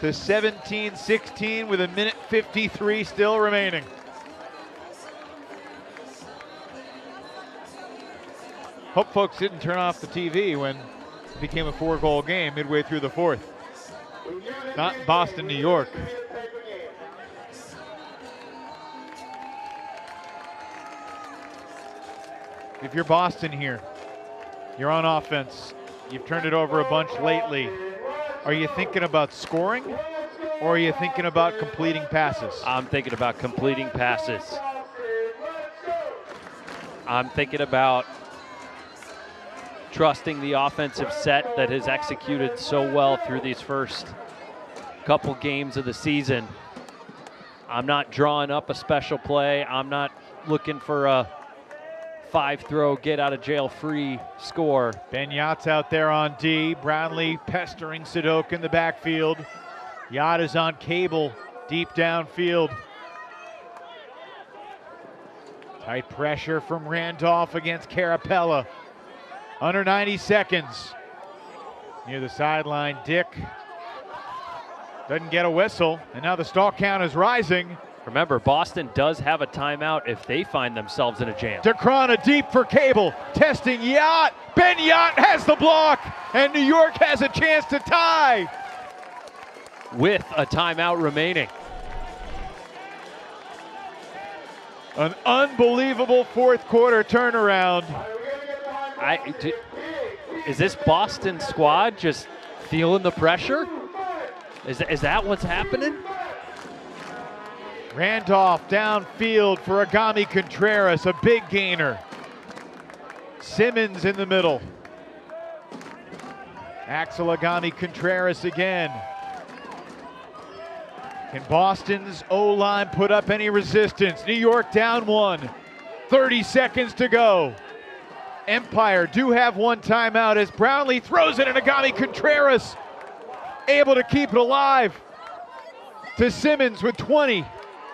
to 17-16 with 1:53 still remaining. Hope folks didn't turn off the TV when it became a 4-goal game midway through the 4th. Not Boston, New York. if you're Boston here, you're on offense, you've turned it over a bunch lately, are you thinking about scoring or are you thinking about completing passes? I'm thinking about completing passes. I'm thinking about trusting the offensive set that has executed so well through these first couple games of the season. I'm not drawing up a special play. I'm not looking for a 5-throw, get-out-of-jail-free score. Ben Yacht's out there on D. Brownlee pestering Sadok in the backfield. Yacht is on cable, deep downfield. Tight pressure from Randolph against Carapella. Under 90 seconds. Near the sideline, Dick doesn't get a whistle, and now the stall count is rising. Remember, Boston does have a timeout if they find themselves in a jam. DeCrona deep for Cable, testing Yacht. Ben Yacht has the block, and New York has a chance to tie. With a timeout remaining. An unbelievable fourth quarter turnaround. Is this Boston squad just feeling the pressure? Is that what's happening? Randolph downfield for Agami Contreras, a big gainer. Simmons in the middle. Axel Agami Contreras again. Can Boston's O-line put up any resistance? New York down one. 30 seconds to go. Empire do have one timeout as Brownlee throws it and Agami Contreras able to keep it alive. To Simmons with 20.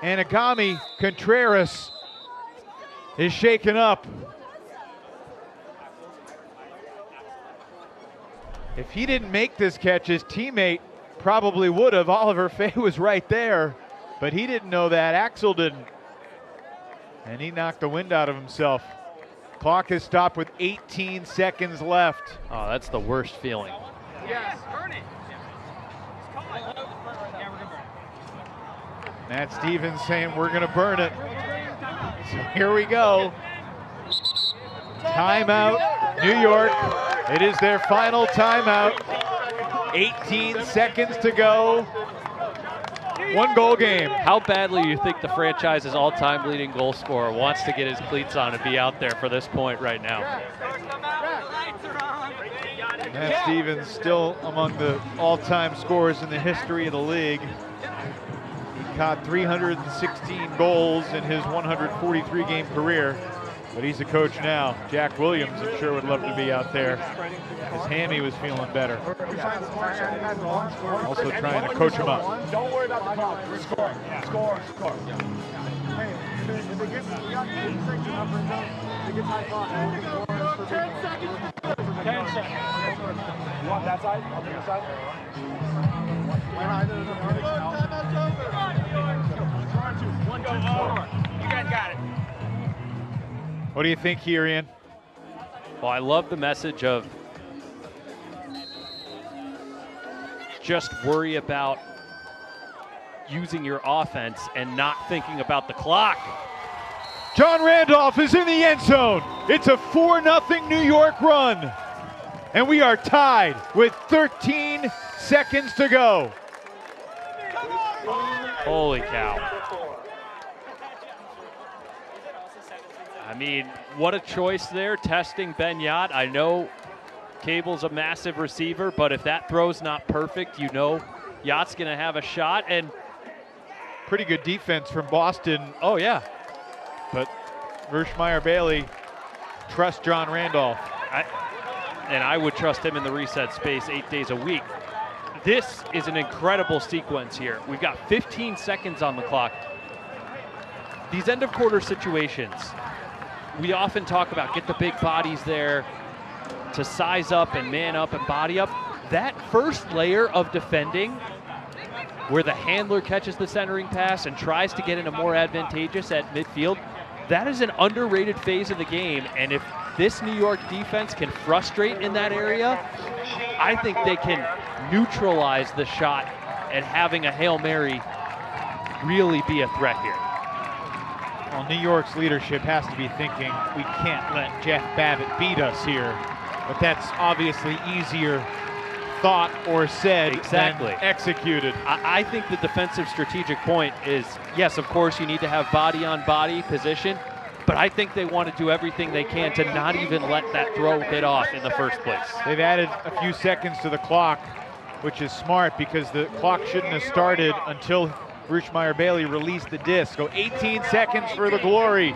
And Agami Contreras is shaken up. If he didn't make this catch, his teammate probably would have. Oliver Fay was right there, but he didn't know that. Axel didn't. And he knocked the wind out of himself. Clock is stopped with 18 seconds left. Oh, that's the worst feeling. Yes, burn it. Matt Stevens saying we're going to burn it. So here we go. Timeout, New York. It is their final timeout. 18 seconds to go. 1 goal game. How badly you think the franchise's all-time leading goal scorer wants to get his cleats on and be out there for this point right now? Matt Stevens still among the all-time scorers in the history of the league. He caught 316 goals in his 143-game career, but he's a coach now. Jack Williams, I'm sure, would love to be out there. His hammy was feeling better. Also trying to coach him up. Don't worry about the clock. We're scoring. Score. Hey, if it gets 8 seconds up and down, it gets high clock. 10 seconds. 10 seconds. You want that side? I'll take the side. You guys got it. What do you think here, Ian? Well, I love the message of just worry about using your offense and not thinking about the clock. John Randolph is in the end zone. It's a 4-0 New York run. And we are tied with 13 seconds to go. Holy cow. I mean, what a choice there, testing Ben Yacht. I know Cable's a massive receiver, but if that throw's not perfect, you know Yacht's going to have a shot. And pretty good defense from Boston. Oh, yeah. But Vershmeyer Bailey trusts John Randolph. And I would trust him in the reset space 8 days a week. This is an incredible sequence here. We've got 15 seconds on the clock. These end of quarter situations, we often talk about get the big bodies there to size up and man up and body up. That first layer of defending where the handler catches the centering pass and tries to get in a more advantageous at midfield, that is an underrated phase of the game. And if this New York defense can frustrate in that area, I think they can neutralize the shot and having a Hail Mary really be a threat here. Well, New York's leadership has to be thinking, we can't let Jeff Babbitt beat us here. But that's obviously easier thought or said exactly than executed. I think the defensive strategic point is, yes, of course, you need to have body-on-body position, but I think they want to do everything they can to not even let that throw hit off in the first place. They've added a few seconds to the clock, which is smart because the clock shouldn't have started until Ruchmeyer-Bailey released the disc. So 18 seconds for the Glory.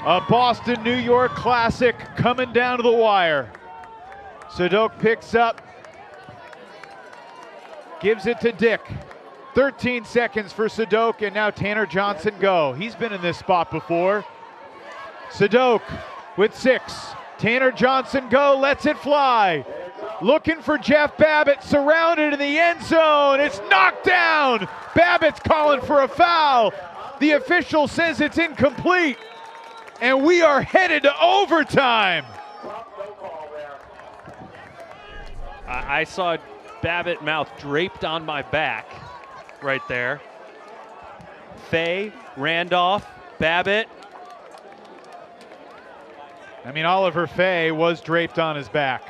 A Boston, New York classic coming down to the wire. Sadok picks up, gives it to Dick. 13 seconds for Sadok, and now Tanner Johnson go. He's been in this spot before. Sadok with 6. Tanner Johnson go, lets it fly. Looking for Jeff Babbitt, surrounded in the end zone. It's knocked down. Babbitt's calling for a foul. The official says it's incomplete. And we are headed to overtime. I saw Babbitt mouth draped on my back right there. Fay, Randolph, Babbitt. I mean, Oliver Fay was draped on his back.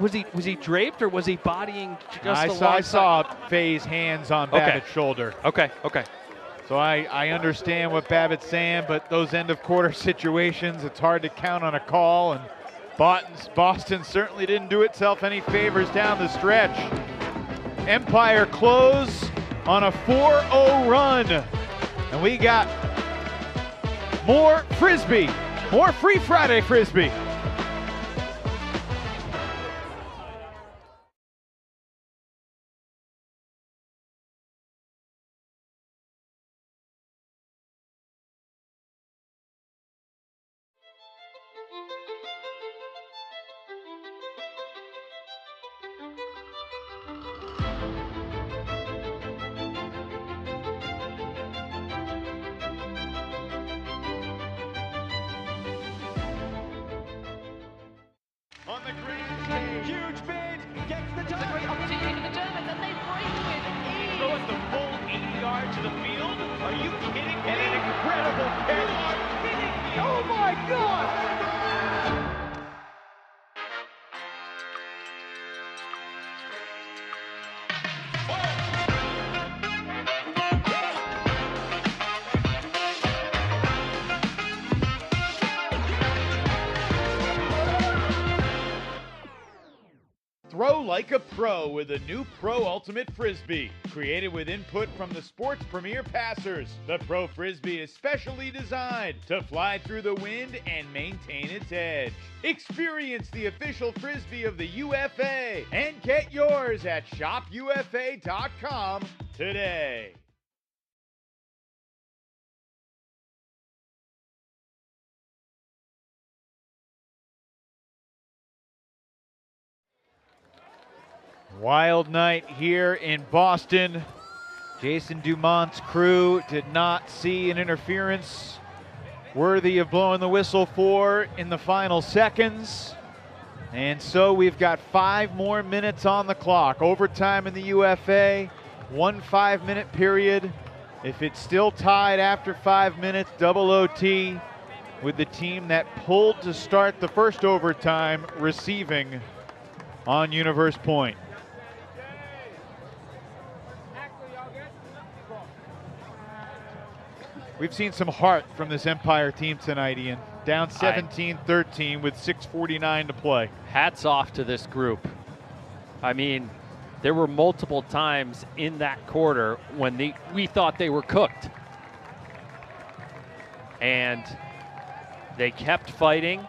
Was he draped or was he bodying just I saw Fay's hands on Babbitt's shoulder. Okay. So I understand what Babbitt's saying, but those end of quarter situations, it's hard to count on a call, and Boston certainly didn't do itself any favors down the stretch. Empire close on a 4-0 run, and we got more Frisbee, more Free Friday Frisbee. On the green stage, huge bid, gets the touch. It's a great opportunity for the Germans, and they break with ease. Throw it the full 80 yards to the field. Are you kidding me? And an incredible catch. You are kidding me. Oh my God. Throw like a pro with a new Pro Ultimate Frisbee. Created with input from the sport's premier passers, the Pro Frisbee is specially designed to fly through the wind and maintain its edge. Experience the official Frisbee of the UFA and get yours at shopufa.com today. Wild night here in Boston. Jason Dumont's crew did not see an interference worthy of blowing the whistle for in the final seconds. And so we've got 5 more minutes on the clock. Overtime in the UFA, 1 5-minute period. If it's still tied after 5 minutes, double OT, with the team that pulled to start the first overtime receiving on Universe Point. We've seen some heart from this Empire team tonight, Ian. Down 17-13 with 6:49 to play. Hats off to this group. I mean, there were multiple times in that quarter when we thought they were cooked. And they kept fighting.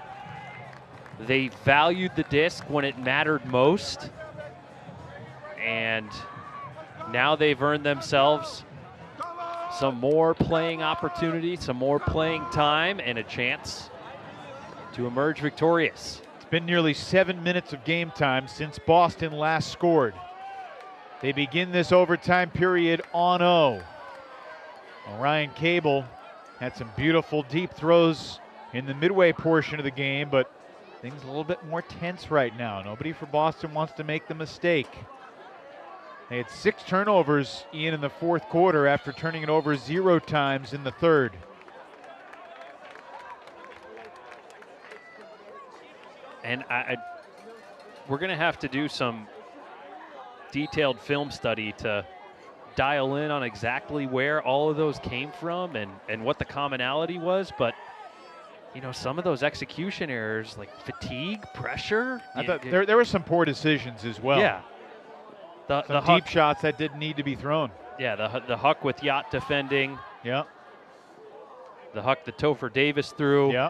They valued the disc when it mattered most. And now they've earned themselves some more playing opportunity, some more playing time, and a chance to emerge victorious. It's been nearly 7 minutes of game time since Boston last scored. They begin this overtime period on 0. Ryan Cable had some beautiful deep throws in the midway portion of the game, but things a little bit more tense right now. Nobody for Boston wants to make the mistake. They had 6 turnovers, Ian, in the fourth quarter after turning it over 0 times in the third. And we're going to have to do some detailed film study to dial in on exactly where all of those came from and what the commonality was. But, you know, some of those execution errors, like fatigue, pressure. I thought there were some poor decisions as well. Yeah. The deep shots that didn't need to be thrown. Yeah, the Huck with Yacht defending. Yeah. The Huck that Topher Davis threw. Yeah.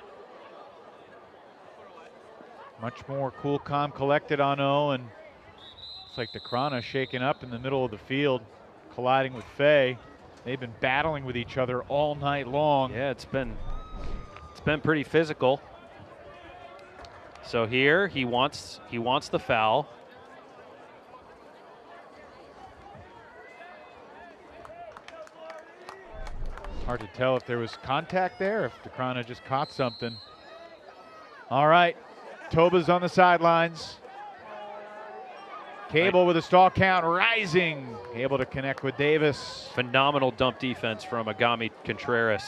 Much more cool, calm, collected on O, and it's like the Krana shaking up in the middle of the field, colliding with Fay. They've been battling with each other all night long. Yeah, it's been pretty physical. So here he wants the foul. Hard to tell if there was contact there, if Dekrana just caught something. All right, Toba's on the sidelines. Cable with a stall count rising, able to connect with Davis. Phenomenal dump defense from Agami Contreras.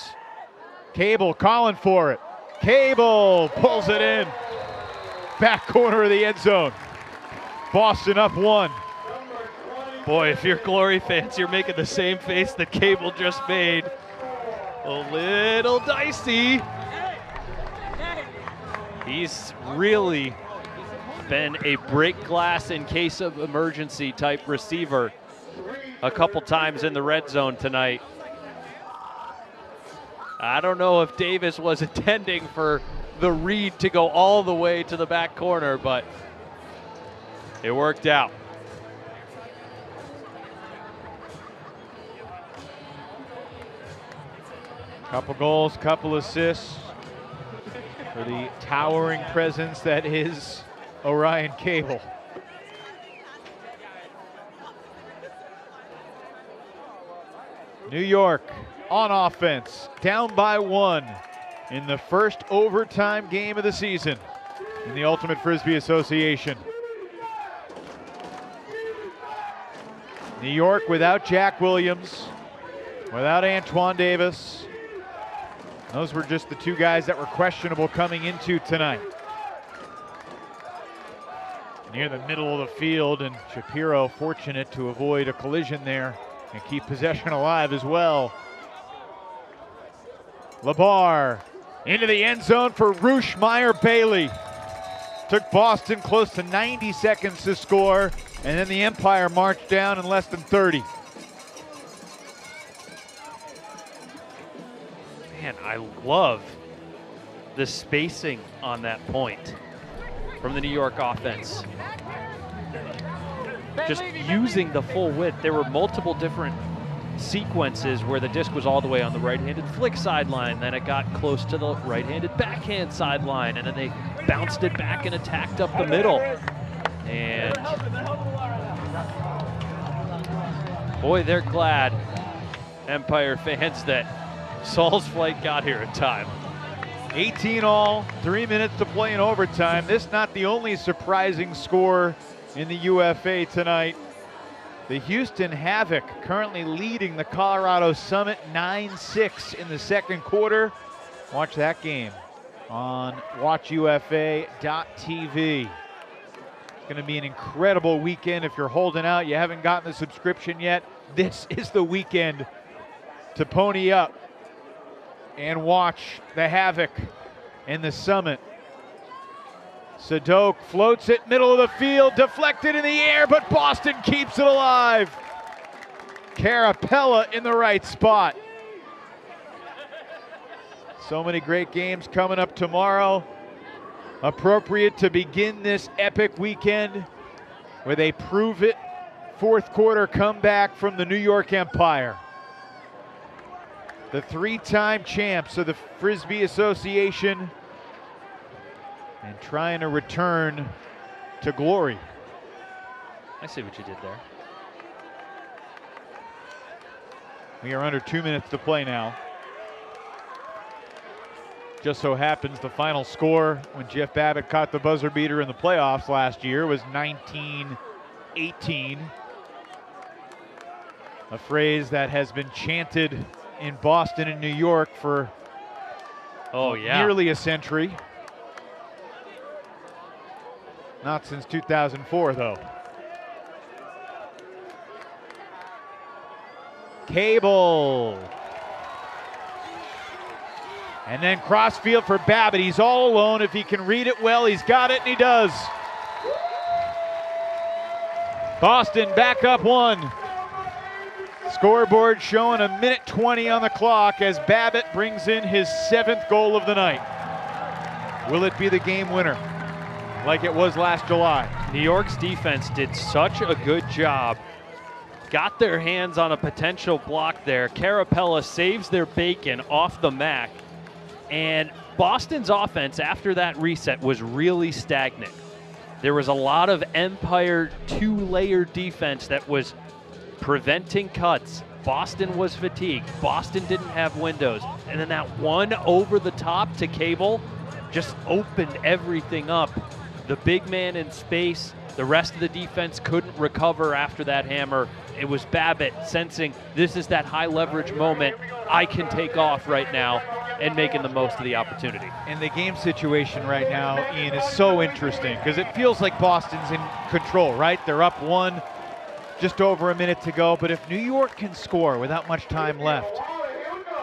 Cable calling for it. Cable pulls it in. Back corner of the end zone. Boston up 1. Boy, if you're Glory fans, you're making the same face that Cable just made. A little dicey. He's really been a break glass in case of emergency type receiver a couple times in the red zone tonight. I don't know if Davis was intending for the read to go all the way to the back corner, but it worked out. Couple goals, couple assists for the towering presence that is Orion Cable. New York on offense, down by 1 in the first overtime game of the season in the Ultimate Frisbee Association. New York without Jack Williams, without Antoine Davis. Those were just the 2 guys that were questionable coming into tonight. Near the middle of the field, and Shapiro fortunate to avoid a collision there and keep possession alive as well. LeBar into the end zone for Roosh Meyer-Bailey. Took Boston close to 90 seconds to score, and then the Empire marched down in less than 30. Man, I love the spacing on that point from the New York offense. Just using the full width. There were multiple different sequences where the disc was all the way on the right-handed flick sideline, then it got close to the right-handed backhand sideline, and then they bounced it back and attacked up the middle. And boy, they're glad, Empire fans, that Saul's flight got here in time. 18 all, 3 minutes to play in overtime. This not the only surprising score in the UFA tonight. The Houston Havoc currently leading the Colorado Summit 9-6 in the second quarter. Watch that game on watchufa.tv. It's going to be an incredible weekend. If you're holding out, you haven't gotten the subscription yet, this is the weekend to pony up and watch the Havoc and the Summit. Sadok floats it middle of the field, deflected in the air, but Boston keeps it alive. Carapella in the right spot. So many great games coming up tomorrow. Appropriate to begin this epic weekend with a prove-it fourth quarter comeback from the New York Empire. The 3-time champs of the Frisbee Association and trying to return to glory. I see what you did there. We are under 2 minutes to play now. Just so happens the final score when Jeff Babbitt caught the buzzer beater in the playoffs last year was 19-18. a phrase that has been chanted in Boston and New York for nearly a century. Not since 2004, though. Cable. And then crossfield for Babbitt. He's all alone. If he can read it well, he's got it, and he does. Boston back up 1. Scoreboard showing a minute 20 on the clock as Babbitt brings in his 7th goal of the night. Will it be the game winner like it was last July? New York's defense did such a good job. Got their hands on a potential block there. Carapella saves their bacon off the MAC. And Boston's offense after that reset was really stagnant. There was a lot of Empire 2-layer defense that was preventing cuts. Boston was fatigued. Boston didn't have windows. And then that one over the top to Cable just opened everything up. The big man in space, the rest of the defense couldn't recover after that hammer. It was Babbitt sensing this is that high leverage moment. I can take off right now, and making the most of the opportunity. And the game situation right now, Ian, is so interesting because it feels like Boston's in control, right? They're up 1, just over a minute to go. But if New York can score without much time left,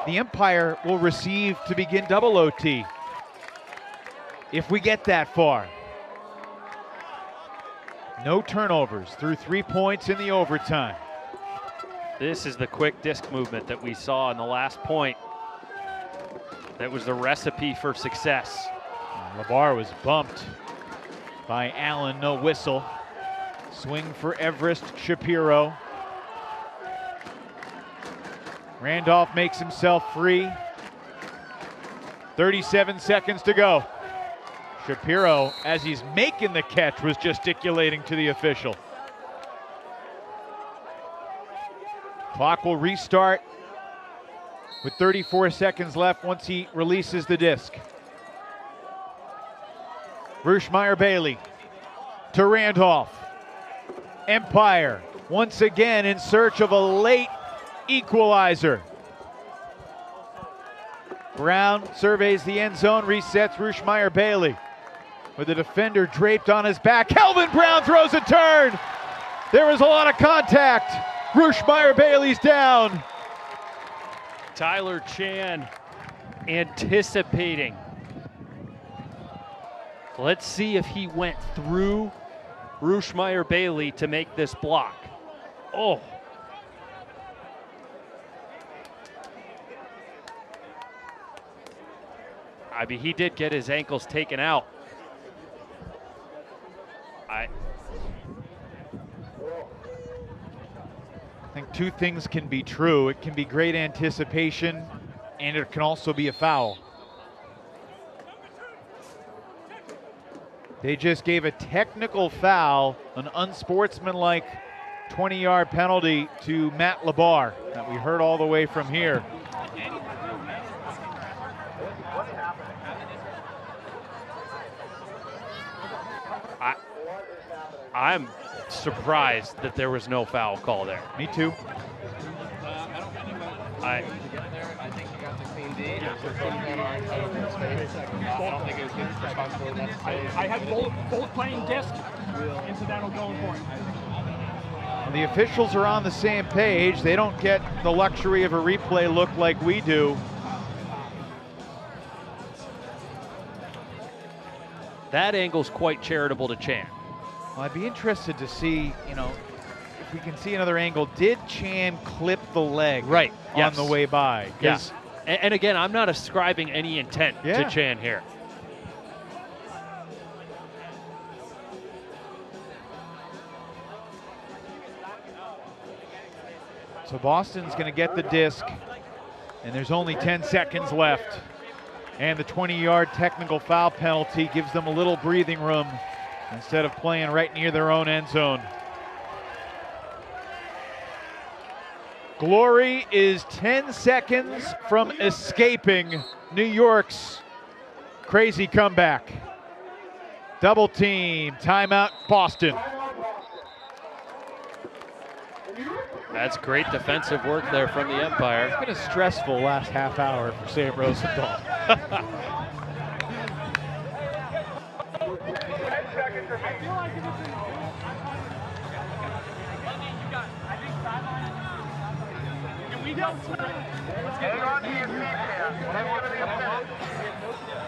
the Empire will receive to begin double OT if we get that far. No turnovers through 3 points in the overtime. This is the quick disc movement that we saw in the last point. That was the recipe for success. LeBar was bumped by Allen, no whistle. Swing for Everest Shapiro. Randolph makes himself free. 37 seconds to go. Shapiro, as he's making the catch, was gesticulating to the official. Clock will restart with 34 seconds left once he releases the disc. Ruschmeyer-Bailey to Randolph. Empire once again in search of a late equalizer. Brown surveys the end zone, resets Ruschmeyer-Bailey with the defender draped on his back. Kelvin Brown throws a turn. There was a lot of contact. Ruschmeyer-Bailey's down. Tyler Chan anticipating. Let's see if he went through Ruschmeyer-Bailey to make this block. Oh. I mean, he did get his ankles taken out. I think two things can be true. It can be great anticipation, and it can also be a foul. They just gave a technical foul, an unsportsmanlike 20-yard penalty to Matt LeBar that we heard all the way from here. I'm surprised that there was no foul call there. Me too. I think he got the clean D. I don't think it was his responsibility necessarily. I had both playing disc. Incidental going for it. The officials are on the same page. They don't get the luxury of a replay look like we do. That angle's quite charitable to Chan. Well, I'd be interested to see, if we can see another angle. Did Chan clip the leg on the way by? Yes. And again, I'm not ascribing any intent to Chan here. So Boston's going to get the disc, and there's only 10 seconds left. And the 20-yard technical foul penalty gives them a little breathing room instead of playing right near their own end zone. Glory is 10 seconds from escaping New York's crazy comeback. Double team, timeout, Boston. That's great defensive work there from the umpire. It's been a stressful last half hour for Sam Rosenthal.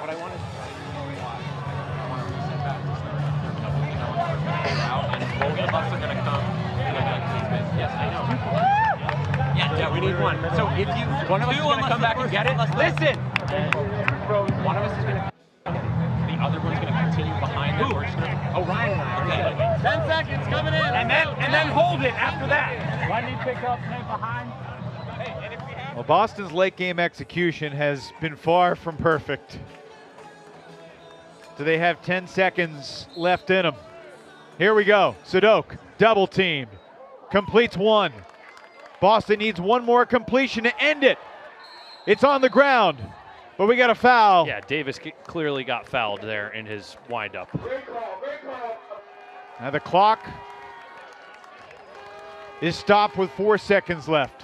What I want is both of us are going to come. Yes, I know. Yeah, we need one. So if you, one of us is going to come back and get it, listen! One of us is going to the other one's going to continue behind them. We're just going to, Ryan and I. Okay. 10 seconds coming in. And then hold it after that. Why do you pick up, stay behind? Well, Boston's late game execution has been far from perfect. So they have 10 seconds left in them. Here we go. Sadok, double teamed. Completes one. Boston needs one more completion to end it. It's on the ground, but we got a foul. Yeah, Davis clearly got fouled there in his windup. Now the clock is stopped with 4 seconds left.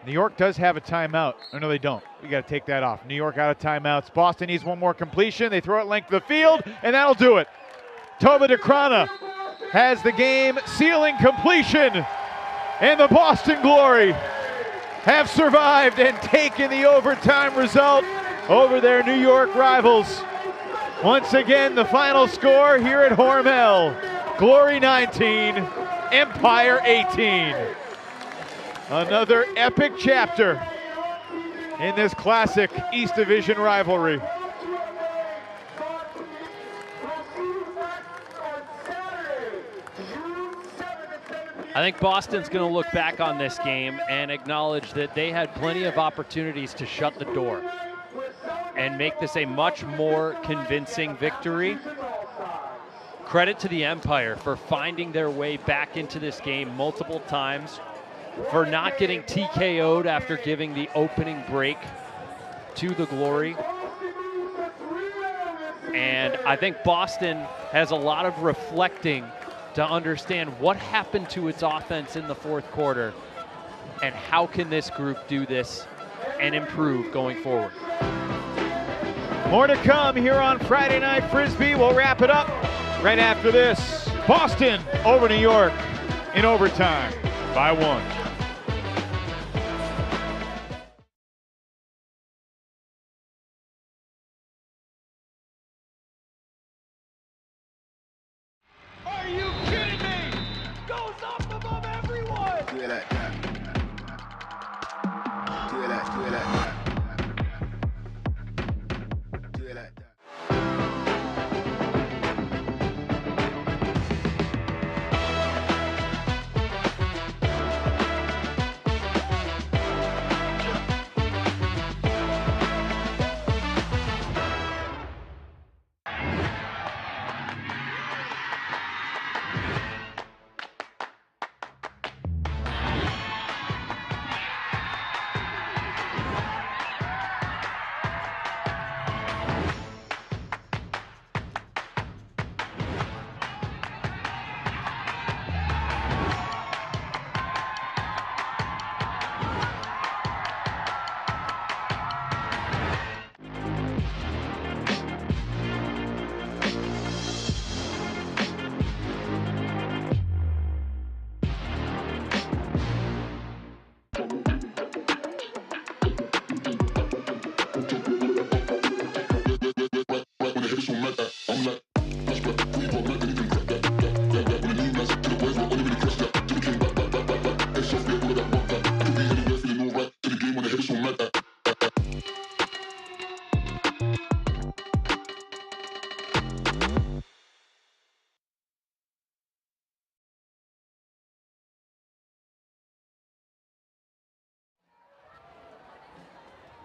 New York does have a timeout. Oh, no, they don't. We got to take that off. New York out of timeouts. Boston needs one more completion. They throw it length of the field, and that'll do it. Toba Deana has the game-sealing completion, and the Boston Glory have survived and taken the overtime result over their New York rivals. Once again, the final score here at Hormel: Glory 19, Empire 18. Another epic chapter in this classic East Division rivalry. I think Boston's going to look back on this game and acknowledge that they had plenty of opportunities to shut the door and make this a much more convincing victory. Credit to the Empire for finding their way back into this game multiple times, for not getting TKO'd after giving the opening break to the Glory. And I think Boston has a lot of reflecting to understand what happened to its offense in the fourth quarter and how can this group do this and improve going forward. More to come here on Friday Night Frisbee. We'll wrap it up right after this. Boston over New York in overtime by 1.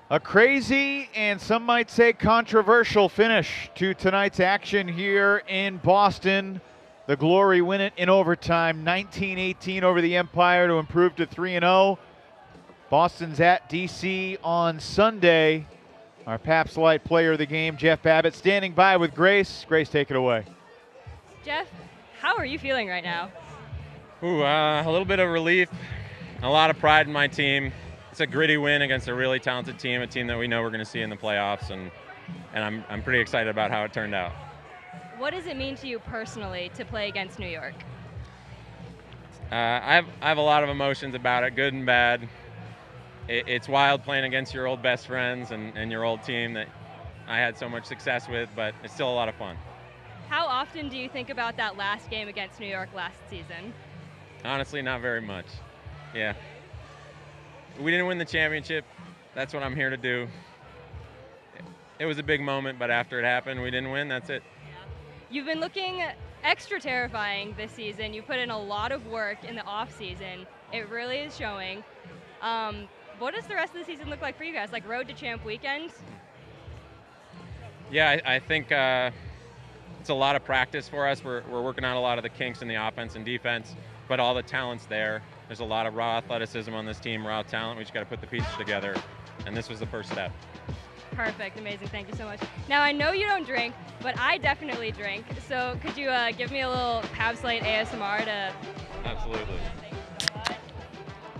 A crazy and some might say controversial finish to tonight's action here in Boston. The Glory win it in overtime, 19-18 over the Empire to improve to 3-0. Boston's at DC on Sunday. Our Pabst Light player of the game, Jeff Babbitt, standing by with Grace. Grace, take it away. Jeff, how are you feeling right now? A little bit of relief, a lot of pride in my team. It's a gritty win against a really talented team, a team that we know we're going to see in the playoffs, and I'm pretty excited about how it turned out. What does it mean to you personally to play against New York? I have a lot of emotions about it, good and bad. It's wild playing against your old best friends and your old team that I had so much success with, but it's still a lot of fun. How often do you think about that last game against New York last season? Honestly, not very much. Yeah. We didn't win the championship. That's what I'm here to do. It was a big moment, but after it happened, we didn't win. That's it. You've been looking extra terrifying this season. You put in a lot of work in the off season. It really is showing. What does the rest of the season look like for you guys? Like road to champ weekend? Yeah, I think it's a lot of practice for us. We're working out a lot of the kinks in the offense and defense, but all the talent's there. There's a lot of raw athleticism on this team, raw talent. We just got to put the pieces together, and this was the first step. Perfect, amazing, thank you so much. Now I know you don't drink, but I definitely drink. So could you give me a little Pabst Light ASMR to? Absolutely.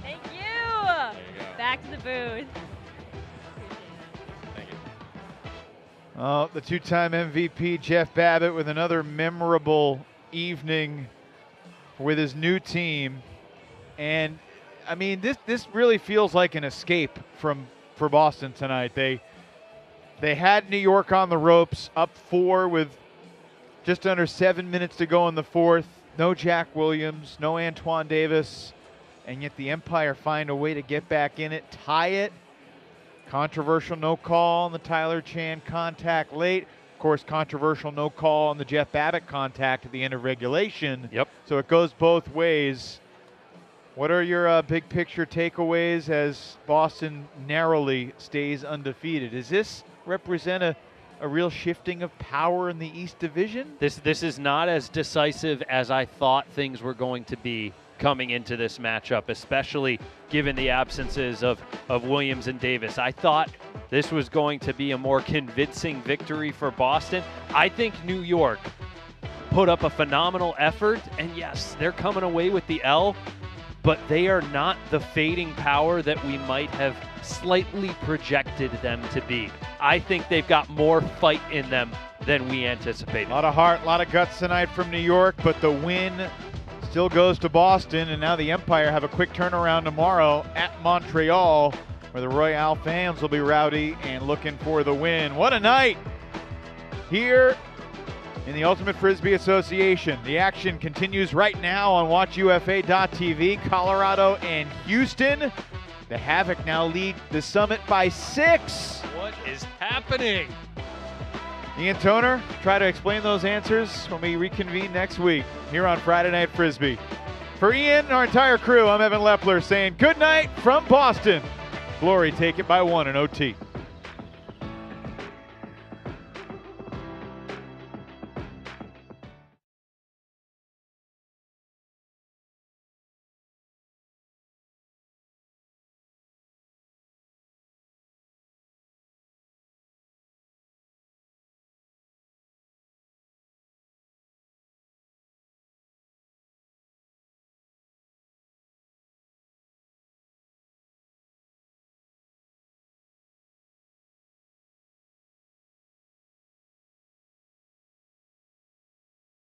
Thank you. There you go. Back to the booth. Thank you. Oh, the two-time MVP Jeff Babbitt with another memorable evening with his new team, and I mean this really feels like an escape for Boston tonight. They had New York on the ropes, up 4 with just under 7 minutes to go in the fourth. No Jack Williams, no Antoine Davis, and yet the Empire find a way to get back in it, tie it. Controversial no call on the Tyler Chan contact late. Of course, controversial no call on the Jeff Babbitt contact at the end of regulation. Yep. So it goes both ways. What are your big picture takeaways as Boston narrowly stays undefeated? Does this represent a real shifting of power in the East Division? This is not as decisive as I thought things were going to be coming into this matchup, especially given the absences of Williams and Davis. I thought this was going to be a more convincing victory for Boston. I think New York put up a phenomenal effort, and yes, they're coming away with the L, but they are not the fading power that we might have slightly projected them to be. I think they've got more fight in them than we anticipated. A lot of heart, a lot of guts tonight from New York, but the win still goes to Boston, and now the Empire have a quick turnaround tomorrow at Montreal, where the Royale fans will be rowdy and looking for the win. What a night here in the Ultimate Frisbee Association. The action continues right now on WatchUFA.tv. Colorado and Houston. The Havoc now lead the Summit by 6. What is happening? Ian Toner, try to explain those answers when we reconvene next week here on Friday Night Frisbee. For Ian and our entire crew, I'm Evan Lepler saying good night from Boston. Glory take it by 1 in OT.